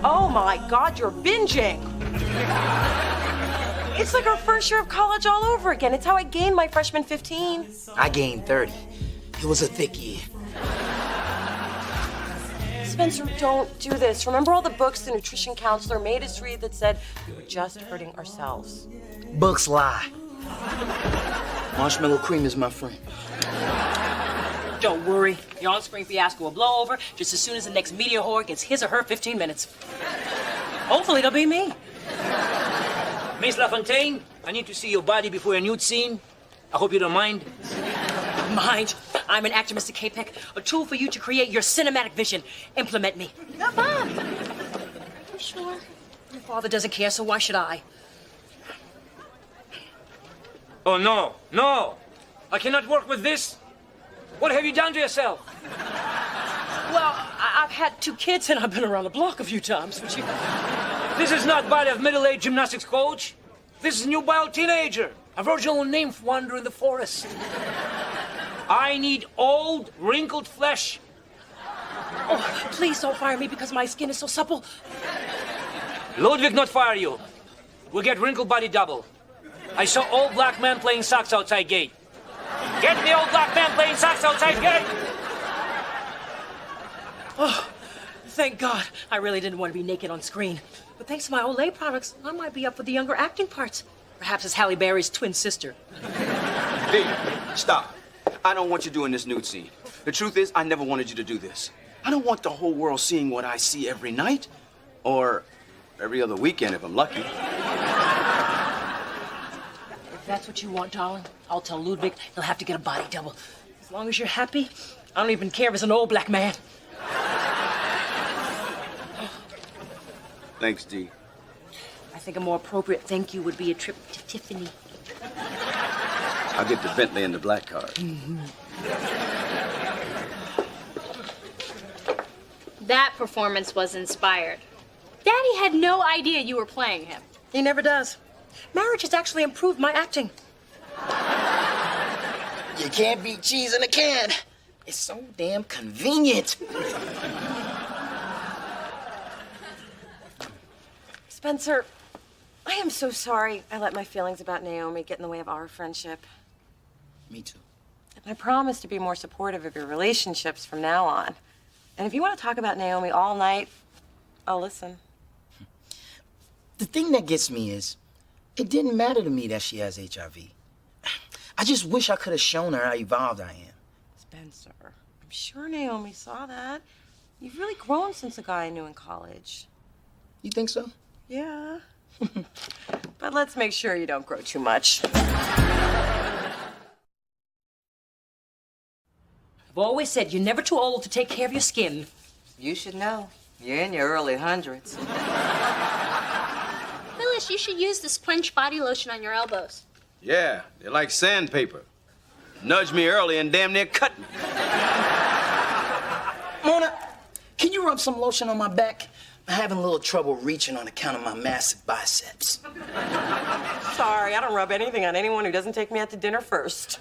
Oh my God, you're binging. It's like our first year of college all over again. It's how I gained my freshman 15. I gained 30. It was a thick year. Spencer, don't do this. Remember all the books the nutrition counselor made us read that said we were just hurting ourselves? Books lie. Marshmallow cream is my friend. Don't worry. Your on-screen fiasco will blow over just as soon as the next media whore gets his or her 15 minutes. Hopefully it'll be me. Miss LaFontaine, I need to see your body before a nude scene. I hope you don't mind. Mind? I'm an actor, Mr. K-Peck. A tool for you to create your cinematic vision. Implement me. Mom! You sure? Your father doesn't care, so why should I? Oh, no, no. I cannot work with this. What have you done to yourself? Well, I've had 2 kids and I've been around the block a few times. But you... This is not body of middle-aged gymnastics coach. This is nubile teenager. A virginal nymph wandering the forest. I need old, wrinkled flesh. Oh, please don't fire me because my skin is so supple. Ludwig not fire you. We'll get wrinkled body double. I saw old black man playing socks outside gate. Get the old black man playing socks outside gate. Oh, thank God. I really didn't want to be naked on screen. But thanks to my Olay products, I might be up for the younger acting parts. Perhaps as Halle Berry's twin sister. Hey, stop. I don't want you doing this nude scene. The truth is, I never wanted you to do this. I don't want the whole world seeing what I see every night. Or every other weekend if I'm lucky. If that's what you want, darling, I'll tell Ludwig he'll have to get a body double. As long as you're happy, I don't even care if it's an old black man. Thanks, Dee. I think a more appropriate thank you would be a trip to Tiffany. I'll get the Bentley and the black card. That performance was inspired. Daddy had no idea you were playing him. He never does. Marriage has actually improved my acting. You can't beat cheese in a can. It's so damn convenient. Spencer, I am so sorry I let my feelings about Naomi get in the way of our friendship. Me too. And I promise to be more supportive of your relationships from now on. And if you want to talk about Naomi all night, I'll listen. The thing that gets me is, it didn't matter to me that she has HIV. I just wish I could have shown her how evolved I am. Spencer, I'm sure Naomi saw that. You've really grown since the guy I knew in college. You think so? Yeah. But let's make sure you don't grow too much. I've always said you're never too old to take care of your skin. You should know. You're in your early hundreds. Phyllis, you should use this quench body lotion on your elbows. Yeah, they're like sandpaper. Nudge me early and damn near cut me. Mona, can you rub some lotion on my back? I'm having a little trouble reaching on account of my massive biceps. Sorry, I don't rub anything on anyone who doesn't take me out to dinner first.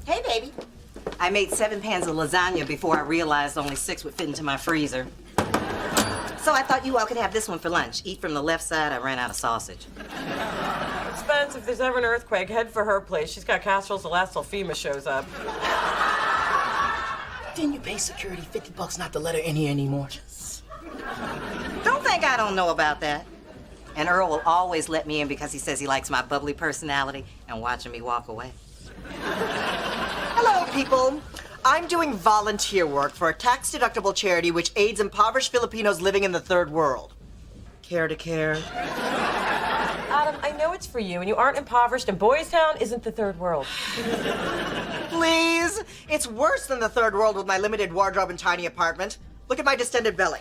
Hey, baby. I made 7 pans of lasagna before I realized only 6 would fit into my freezer. So I thought you all could have this one for lunch. Eat from the left side. I ran out of sausage. Spence, if there's ever an earthquake, head for her place. She's got casseroles to last till FEMA shows up. Didn't you pay security $50 not to let her in here anymore? Don't think I don't know about that. And Earl will always let me in because he says he likes my bubbly personality and watching me walk away. Hello, people. I'm doing volunteer work for a tax-deductible charity which aids impoverished Filipinos living in the third world. Care to care? Adam, I know it's for you, and you aren't impoverished, and Boys Town isn't the third world. Please? It's worse than the third world with my limited wardrobe and tiny apartment. Look at my distended belly.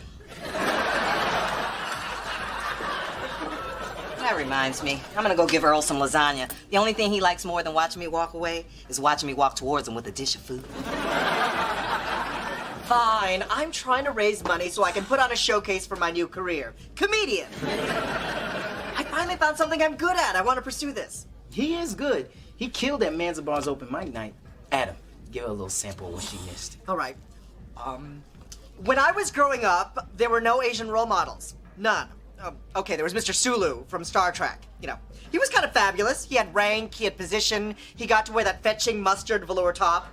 That reminds me. I'm gonna go give Earl some lasagna. The only thing he likes more than watching me walk away is watching me walk towards him with a dish of food. Fine. I'm trying to raise money so I can put on a showcase for my new career. Comedian. I finally found something I'm good at. I want to pursue this. He is good. He killed at Manzabar's open mic night. Adam, give her a little sample of what she missed. All right. When I was growing up, there were no Asian role models. None. Okay, there was Mr. Sulu from Star Trek. You know, he was kind of fabulous. He had rank, he had position, he got to wear that fetching mustard velour top.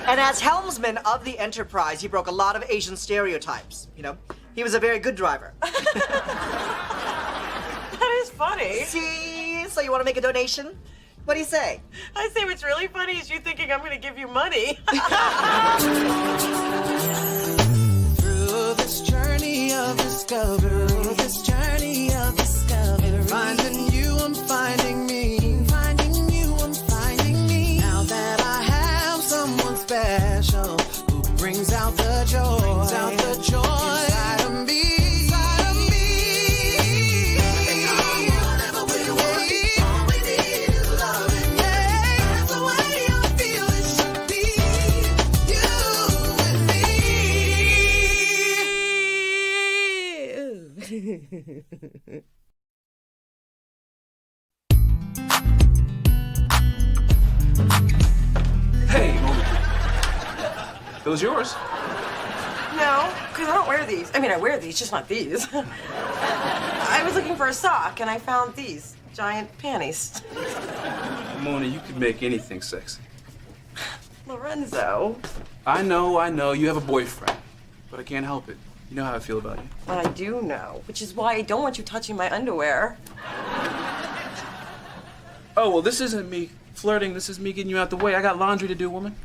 And as helmsman of the Enterprise, he broke a lot of Asian stereotypes. You know, he was a very good driver. That is funny. See? So you want to make a donation? What do you say? I say what's really funny is you thinking I'm going to give you money. Through this journey of discovery, finding you, I'm finding me. Finding you, I'm finding me. Now that I have someone special who brings out the joy, inside of me. Hey, those yours? No, because I don't wear these. I mean, I wear these, just not these. I was looking for a sock, and I found these giant panties. Mona, you could make anything sexy. Lorenzo. I know, you have a boyfriend, but I can't help it. You know how I feel about you. But I do know, which is why I don't want you touching my underwear. Oh, well, this isn't me flirting. This is me getting you out the way. I got laundry to do, woman.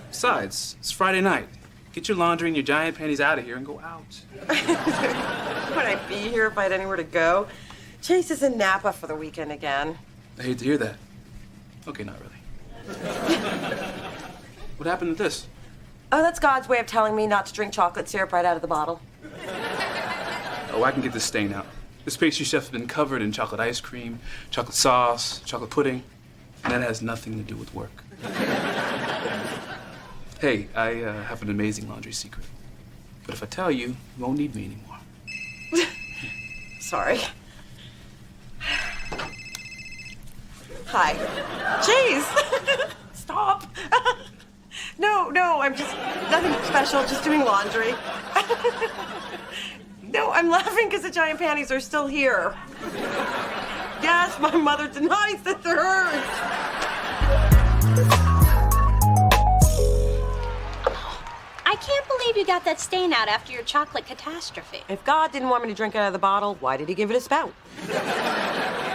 Besides, it's Friday night. Get your laundry and your giant panties out of here and go out. Would I be here if I had anywhere to go? Chase is in Napa for the weekend again. I hate to hear that. Okay, not really. What happened to this? Oh, that's God's way of telling me not to drink chocolate syrup right out of the bottle. Oh, I can get this stain out. This pastry chef has been covered in chocolate ice cream, chocolate sauce, chocolate pudding, and that has nothing to do with work. Hey, I have an amazing laundry secret. But if I tell you, you won't need me anymore. Sorry. Hi. Jeez. Stop. No, I'm just, nothing special, just doing laundry. No, I'm laughing because the giant panties are still here. Yes, my mother denies that they're hers. I can't believe you got that stain out after your chocolate catastrophe. If God didn't want me to drink out of the bottle, why did he give it a spout?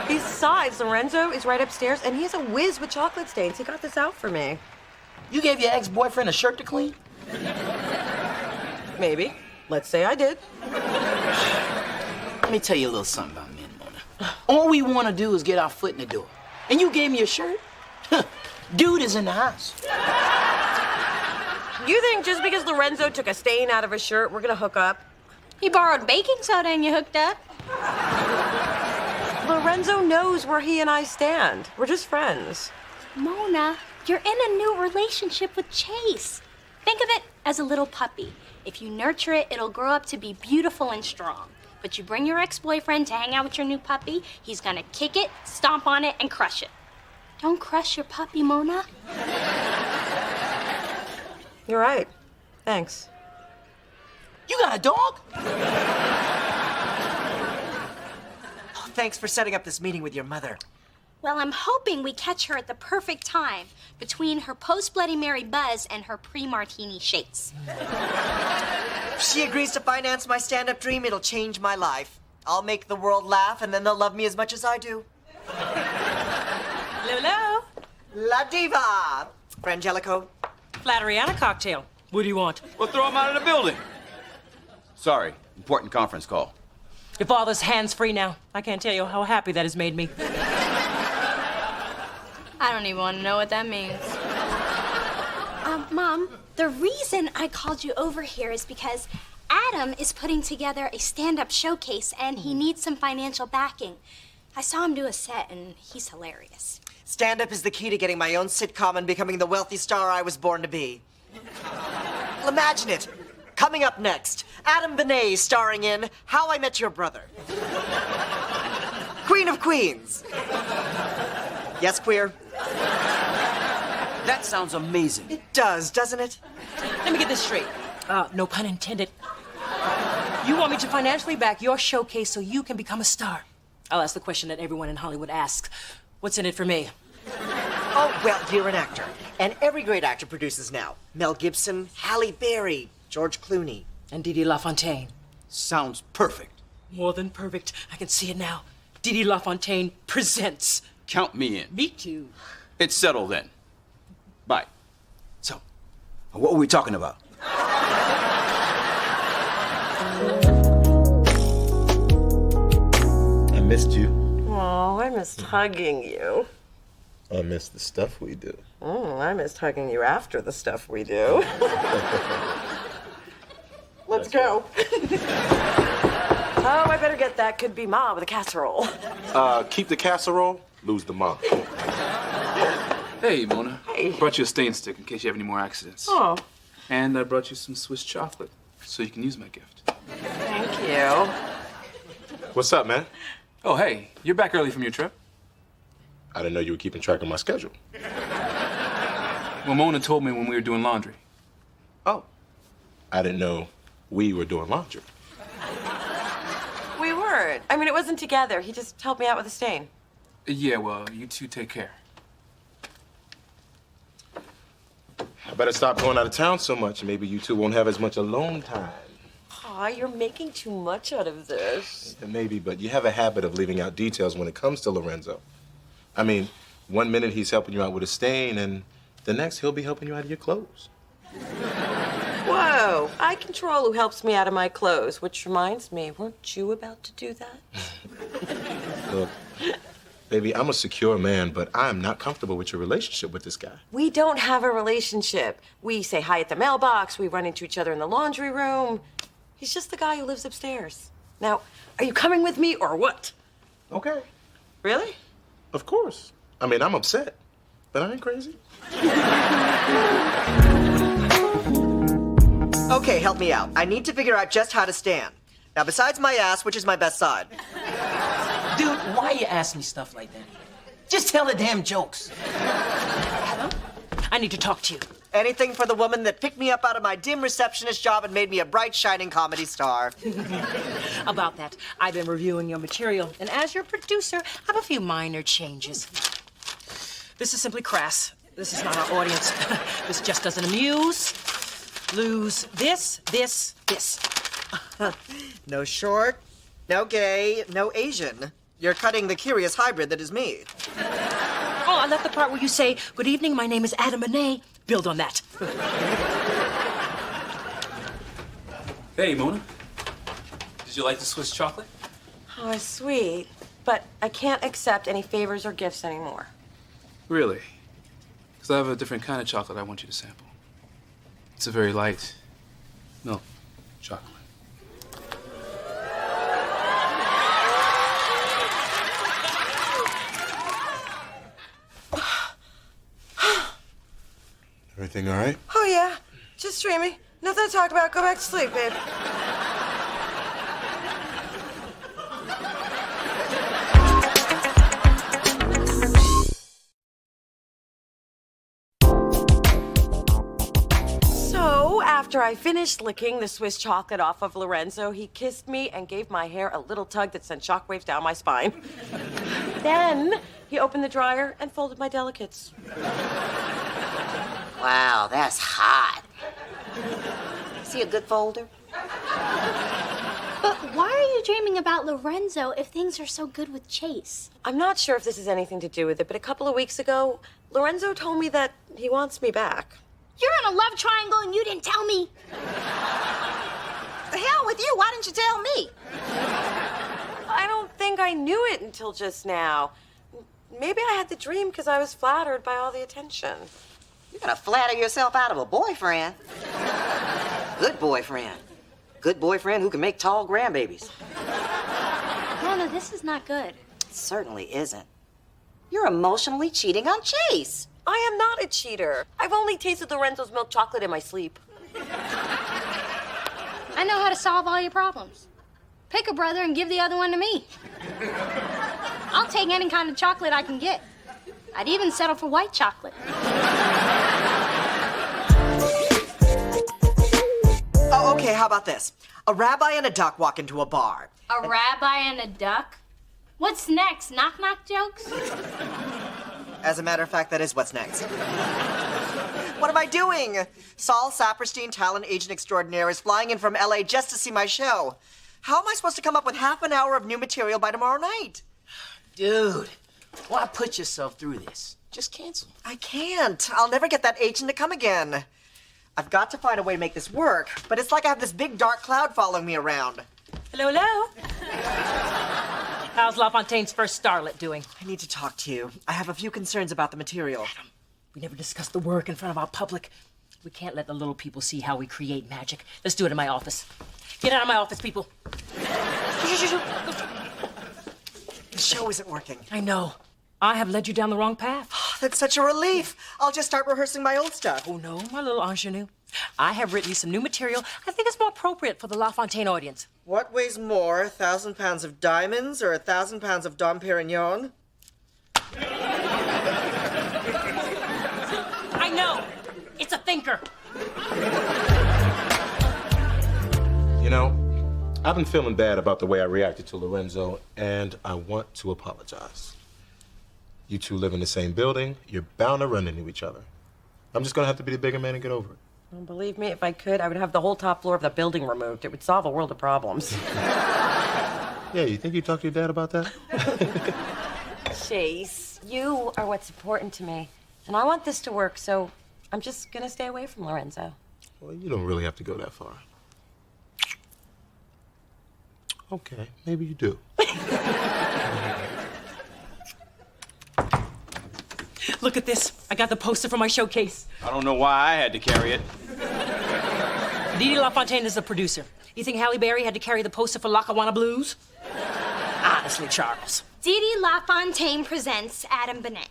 Besides, Lorenzo is right upstairs, and he's a whiz with chocolate stains. He got this out for me. You gave your ex-boyfriend a shirt to clean? Maybe. Let's say I did. Let me tell you a little something about men, Mona. All we want to do is get our foot in the door. And you gave me a shirt? Dude is in the house. You think just because Lorenzo took a stain out of his shirt, we're gonna hook up? He borrowed baking soda and you hooked up? Lorenzo knows where he and I stand. We're just friends. Mona, you're in a new relationship with Chase. Think of it as a little puppy. If you nurture it, it'll grow up to be beautiful and strong. But you bring your ex-boyfriend to hang out with your new puppy, he's gonna kick it, stomp on it, and crush it. Don't crush your puppy, Mona. You're right. Thanks. You got a dog? Oh, thanks for setting up this meeting with your mother. Well, I'm hoping we catch her at the perfect time between her post-Bloody Mary buzz and her pre-martini shakes. If she agrees to finance my stand-up dream, it'll change my life. I'll make the world laugh, and then they'll love me as much as I do. Lolo? La Diva! Frangelico. Flattery and a cocktail. What do you want? Well, throw him out of the building. Sorry, important conference call. Your father's hands-free now. I can't tell you how happy that has made me. I don't even want to know what that means. Mom, the reason I called you over here is because Adam is putting together a stand-up showcase and he needs some financial backing. I saw him do a set and he's hilarious. Stand-up is the key to getting my own sitcom and becoming the wealthy star I was born to be. Well, imagine it. Coming up next, Adam Benet starring in How I Met Your Brother. Queen of Queens. Yes, queer? That sounds amazing. It does, doesn't it? Let me get this straight. No pun intended. You want me to financially back your showcase so you can become a star? I'll ask the question that everyone in Hollywood asks. What's in it for me? Oh, well, you're an actor. And every great actor produces now. Mel Gibson, Halle Berry, George Clooney. And Didi LaFontaine. Sounds perfect. More than perfect. I can see it now. Didi LaFontaine presents. Count me in. Me too. It's settled then. Bye. So, what were we talking about? I missed you. Oh, I missed hugging you. I missed the stuff we do. I missed hugging you after the stuff we do. Let's go. Oh, I better get that could be Ma with a casserole. Keep the casserole, lose the mom. Hey, Mona. Hey. Brought you a stain stick in case you have any more accidents. Oh, And I brought you some Swiss chocolate so you can use my gift. thank you. What's up, man? Oh, hey, you're back early from your trip. I didn't know you were keeping track of my schedule. Well, Mona told me when we were doing laundry. Oh. I didn't know we were doing laundry. We weren't. I mean, it wasn't together. He just helped me out with a stain. Yeah, well, you two take care. I better stop going out of town so much. Maybe you two won't have as much alone time. Aw, you're making too much out of this. Yeah, maybe, but you have a habit of leaving out details when it comes to Lorenzo. I mean, one minute he's helping you out with a stain, and the next he'll be helping you out of your clothes. Whoa, I control who helps me out of my clothes, which reminds me, weren't you about to do that? Look, baby, I'm a secure man, but I'm not comfortable with your relationship with this guy. We don't have a relationship. We say hi at the mailbox, we run into each other in the laundry room. He's just the guy who lives upstairs. Now, are you coming with me or what? Okay. Really? Of course. I mean, I'm upset, but I ain't crazy. Okay, help me out. I need to figure out just how to stand. Now, besides my ass, which is my best side? Dude, why you ask me stuff like that? Just tell the damn jokes. I need to talk to you. Anything for the woman that picked me up out of my dim receptionist job and made me a bright, shining comedy star. About that, I've been reviewing your material, and as your producer, I have a few minor changes. This is simply crass. This is not our audience. This just doesn't amuse. Lose this. No short, no gay, no Asian. You're cutting the curious hybrid that is me. Oh, I left the part where you say, "Good evening, my name is Adam Benet." Build on that. Hey, Mona. Did you like the Swiss chocolate? Oh, it's sweet, but I can't accept any favors or gifts anymore. Really? Because I have a different kind of chocolate I want you to sample. It's a very light milk chocolate. Everything all right? Oh, yeah. Just dreamy. Nothing to talk about. Go back to sleep, babe. So, after I finished licking the Swiss chocolate off of Lorenzo, he kissed me and gave my hair a little tug that sent shockwaves down my spine. Then, he opened the dryer and folded my delicates. Wow, that's hot. See a good folder? But why are you dreaming about Lorenzo if things are so good with Chase? I'm not sure if this has anything to do with it, but a couple of weeks ago, Lorenzo told me that he wants me back. You're in a love triangle and you didn't tell me. The hell with you, why didn't you tell me? I don't think I knew it until just now. Maybe I had the dream because I was flattered by all the attention. You're gonna flatter yourself out of a boyfriend. Good boyfriend. Good boyfriend who can make tall grandbabies. Mona, this is not good. It certainly isn't. You're emotionally cheating on Chase. I am not a cheater. I've only tasted Lorenzo's milk chocolate in my sleep. I know how to solve all your problems. Pick a brother and give the other one to me. I'll take any kind of chocolate I can get. I'd even settle for white chocolate. Oh, okay, how about this? A rabbi and a duck walk into a bar. A rabbi and a duck? What's next? Knock-knock jokes? As a matter of fact, that is what's next. What am I doing? Saul Saperstein, talent agent extraordinaire, is flying in from LA just to see my show. How am I supposed to come up with half an hour of new material by tomorrow night? Dude, why put yourself through this? Just cancel. I can't. I'll never get that agent to come again. I've got to find a way to make this work, but it's like I have this big dark cloud following me around. Hello, hello. How's LaFontaine's first starlet doing? I need to talk to you. I have a few concerns about the material. Adam, we never discuss the work in front of our public. We can't let the little people see how we create magic. Let's do it in my office. Get out of my office, people. The show isn't working. I know. I have led you down the wrong path. That's such a relief. I'll just start rehearsing my old stuff. Oh, no, my little ingenue. I have written you some new material. I think it's more appropriate for the LaFontaine audience. What weighs more, 1,000 pounds of diamonds or 1,000 pounds of Dom Perignon? I know. It's a thinker. You know, I've been feeling bad about the way I reacted to Lorenzo, and I want to apologize. You two live in the same building. You're bound to run into each other. I'm just gonna have to be the bigger man and get over it. Well, believe me, if I could, I would have the whole top floor of the building removed. It would solve a world of problems. Yeah, you think you talked to your dad about that? Chase, you are what's important to me. And I want this to work, so I'm just gonna stay away from Lorenzo. Well, you don't really have to go that far. Okay, maybe you do. Look at this. I got the poster for my showcase. I don't know why I had to carry it. Didi LaFontaine is the producer. You think Halle Berry had to carry the poster for Lackawanna Blues? Honestly, Charles. Didi LaFontaine presents Adam Bennett.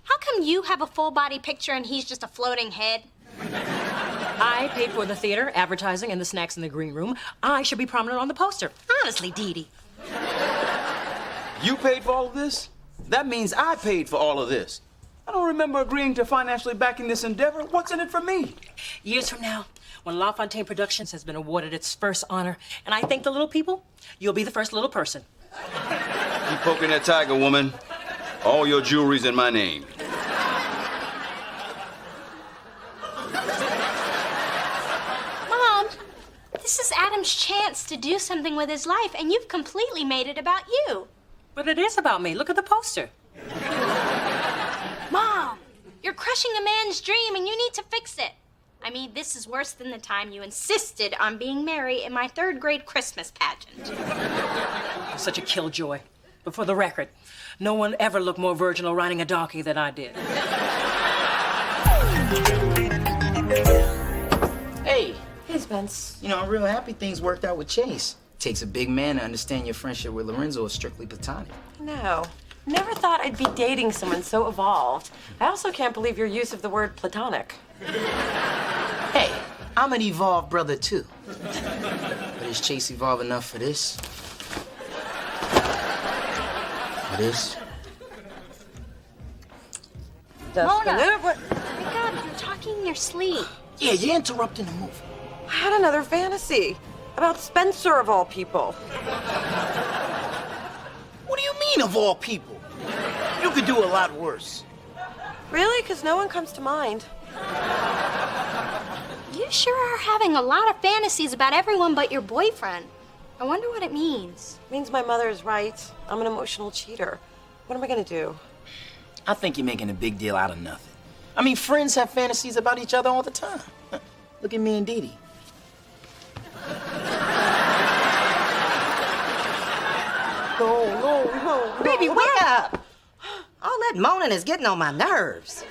How come you have a full-body picture and he's just a floating head? I paid for the theater, advertising, and the snacks in the green room. I should be prominent on the poster. Honestly, Didi. You paid for all of this? That means I paid for all of this. I don't remember agreeing to financially backing this endeavor. What's in it for me? Years from now, when LaFontaine Productions has been awarded its first honor, and I thank the little people, you'll be the first little person. Keep poking that tiger, woman. All your jewelry's in my name. Mom, this is Adam's chance to do something with his life, and you've completely made it about you. But it is about me. Look at the poster. Mom, you're crushing a man's dream, and you need to fix it. I mean, this is worse than the time you insisted on being Mary in my third-grade Christmas pageant. I'm such a killjoy. But for the record, no one ever looked more virginal riding a donkey than I did. Hey. Hey, Spence. You know, I'm real happy things worked out with Chase. Takes a big man to understand your friendship with Lorenzo is strictly platonic. No. Never thought I'd be dating someone so evolved. I also can't believe your use of the word platonic. Hey, I'm an evolved brother, too. But is Chase evolved enough for this? For this? Mona! Wake up, you're talking in your sleep. Yeah, you're interrupting the movie. I had another fantasy. About Spencer, of all people. What do you mean, of all people? You could do a lot worse. Really? Because no one comes to mind. You sure are having a lot of fantasies about everyone but your boyfriend. I wonder what it means. It means my mother is right. I'm an emotional cheater. What am I gonna do? I think you're making a big deal out of nothing. I mean, friends have fantasies about each other all the time. Look at me and Dee Dee. No. Baby, wake up! All that moaning is getting on my nerves.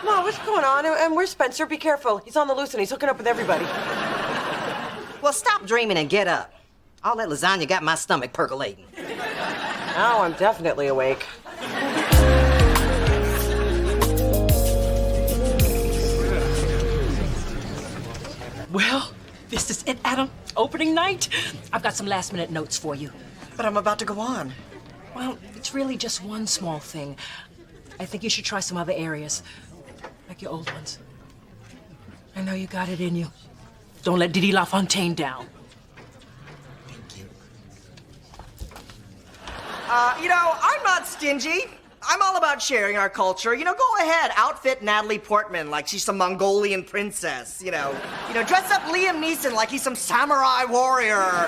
Mom, what's going on? And where's Spencer? Be careful. He's on the loose and he's hooking up with everybody. Well, stop dreaming and get up. All that lasagna got my stomach percolating. Now I'm definitely awake. Well, this is it, Adam. Opening night. I've got some last-minute notes for you. But I'm about to go on. Well, it's really just one small thing. I think you should try some other areas, like your old ones. I know you got it in you. Don't let Didi LaFontaine down. I'm not stingy. I'm all about sharing our culture. Go ahead, outfit Natalie Portman like she's some Mongolian princess. Dress up Liam Neeson like he's some samurai warrior.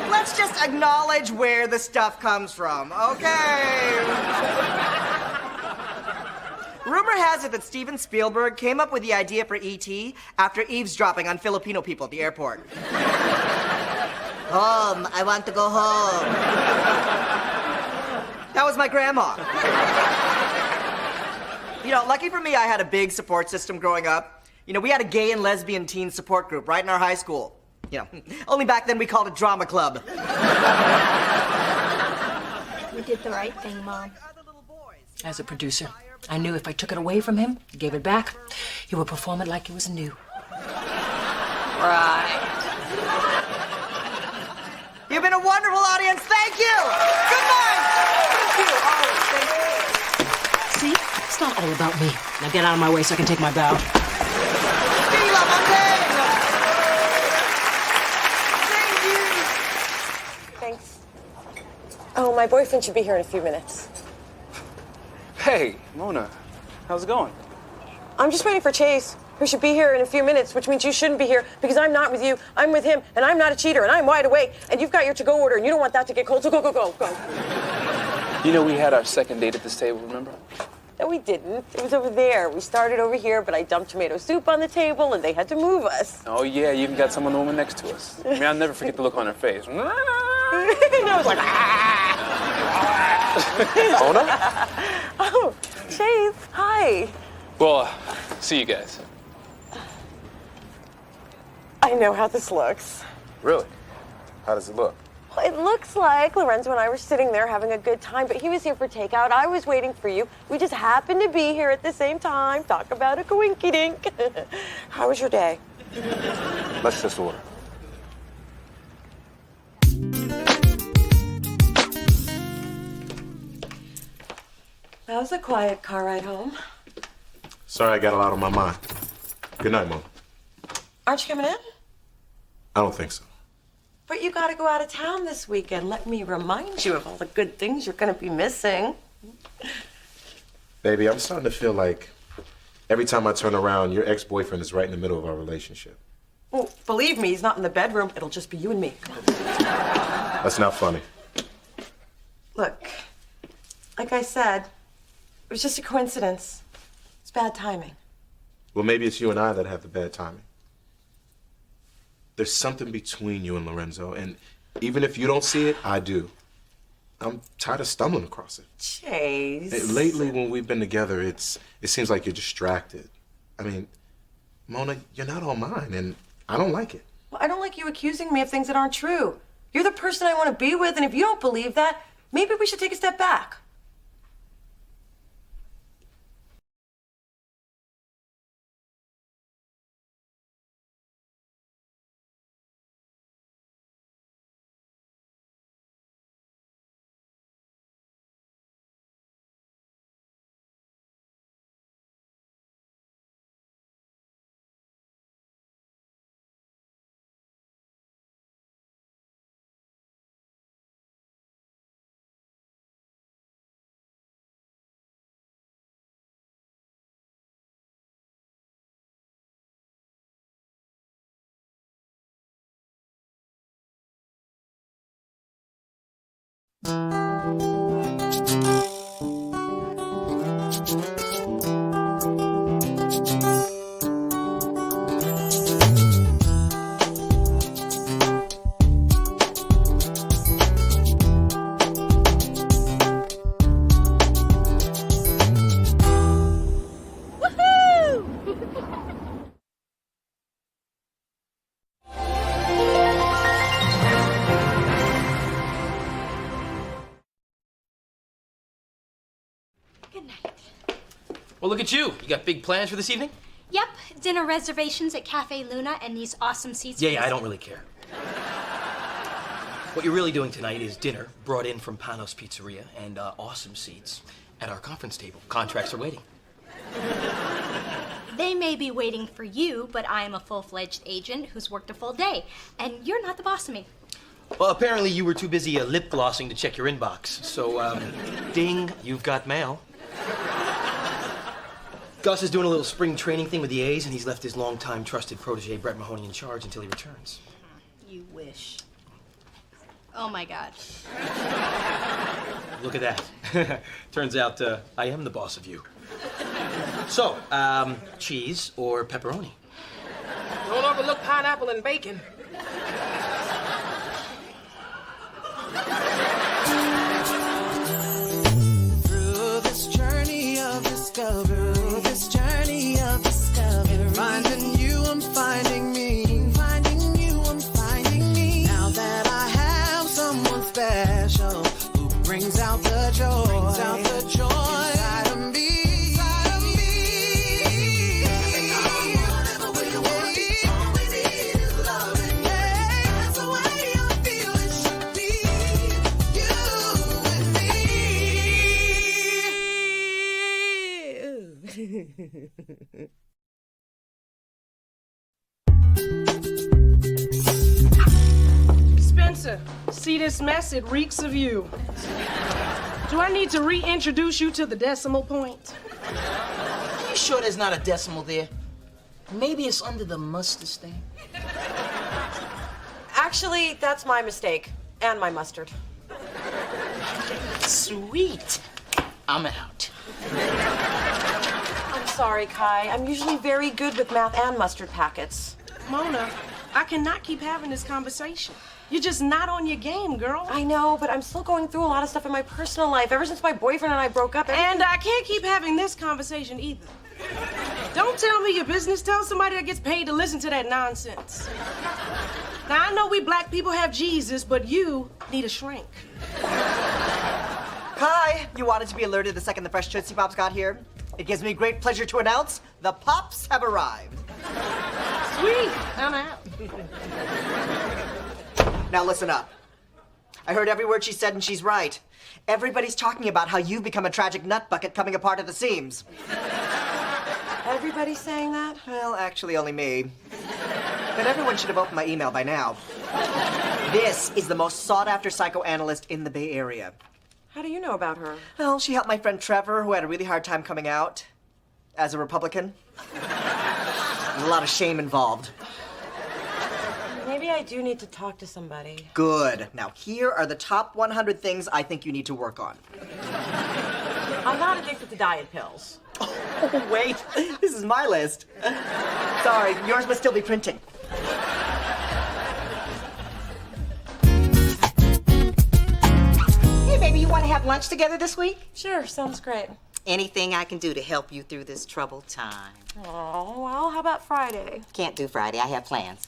Let's just acknowledge where the stuff comes from, okay? Rumor has it that Steven Spielberg came up with the idea for E.T. after eavesdropping on Filipino people at the airport. Home, I want to go home. That was my grandma. Lucky for me, I had a big support system growing up. We had a gay and lesbian teen support group right in our high school. Only back then we called it drama club. We did the right thing, Mom. As a producer, I knew if I took it away from him, gave it back, he would perform it like it was new. Right. You've been a wonderful audience. Thank you. Good night. Thank you. Oh, thank you. See? It's not all about me. Now get out of my way so I can take my bow. Thanks. Oh, my boyfriend should be here in a few minutes. Hey, Mona, how's it going? I'm just waiting for Chase, who should be here in a few minutes, which means you shouldn't be here because I'm not with you. I'm with him, and I'm not a cheater, and I'm wide awake, and you've got your to-go order, and you don't want that to get cold, so go. You know we had our second date at this table, remember? No, we didn't. It was over there. We started over here, but I dumped tomato soup on the table, and they had to move us. Oh, yeah, you even got someone, the woman next to us. I mean, I'll never forget the look on her face. And I was like, Mona? Oh, Chase, hi. Well, see you guys. I know how this looks. Really? How does it look? Well, it looks like Lorenzo and I were sitting there having a good time, but he was here for takeout. I was waiting for you. We just happened to be here at the same time. Talk about a coinky-dink. How was your day? Let's just order. That was a quiet car ride home. Sorry, I got a lot on my mind. Good night, Mom. Aren't you coming in? I don't think so. But you gotta go out of town this weekend. Let me remind you of all the good things you're gonna be missing. Baby, I'm starting to feel like every time I turn around, your ex-boyfriend is right in the middle of our relationship. Well, believe me, he's not in the bedroom. It'll just be you and me. That's not funny. Look, like I said, it was just a coincidence. It's bad timing. Well, maybe it's you and I that have the bad timing. There's something between you and Lorenzo, and even if you don't see it, I do. I'm tired of stumbling across it. Chase. Lately, when we've been together, it seems like you're distracted. I mean, Mona, you're not all mine, and I don't like it. Well, I don't like you accusing me of things that aren't true. You're the person I want to be with, and if you don't believe that, maybe we should take a step back. Well, look at you. You got big plans for this evening? Yep, dinner reservations at Cafe Luna and these awesome seats. Yeah, I don't really care. What you're really doing tonight is dinner brought in from Panos Pizzeria and awesome seats at our conference table. Contracts are waiting. They may be waiting for you, but I am a full-fledged agent who's worked a full day, and you're not the boss of me. Well, apparently you were too busy lip glossing to check your inbox. So, ding, you've got mail. Gus is doing a little spring training thing with the A's, and he's left his longtime trusted protege, Brett Mahoney, in charge until he returns. You wish. Oh, my God. Look at that. Turns out I am the boss of you. So, cheese or pepperoni? Don't overlook pineapple and bacon. Through this journey of discovery, finding you, I'm finding me. Finding you, I'm finding me. Now that I have someone special who brings out the joy, inside of me. Spencer, see this mess? It reeks of you. Do I need to reintroduce you to the decimal point? Are you sure there's not a decimal there? Maybe it's under the mustard stain. Actually, that's my mistake. And my mustard. Sweet. I'm out. I'm sorry, Kai. I'm usually very good with math and mustard packets. Mona, I cannot keep having this conversation. You're just not on your game, girl. I know, but I'm still going through a lot of stuff in my personal life. Ever since my boyfriend and I broke up. And I can't keep having this conversation either. Don't tell me your business. Tell somebody that gets paid to listen to that nonsense. Now, I know we black people have Jesus, but you need a shrink. Kai, you wanted to be alerted the second the fresh Tootsie Pops got here. It gives me great pleasure to announce the Pops have arrived. Sweet, I'm out. Now listen up. I heard every word she said and she's right. Everybody's talking about how you've become a tragic nut bucket coming apart at the seams. Everybody's saying that? Well, actually only me. But everyone should have opened my email by now. This is the most sought-after psychoanalyst in the Bay Area. How do you know about her? Well, she helped my friend Trevor, who had a really hard time coming out as a Republican. A lot of shame involved. Maybe I do need to talk to somebody. Good. Now, here are the top 100 things I think you need to work on. I'm not addicted to diet pills. Oh, wait. This is my list. Sorry, yours must still be printing. Hey, baby, you want to have lunch together this week? Sure, sounds great. Anything I can do to help you through this troubled time. Oh, well, how about Friday? Can't do Friday. I have plans.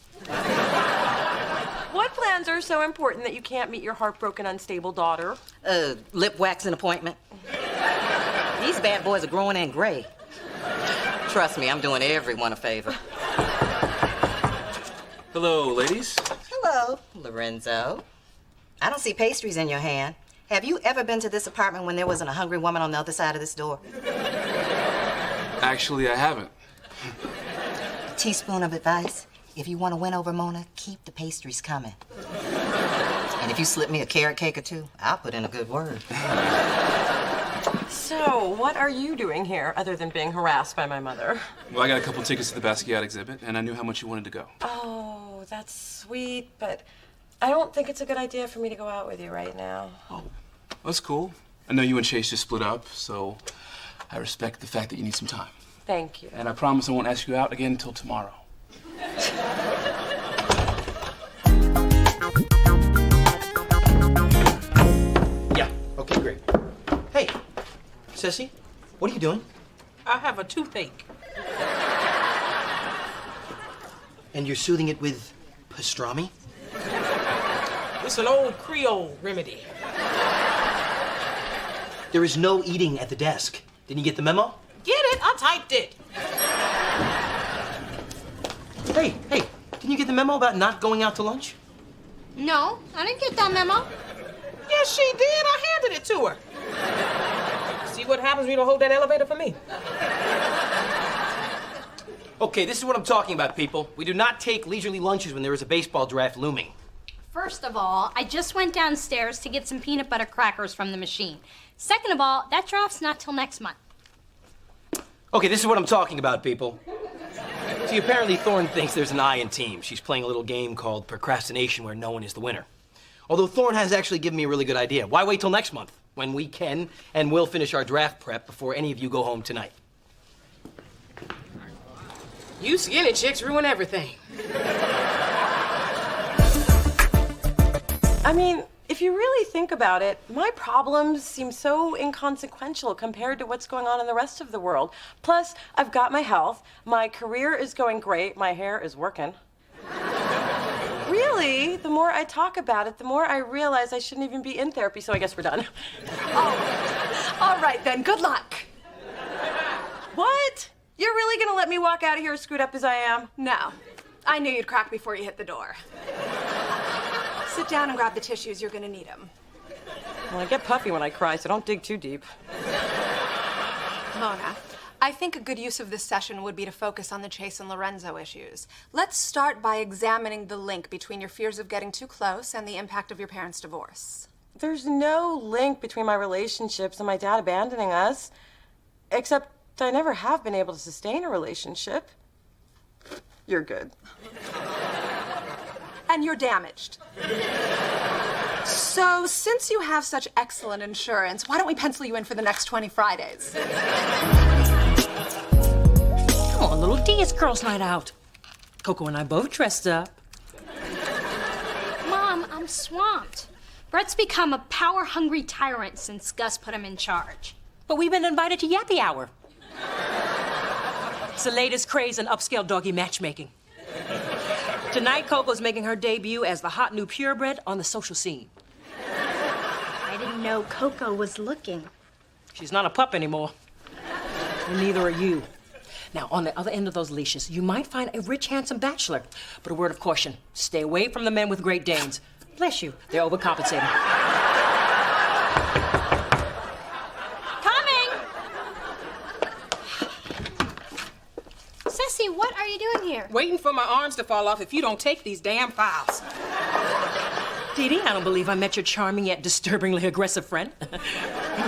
What plans are so important that you can't meet your heartbroken, unstable daughter? Lip waxing appointment. These bad boys are growing in gray. Trust me, I'm doing everyone a favor. Hello, ladies. Hello, Lorenzo. I don't see pastries in your hand. Have you ever been to this apartment when there wasn't a hungry woman on the other side of this door? Actually, I haven't. A teaspoon of advice. If you want to win over Mona, keep the pastries coming. And if you slip me a carrot cake or two, I'll put in a good word. So, what are you doing here other than being harassed by my mother? Well, I got a couple tickets to the Basquiat exhibit, and I knew how much you wanted to go. Oh, that's sweet, but I don't think it's a good idea for me to go out with you right now. Oh, that's cool. I know you and Chase just split up, so I respect the fact that you need some time. Thank you. And I promise I won't ask you out again until tomorrow. Yeah, okay, great. Hey, Sissy, what are you doing? I have a toothache. And you're soothing it with pastrami? It's an old Creole remedy. There is no eating at the desk. Didn't you get the memo? Get it? I typed it. Hey, didn't you get the memo about not going out to lunch? No, I didn't get that memo. Yes, she did. I handed it to her. See what happens when you don't hold that elevator for me. Okay, this is what I'm talking about, people. We do not take leisurely lunches when there is a baseball draft looming. First of all, I just went downstairs to get some peanut butter crackers from the machine. Second of all, that draft's not till next month. Okay, this is what I'm talking about, people. See, apparently Thorne thinks there's an I in team. She's playing a little game called procrastination where no one is the winner. Although Thorne has actually given me a really good idea. Why wait till next month when we can and will finish our draft prep before any of you go home tonight? You skinny chicks ruin everything. I mean, if you really think about it, my problems seem so inconsequential compared to what's going on in the rest of the world. Plus, I've got my health, my career is going great, my hair is working. Really, the more I talk about it, the more I realize I shouldn't even be in therapy, so I guess we're done. Oh, all right then, good luck. What? You're really gonna let me walk out of here as screwed up as I am? No, I knew you'd crack before you hit the door. Sit down and grab the tissues, you're gonna need them. Well, I get puffy when I cry, so don't dig too deep. Mona, I think a good use of this session would be to focus on the Chase and Lorenzo issues. Let's start by examining the link between your fears of getting too close and the impact of your parents' divorce. There's no link between my relationships and my dad abandoning us, except I never have been able to sustain a relationship. You're good. And you're damaged. So, since you have such excellent insurance, why don't we pencil you in for the next 20 Fridays? Come on, little D, it's girls' night out. Coco and I both dressed up. Mom, I'm swamped. Brett's become a power-hungry tyrant since Gus put him in charge. But we've been invited to Yappy Hour. It's the latest craze in upscale doggy matchmaking. Tonight, Coco's making her debut as the hot new purebred on the social scene. I didn't know Coco was looking. She's not a pup anymore. And neither are you. Now, on the other end of those leashes, you might find a rich, handsome bachelor. But a word of caution, stay away from the men with Great Danes. Bless you, they're overcompensating. Ceci, what are you doing here? Waiting for my arms to fall off if you don't take these damn files. Dee Dee, I don't believe I met your charming yet disturbingly aggressive friend.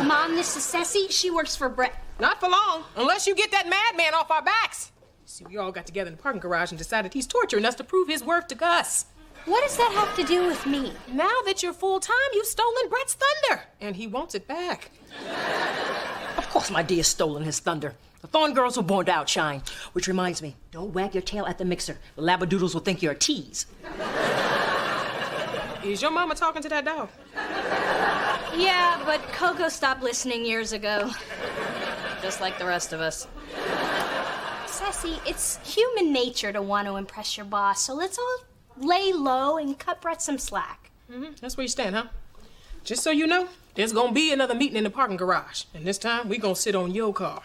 Mom, this is Ceci. She works for Brett. Not for long, unless you get that madman off our backs. See, we all got together in the parking garage and decided he's torturing us to prove his worth to Gus. What does that have to do with me? Now that you're full-time, you've stolen Brett's thunder, and he wants it back. Of course my dear stolen his thunder. The Thorne girls were born to outshine. Which reminds me, don't wag your tail at the mixer. The labradoodles will think you're a tease. Is your mama talking to that dog? Yeah, but Coco stopped listening years ago. Just like the rest of us. Ceci, it's human nature to want to impress your boss, so let's all lay low and cut Brett some slack. That's where you stand, huh? Just so you know, there's gonna be another meeting in the parking garage, and this time we gonna sit on your car.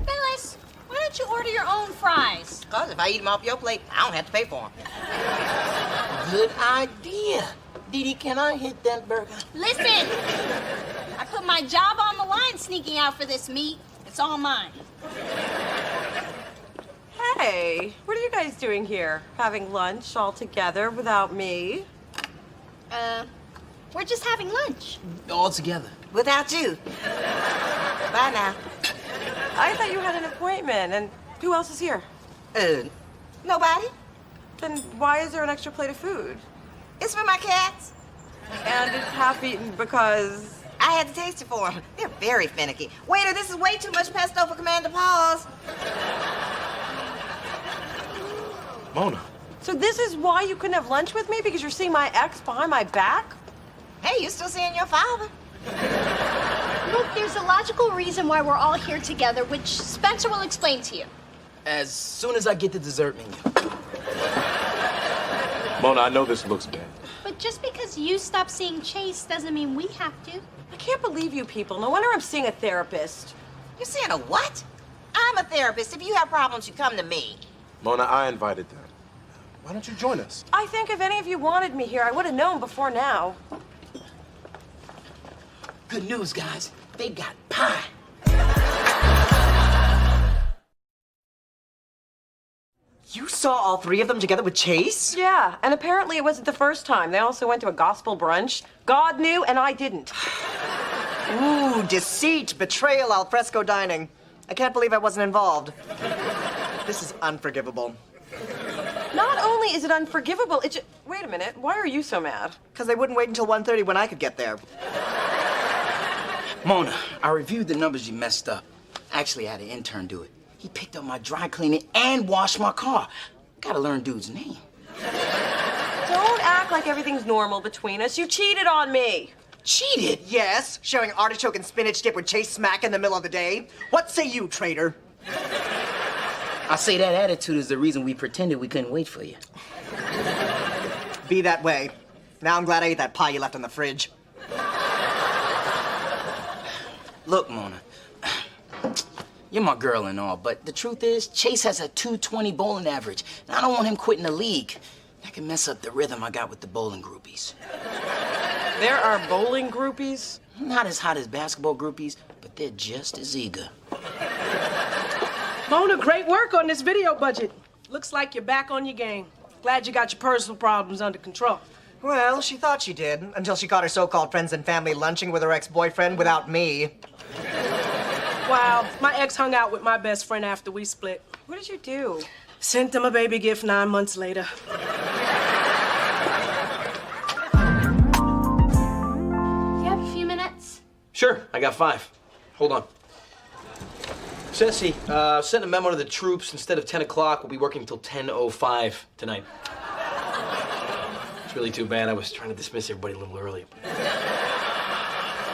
Phyllis, why don't you order your own fries? Because if I eat them off your plate, I don't have to pay for them. Good idea. Dee Dee, can I hit that burger? Listen! I put my job on the line sneaking out for this meat. It's all mine. Hey, what are you guys doing here? Having lunch all together without me? We're just having lunch. All together. Without you. Bye now. I thought you had an appointment, and who else is here? Nobody. Then why is there an extra plate of food? It's for my cats. And it's half-eaten because... I had to taste it for them. They're very finicky. Waiter, this is way too much pesto for Commander Paws. Mona. So this is why you couldn't have lunch with me? Because you're seeing my ex behind my back? Hey, you still seeing your father? Look, there's a logical reason why we're all here together, which Spencer will explain to you. As soon as I get the dessert menu. Mona, I know this looks bad. But just because you stop seeing Chase doesn't mean we have to. I can't believe you people. No wonder I'm seeing a therapist. You're seeing a what? I'm a therapist. If you have problems, you come to me. Mona, I invited them. Why don't you join us? I think if any of you wanted me here, I would have known before now. Good news, guys. They got pie. You saw all three of them together with Chase? Yeah, and apparently it wasn't the first time. They also went to a gospel brunch. God knew, and I didn't. Ooh, deceit, betrayal, al fresco dining. I can't believe I wasn't involved. This is unforgivable. Not only is it unforgivable, it just... Wait a minute, why are you so mad? Because they wouldn't wait until 1:30 when I could get there. Mona, I reviewed the numbers you messed up. Actually, I had an intern do it. He picked up my dry cleaning and washed my car. Gotta learn dude's name. Don't act like everything's normal between us. You cheated on me. Cheated? Yes, sharing artichoke and spinach dip with Chase smack in the middle of the day. What say you, traitor? I say that attitude is the reason we pretended we couldn't wait for you. Be that way. Now I'm glad I ate that pie you left in the fridge. Look, Mona, you're my girl and all, but the truth is, Chase has a 220 bowling average, and I don't want him quitting the league. That can mess up the rhythm I got with the bowling groupies. There are bowling groupies? Not as hot as basketball groupies, but they're just as eager. Mona, great work on this video budget. Looks like you're back on your game. Glad you got your personal problems under control. Well, she thought she did, until she caught her so-called friends and family lunching with her ex-boyfriend without me. Wow, my ex hung out with my best friend after we split. What did you do? Sent him a baby gift 9 months later. You have a few minutes? Sure, I got 5. Hold on. Ceci, sent a memo to the troops. Instead of 10 o'clock, we'll be working till 10:05 tonight. It's really too bad. I was trying to dismiss everybody a little early.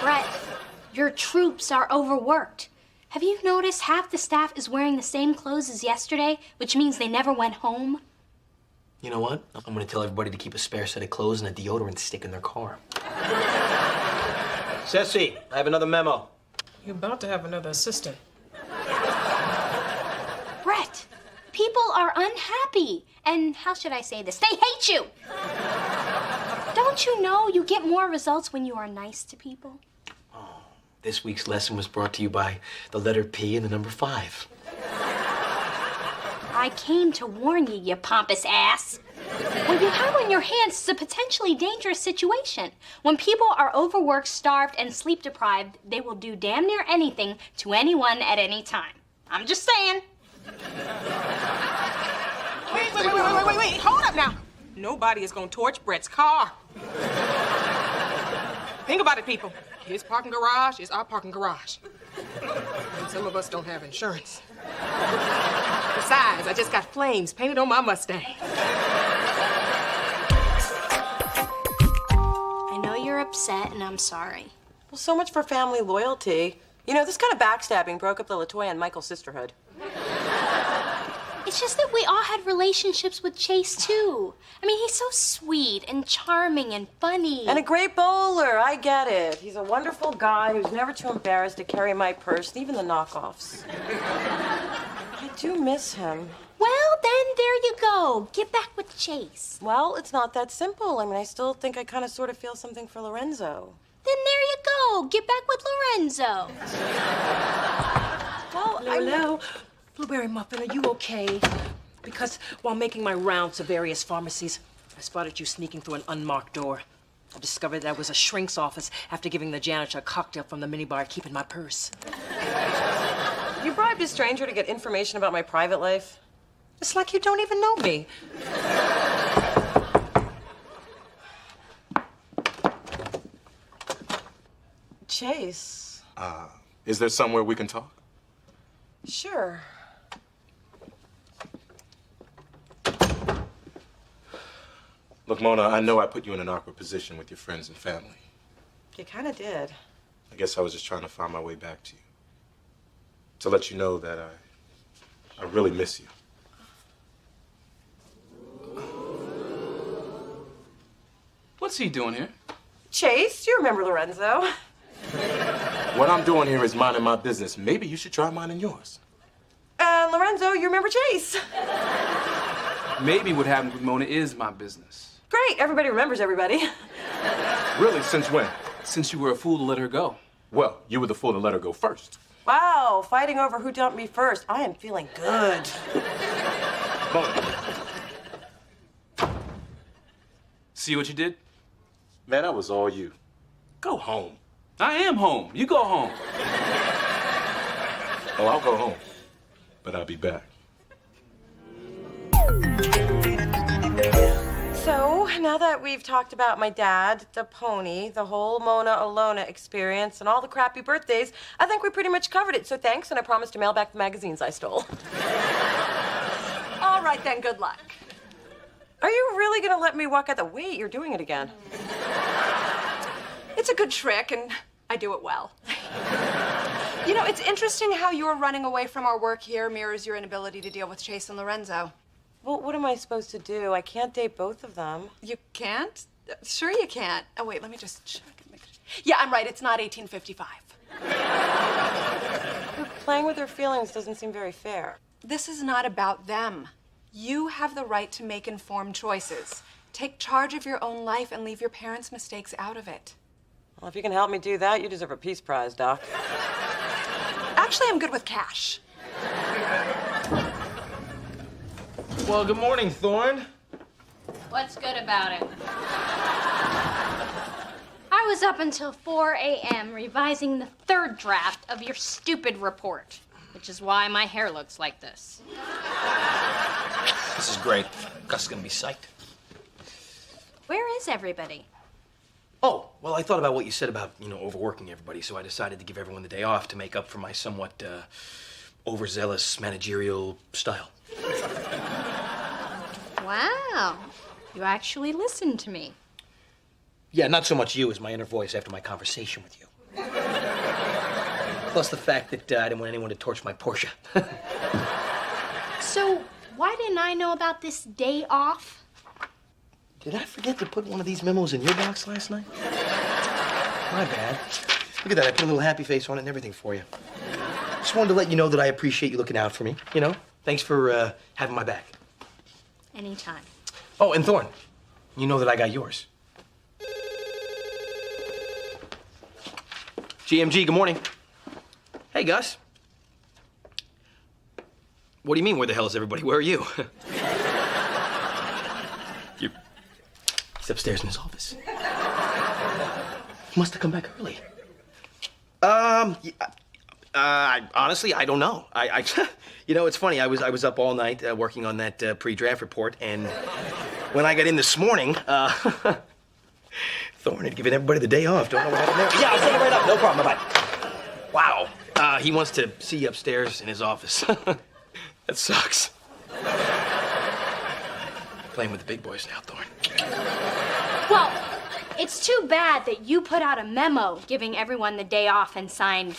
Brett, your troops are overworked. Have you noticed half the staff is wearing the same clothes as yesterday, which means they never went home? You know what? I'm gonna tell everybody to keep a spare set of clothes and a deodorant stick in their car. Ceci, I have another memo. You're about to have another assistant. Brett, people are unhappy. And how should I say this? They hate you. Don't you know you get more results when you are nice to people? This week's lesson was brought to you by the letter P and the number 5. I came to warn you, you pompous ass. What you have on your hands is a potentially dangerous situation. When people are overworked, starved, and sleep deprived, they will do damn near anything to anyone at any time. I'm just saying. Wait. Hold up now. Nobody is gonna torch Brett's car. Think about it, people. His parking garage is our parking garage. And some of us don't have insurance. Besides, I just got flames painted on my Mustang. I know you're upset, and I'm sorry. Well, so much for family loyalty. You know, this kind of backstabbing broke up the LaToya and Michael sisterhood. It's just that we all had relationships with Chase, too. I mean, he's so sweet and charming and funny. And a great bowler, I get it. He's a wonderful guy who's never too embarrassed to carry my purse, even the knockoffs. I do miss him. Well, then, there you go. Get back with Chase. Well, it's not that simple. I mean, I still think I kind of sort of feel something for Lorenzo. Then there you go. Get back with Lorenzo. Well, Hello. Blueberry Muffin, are you okay? Because while making my rounds to various pharmacies, I spotted you sneaking through an unmarked door. I discovered that was a shrink's office after giving the janitor a cocktail from the minibar, keeping my purse. You bribed a stranger to get information about my private life? It's like you don't even know me. Chase. Is there somewhere we can talk? Sure. Look, Mona, I know I put you in an awkward position with your friends and family. You kind of did. I guess I was just trying to find my way back to you. To let you know that I really miss you. What's he doing here? Chase, you remember Lorenzo? What I'm doing here is minding my business. Maybe you should try minding yours. Lorenzo, you remember Chase? Maybe what happened with Mona is my business. Great, everybody remembers everybody. Really, since when? Since you were a fool to let her go. Well, you were the fool to let her go first. Wow, fighting over who dumped me first. I am feeling good. See what you did? Man, that was all you. Go home. I am home. You go home. Oh, I'll go home. But I'll be back. So, now that we've talked about my dad, the pony, the whole Mona Alona experience, and all the crappy birthdays, I think we pretty much covered it. So thanks, and I promise to mail back the magazines I stole. All right, then, good luck. Are you really gonna let me walk out the wait? You're doing it again. It's a good trick, and I do it well. You know, it's interesting how your running away from our work here mirrors your inability to deal with Chase and Lorenzo. Well, what am I supposed to do? I can't date both of them. You can't? Sure you can't. Oh, wait, let me just check and make sure. Yeah, I'm right. It's not 1855. Playing with their feelings doesn't seem very fair. This is not about them. You have the right to make informed choices. Take charge of your own life and leave your parents' mistakes out of it. Well, if you can help me do that, you deserve a Peace Prize, Doc. Actually, I'm good with cash. Well, good morning, Thorne. What's good about it? I was up until 4 a.m. revising the third draft of your stupid report, which is why my hair looks like this. This is great. Gus is gonna be psyched. Where is everybody? Oh, well, I thought about what you said about, overworking everybody, so I decided to give everyone the day off to make up for my somewhat overzealous managerial style. Wow. You actually listened to me. Yeah, not so much you as my inner voice after my conversation with you. Plus the fact that I didn't want anyone to torch my Porsche. So, why didn't I know about this day off? Did I forget to put one of these memos in your box last night? My bad. Look at that. I put a little happy face on it and everything for you. Just wanted to let you know that I appreciate you looking out for me. Thanks for having my back. Anytime. Oh, and Thorne, you know that I got yours. GMG, good morning. Hey, Gus. What do you mean, where the hell is everybody? Where are you? He's upstairs in his office. He must have come back early. Honestly, I don't know. It's funny. I was up all night working on that pre-draft report, and when I got in this morning, Thorne had given everybody the day off. Don't know what happened there. Yeah, I'll take it right up. No problem. Bye-bye. Wow. He wants to see you upstairs in his office. That sucks. Playing with the big boys now, Thorne. Well, it's too bad that you put out a memo giving everyone the day off and signed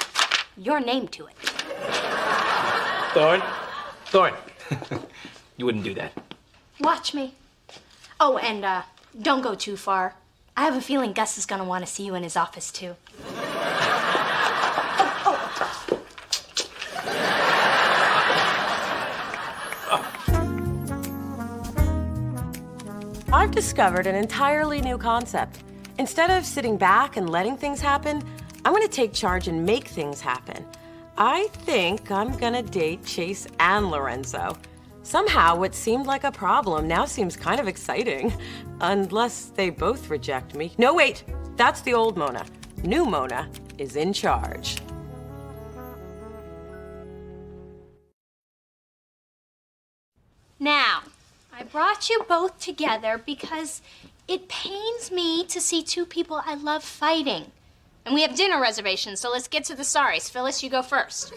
your name to it. Thorne. You wouldn't do that. Watch me. Oh, and don't go too far. I have a feeling Gus is gonna want to see you in his office, too. I've discovered an entirely new concept. Instead of sitting back and letting things happen, I'm gonna take charge and make things happen. I think I'm gonna date Chase and Lorenzo. Somehow, what seemed like a problem now seems kind of exciting. Unless they both reject me. No, wait, that's the old Mona. New Mona is in charge. Now, I brought you both together because it pains me to see two people I love fighting. And we have dinner reservations, so let's get to the sorries. Phyllis, you go first.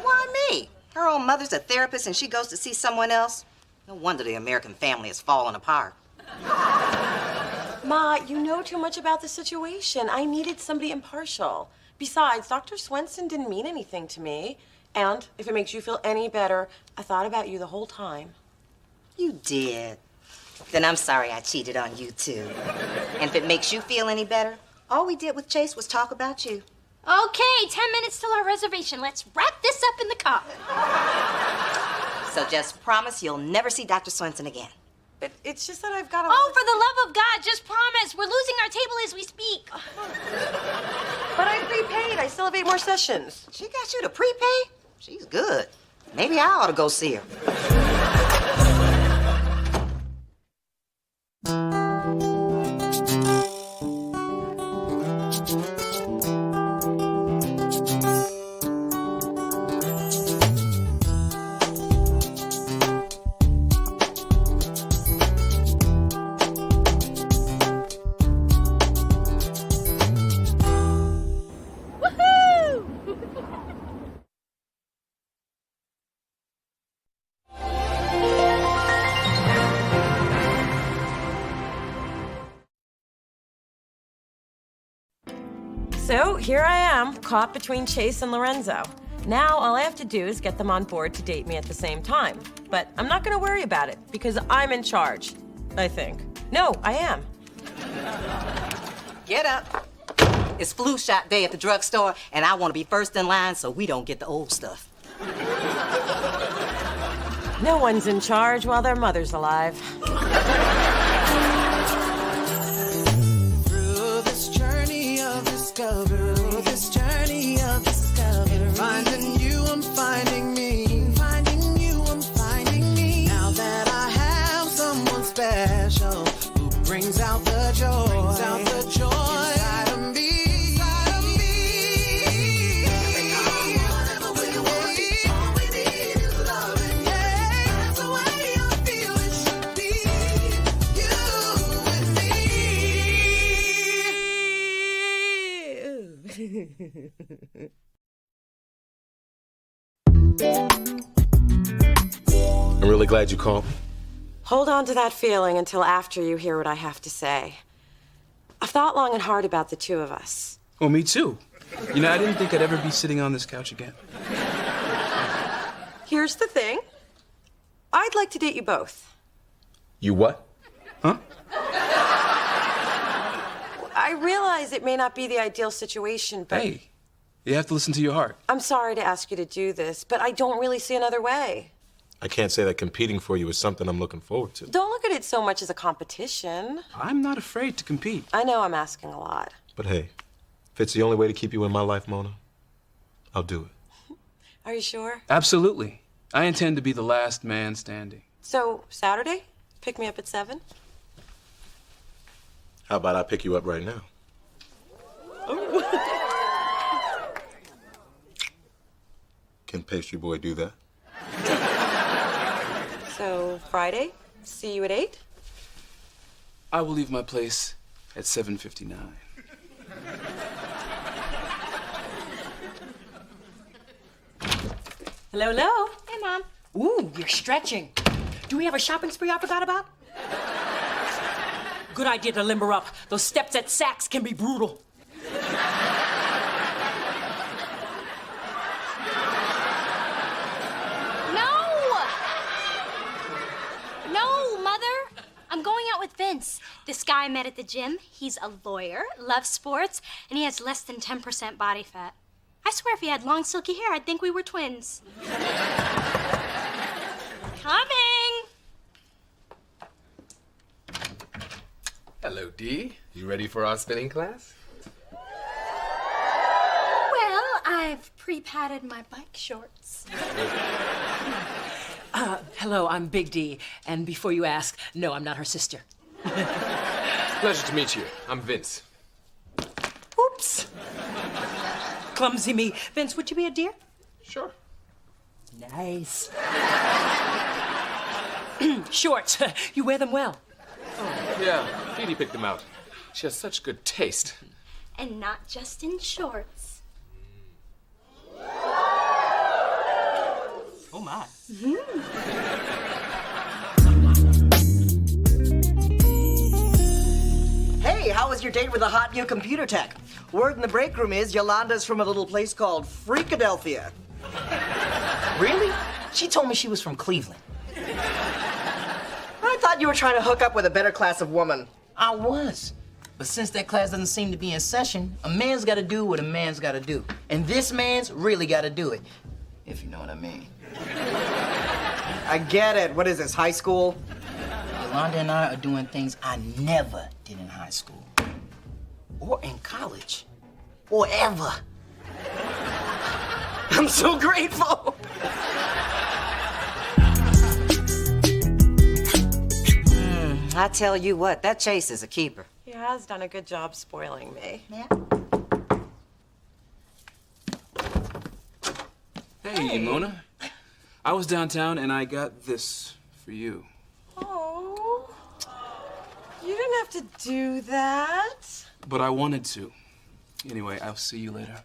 Why me? Her own mother's a therapist and she goes to see someone else. No wonder the American family is falling apart. Ma, you know too much about the situation. I needed somebody impartial. Besides, Dr. Swenson didn't mean anything to me. And if it makes you feel any better, I thought about you the whole time. You did. Then I'm sorry I cheated on you, too. And if it makes you feel any better, all we did with Chase was talk about you. Okay, 10 minutes till our reservation. Let's wrap this up in the car. So just promise you'll never see Dr. Swenson again. But it's just that I've got to... Oh, for the love of God, just promise. We're losing our table as we speak. But I prepaid. I still have 8 more sessions. She got you to prepay? She's good. Maybe I ought to go see her. So here I am, caught between Chase and Lorenzo. Now all I have to do is get them on board to date me at the same time. But I'm not gonna worry about it, because I'm in charge, I think. No, I am. Get up. It's flu shot day at the drugstore, and I want to be first in line so we don't get the old stuff. No one's in charge while their mother's alive. This journey of discovery. Finding you, I'm finding me. Finding you, I'm finding me. Now that I have someone special who brings out the joy. Brings out the joy inside of me. Inside of me. Whatever we want, all we need is loving. Yeah, that's the way I feel it should be. You and I'm really glad you called me. Hold on to that feeling until after you hear what I have to say. I've thought long and hard about the two of us. Well, me too. You know, I didn't think I'd ever be sitting on this couch again. Here's the thing. I'd like to date you both. You what? Huh? I realize it may not be the ideal situation, but... Hey, you have to listen to your heart. I'm sorry to ask you to do this, but I don't really see another way. I can't say that competing for you is something I'm looking forward to. Don't look at it so much as a competition. I'm not afraid to compete. I know I'm asking a lot. But hey, if it's the only way to keep you in my life, Mona, I'll do it. Are you sure? Absolutely. I intend to be the last man standing. So, Saturday? Pick me up at 7? How about I pick you up right now? Can Pastry Boy do that? So, Friday? See you at 8? I will leave my place at 7:59. Hello, hello. Hey, Mom. Ooh, you're stretching. Do we have a shopping spree I forgot about? Good idea to limber up. Those steps at Saks can be brutal. No, Mother. I'm going out with Vince. This guy I met at the gym. He's a lawyer, loves sports, and he has less than 10% body fat. I swear if he had long, silky hair, I'd think we were twins. Coming! Hello, Dee. You ready for our spinning class? Well, I've pre-padded my bike shorts. Hello, I'm Big D. And before you ask, no, I'm not her sister. Pleasure to meet you. I'm Vince. Oops. Clumsy me. Vince, would you be a dear? Sure. Nice. Shorts. You wear them well. Oh, yeah, Dee Dee picked them out. She has such good taste. And not just in shorts. Oh, my. Hey, how was your date with the hot new computer tech? Word in the break room is Yolanda's from a little place called Freakadelphia. Really? She told me she was from Cleveland. I thought thought you were trying to hook up with a better class of woman. I was. But since that class doesn't seem to be in session, a man's got to do what a man's got to do. And this man's really got to do it, if you know what I mean. I get it. What is this, high school? Yolanda and I are doing things I never did in high school. Or in college. Or ever. I'm so grateful. I tell you what, that Chase is a keeper. He has done a good job spoiling me. Yeah. Hey, Mona. I was downtown and I got this for you. Oh, you didn't have to do that. But I wanted to. Anyway, I'll see you later.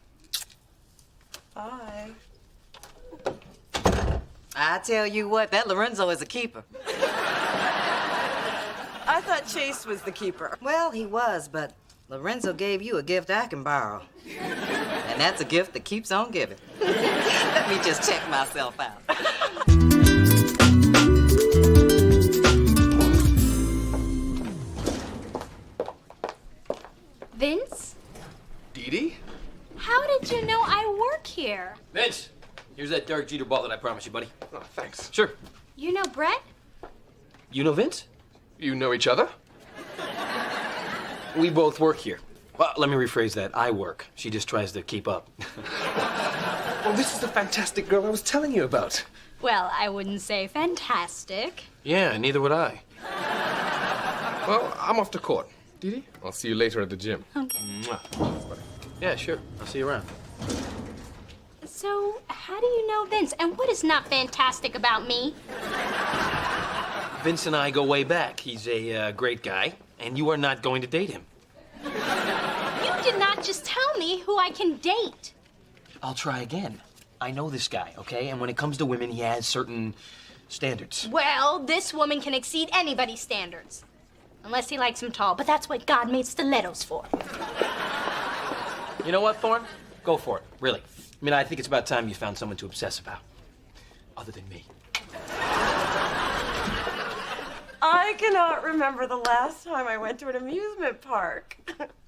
Bye. I tell you what, that Lorenzo is a keeper. I thought Chase was the keeper. Well, he was, but Lorenzo gave you a gift I can borrow. And that's a gift that keeps on giving. Let me just check myself out. Vince? Dee? How did you know I work here? Vince, here's that Derek Jeter ball that I promised you, buddy. Oh, thanks. Sure. You know Brett? You know Vince? You know each other? We both work here. Well, let me rephrase that. I work. She just tries to keep up. Well, this is the fantastic girl I was telling you about. Well, I wouldn't say fantastic. Yeah, neither would I. Well, I'm off to court. Dee, I'll see you later at the gym. Okay. Mwah. Yeah, sure. I'll see you around. So, how do you know Vince? And what is not fantastic about me? Vince and I go way back. He's a great guy, and you are not going to date him. You did not just tell me who I can date. I'll try again. I know this guy, okay? And when it comes to women, he has certain standards. Well, this woman can exceed anybody's standards. Unless he likes him tall, but that's what God made stilettos for. You know what, Thorne? Go for it, really. I mean, I think it's about time you found someone to obsess about. Other than me. I cannot remember the last time I went to an amusement park.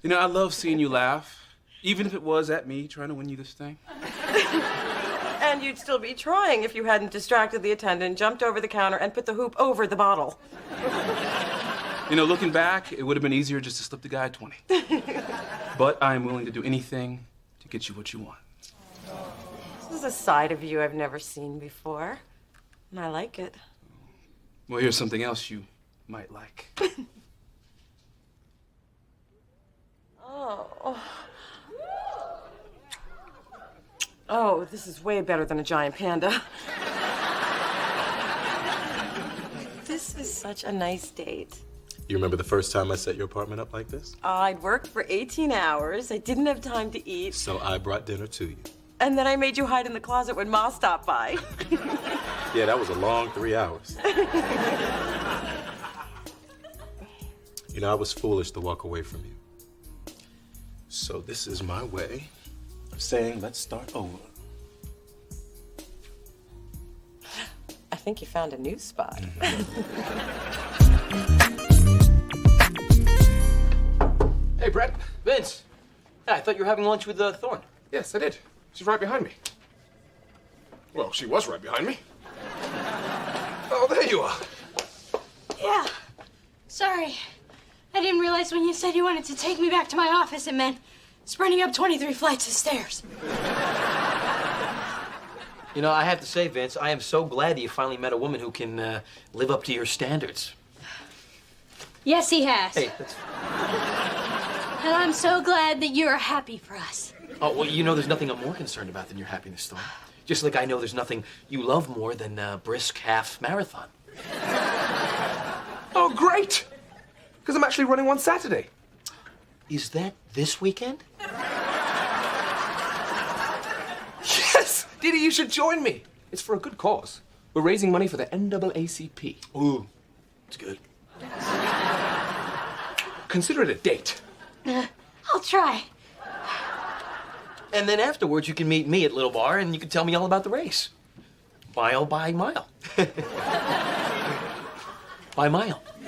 You know, I love seeing you laugh, even if it was at me trying to win you this thing. And you'd still be trying if you hadn't distracted the attendant, jumped over the counter, and put the hoop over the bottle. You know, looking back, it would have been easier just to slip the guy a 20. But I'm willing to do anything to get you what you want. This is a side of you I've never seen before, and I like it. Well, here's something else you might like. Oh, this is way better than a giant panda. This is such a nice date. You remember the first time I set your apartment up like this? I'd worked for 18 hours. I didn't have time to eat. So I brought dinner to you. And then I made you hide in the closet when Ma stopped by. Yeah, that was a long 3 hours. You know, I was foolish to walk away from you. So this is my way of saying, let's start over. I think you found a new spot. Hey, Brett. Vince. Yeah, I thought you were having lunch with Thorne. Yes, I did. She's right behind me. Well, she was right behind me. Oh, there you are. Yeah. Sorry. I didn't realize when you said you wanted to take me back to my office, it meant sprinting up 23 flights of stairs. You know, I have to say, Vince, I am so glad that you finally met a woman who can live up to your standards. Yes, he has. Hey, that's... And I'm so glad that you're happy for us. Oh, well, you know there's nothing I'm more concerned about than your happiness, Thorne. Just like I know there's nothing you love more than a brisk half marathon. Oh, great! Because I'm actually running one Saturday. Is that this weekend? Yes! Didi, you should join me. It's for a good cause. We're raising money for the NAACP. Ooh, it's good. Consider it a date. I'll try. And then afterwards, you can meet me at Little Bar and you can tell me all about the race. Mile by mile. By mile. So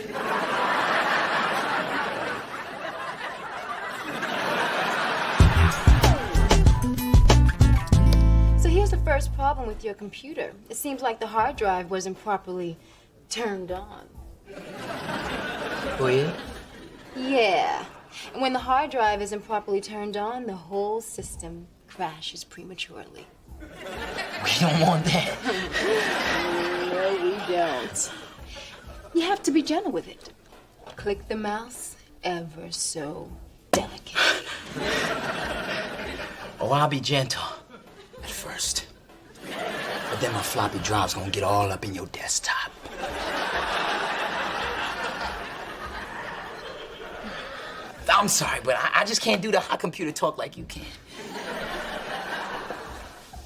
here's the first problem with your computer. It seems like the hard drive wasn't properly turned on. Oh, yeah? Yeah. And when the hard drive isn't properly turned on, the whole system crashes prematurely. We don't want that. No, we don't. You have to be gentle with it. Click the mouse ever so delicately. Oh, I'll be gentle at first. But then my floppy drive's gonna get all up in your desktop. I'm sorry, but I just can't do the hot computer talk like you can.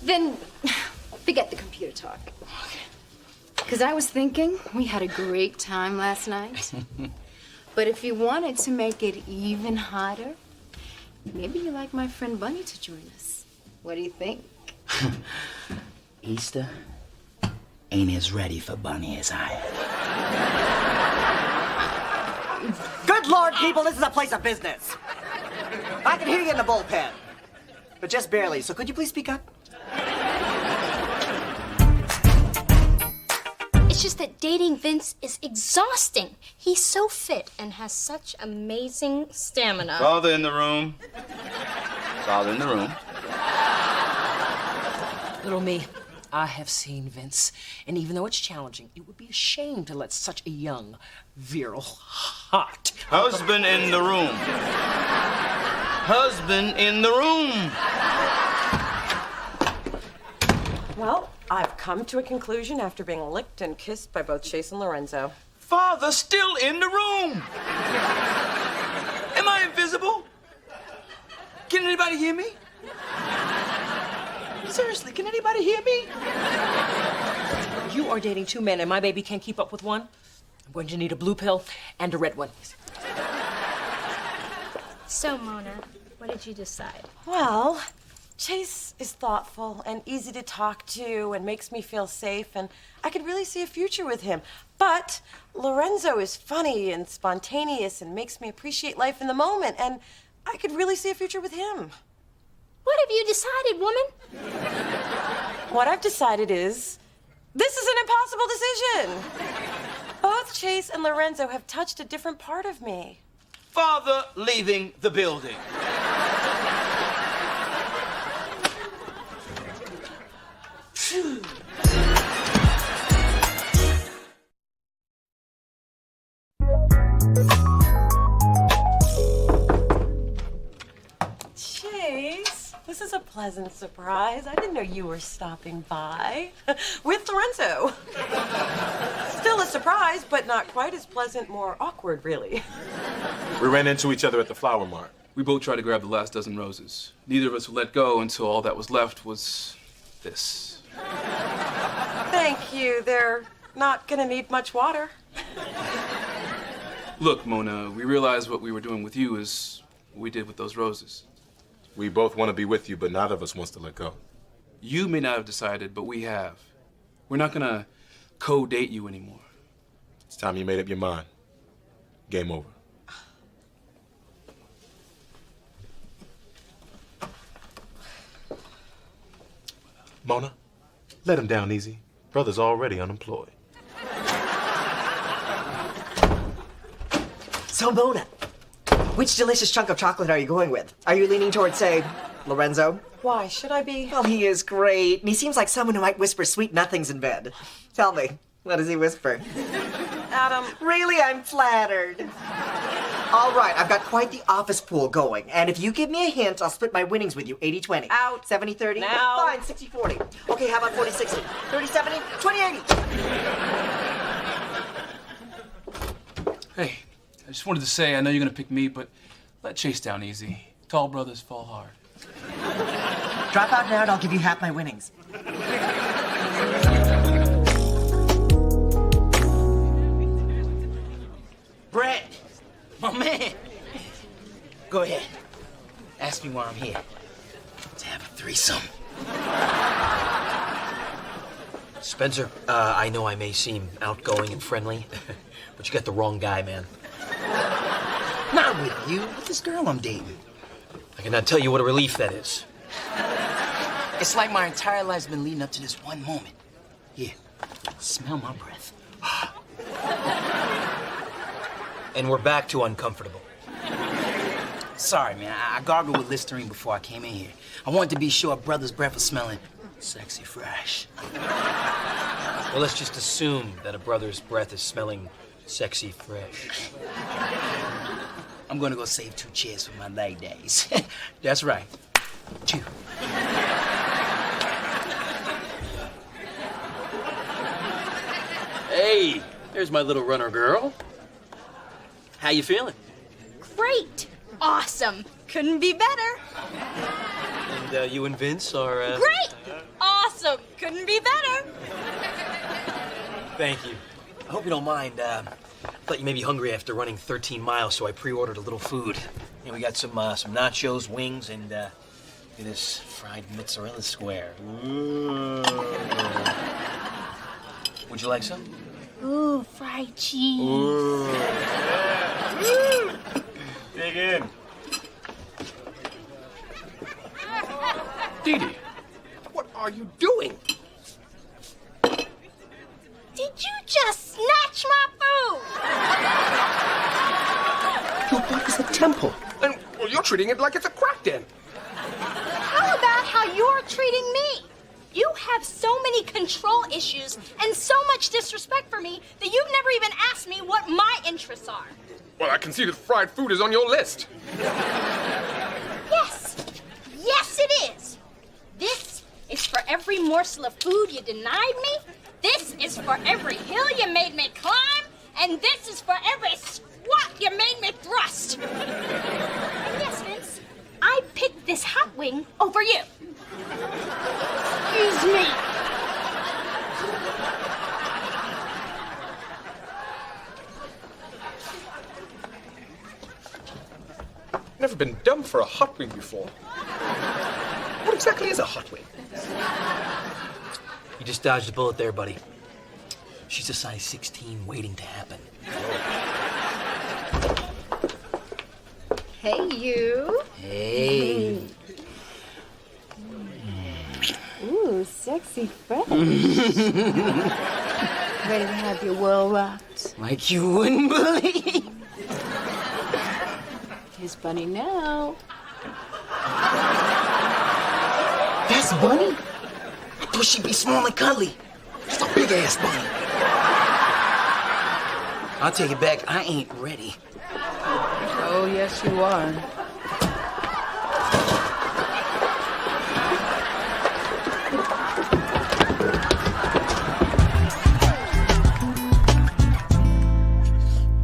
Then forget the computer talk. Because I was thinking we had a great time last night. But if you wanted to make it even hotter, maybe you'd like my friend Bunny to join us. What do you think? Easter ain't as ready for Bunny as I am. Good Lord, people, this is a place of business. I can hear you in the bullpen. But just barely, so could you please speak up? It's just that dating Vince is exhausting. He's so fit and has such amazing stamina. Father in the room. Father in the room. Little me, I have seen Vince, and even though it's challenging, it would be a shame to let such a young, virile, hot Husband in the room. Husband in the room. Well, I've come to a conclusion after being licked and kissed by both Chase and Lorenzo. Father still in the room. Am I invisible? Can anybody hear me? Seriously, can anybody hear me? You are dating two men, and my baby can't keep up with one. I'm going to need a blue pill and a red one. So, Mona, what did you decide? Well, Chase is thoughtful and easy to talk to and makes me feel safe, and I could really see a future with him. But Lorenzo is funny and spontaneous and makes me appreciate life in the moment, and I could really see a future with him. What have you decided, woman? What I've decided is this is an impossible decision. Both Chase and Lorenzo have touched a different part of me. Father leaving the building. Chase, this is a pleasant surprise. I didn't know you were stopping by with Lorenzo. Still a surprise, but not quite as pleasant, more awkward, really. We ran into each other at the flower mart. We both tried to grab the last dozen roses. Neither of us would let go until all that was left was this. Thank you. They're not gonna need much water. Look, Mona, we realized what we were doing with you is what we did with those roses. We both want to be with you, but neither of us wants to let go. You may not have decided, but we have. We're not gonna co-date you anymore. It's time you made up your mind. Game over. Mona, let him down easy. Brother's already unemployed. So, Mona, which delicious chunk of chocolate are you going with? Are you leaning towards, say, Lorenzo? Why should I be? Well, he is great, and he seems like someone who might whisper sweet nothings in bed. Tell me, what does he whisper? Adam. Really, I'm flattered. All right, I've got quite the office pool going, and if you give me a hint, I'll split my winnings with you, 80-20. Out. 70-30? Now. Fine, 60-40. Okay, how about 40-60? 30-70? 20-80? Hey, I just wanted to say, I know you're gonna pick me, but let Chase down easy. Tall brothers fall hard. Drop out now and I'll give you half my winnings. Brett, my man. Go ahead. Ask me why I'm here. To have a threesome. Spencer, I know I may seem outgoing and friendly, But you got the wrong guy, man. Not with you, with this girl I'm dating. I cannot tell you what a relief that is. It's like my entire life's been leading up to this one moment. Here, smell my breath. And we're back to uncomfortable. Sorry, man. I gargled with Listerine before I came in here. I wanted to be sure a brother's breath was smelling sexy fresh. Well, let's just assume that a brother's breath is smelling sexy fresh. I'm gonna go save 2 chairs for my leg days. That's right. 2. Hey, there's my little runner girl. How you feeling? Great! Awesome! Couldn't be better. And you and Vince are, Great! Awesome! Couldn't be better. Thank you. I hope you don't mind. I thought you may be hungry after running 13 miles, so I pre-ordered a little food. And we got some nachos, wings, and this fried mozzarella square. Ooh. Would you like some? Ooh, fried cheese. Ooh. Dig in. Dee Dee, what are you doing? Did you just snatch my food? Your butt is a temple. And well, you're treating it like it's a crack den. How about how you're treating me? You have so many control issues and so much disrespect for me that you've never even asked me what my interests are. Well, I can see that fried food is on your list. Yes. Yes, it is. This is for every morsel of food you denied me. This is for every hill you made me climb. And this is for every squat you made me thrust. And yes, Vince, I picked this hot wing over you. Excuse me. Never been dumb for a hot wing before. What exactly is a hot wing? You just dodged a bullet there, buddy. She's a size 16 waiting to happen. Hey, you. Hey. Ooh, sexy fresh. Ready to have your world rocked? Like you wouldn't believe. Here's Bunny now. That's Bunny? I thought she'd be small and cuddly. That's a big ass Bunny. I'll take it back. I ain't ready. Oh, yes, you are.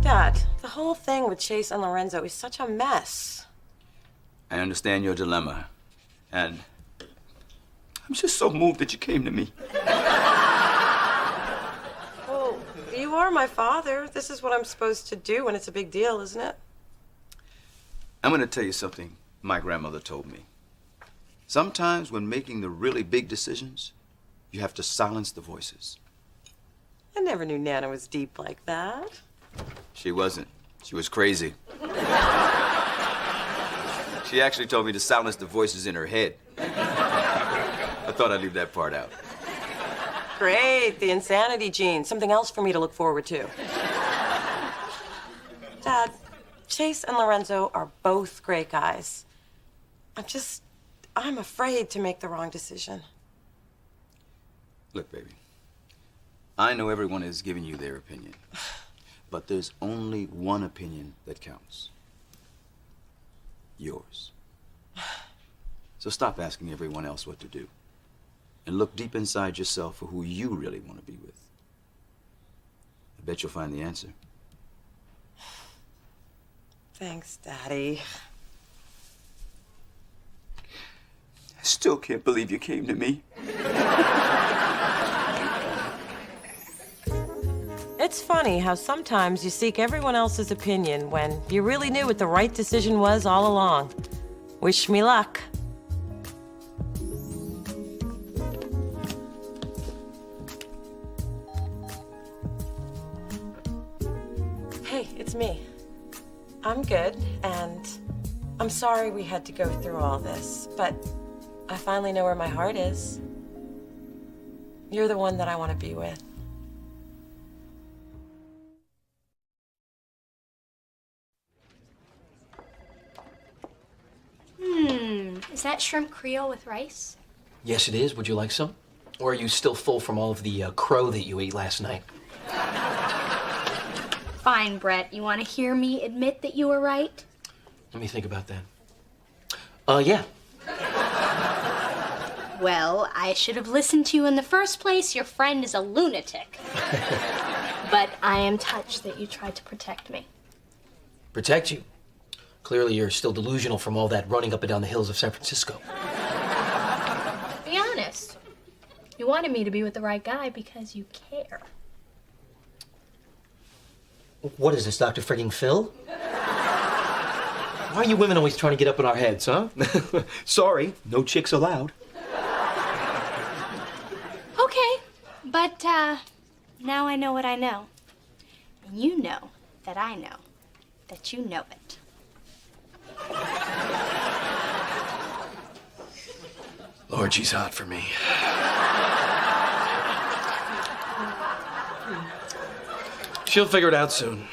Dad, the whole thing with Chase and Lorenzo is such a mess. I understand your dilemma, and I'm just so moved that you came to me. Well, you are my father. This is what I'm supposed to do when it's a big deal, isn't it? I'm going to tell you something my grandmother told me. Sometimes when making the really big decisions, you have to silence the voices. I never knew Nana was deep like that. She wasn't. She was crazy. She actually told me to silence the voices in her head. I thought I'd leave that part out. Great, the insanity gene. Something else for me to look forward to. Dad, Chase and Lorenzo are both great guys. I'm afraid to make the wrong decision. Look, baby, I know everyone is giving you their opinion, but there's only one opinion that counts. Yours. So stop asking everyone else what to do, and look deep inside yourself for who you really want to be with. I bet you'll find the answer. Thanks, Daddy. I still can't believe you came to me. It's funny how sometimes you seek everyone else's opinion when you really knew what the right decision was all along. Wish me luck. it's me. I'm good, and I'm sorry we had to go through all this, but I finally know where my heart is. You're the one that I want to be with. Is that shrimp Creole with rice? Yes, it is. Would you like some? Or are you still full from all of the crow that you ate last night? Fine, Brett. You want to hear me admit that you were right? Let me think about that. Yeah. Well, I should have listened to you in the first place. Your friend is a lunatic. But I am touched that you tried to protect me. Protect you? Clearly, you're still delusional from all that running up and down the hills of San Francisco. Be honest. You wanted me to be with the right guy because you care. What is this, Dr. Frigging Phil? Why are you women always trying to get up in our heads, huh? Sorry, no chicks allowed. Okay, but now I know what I know. And you know that I know that you know it. Lord, she's hot for me. She'll figure it out soon.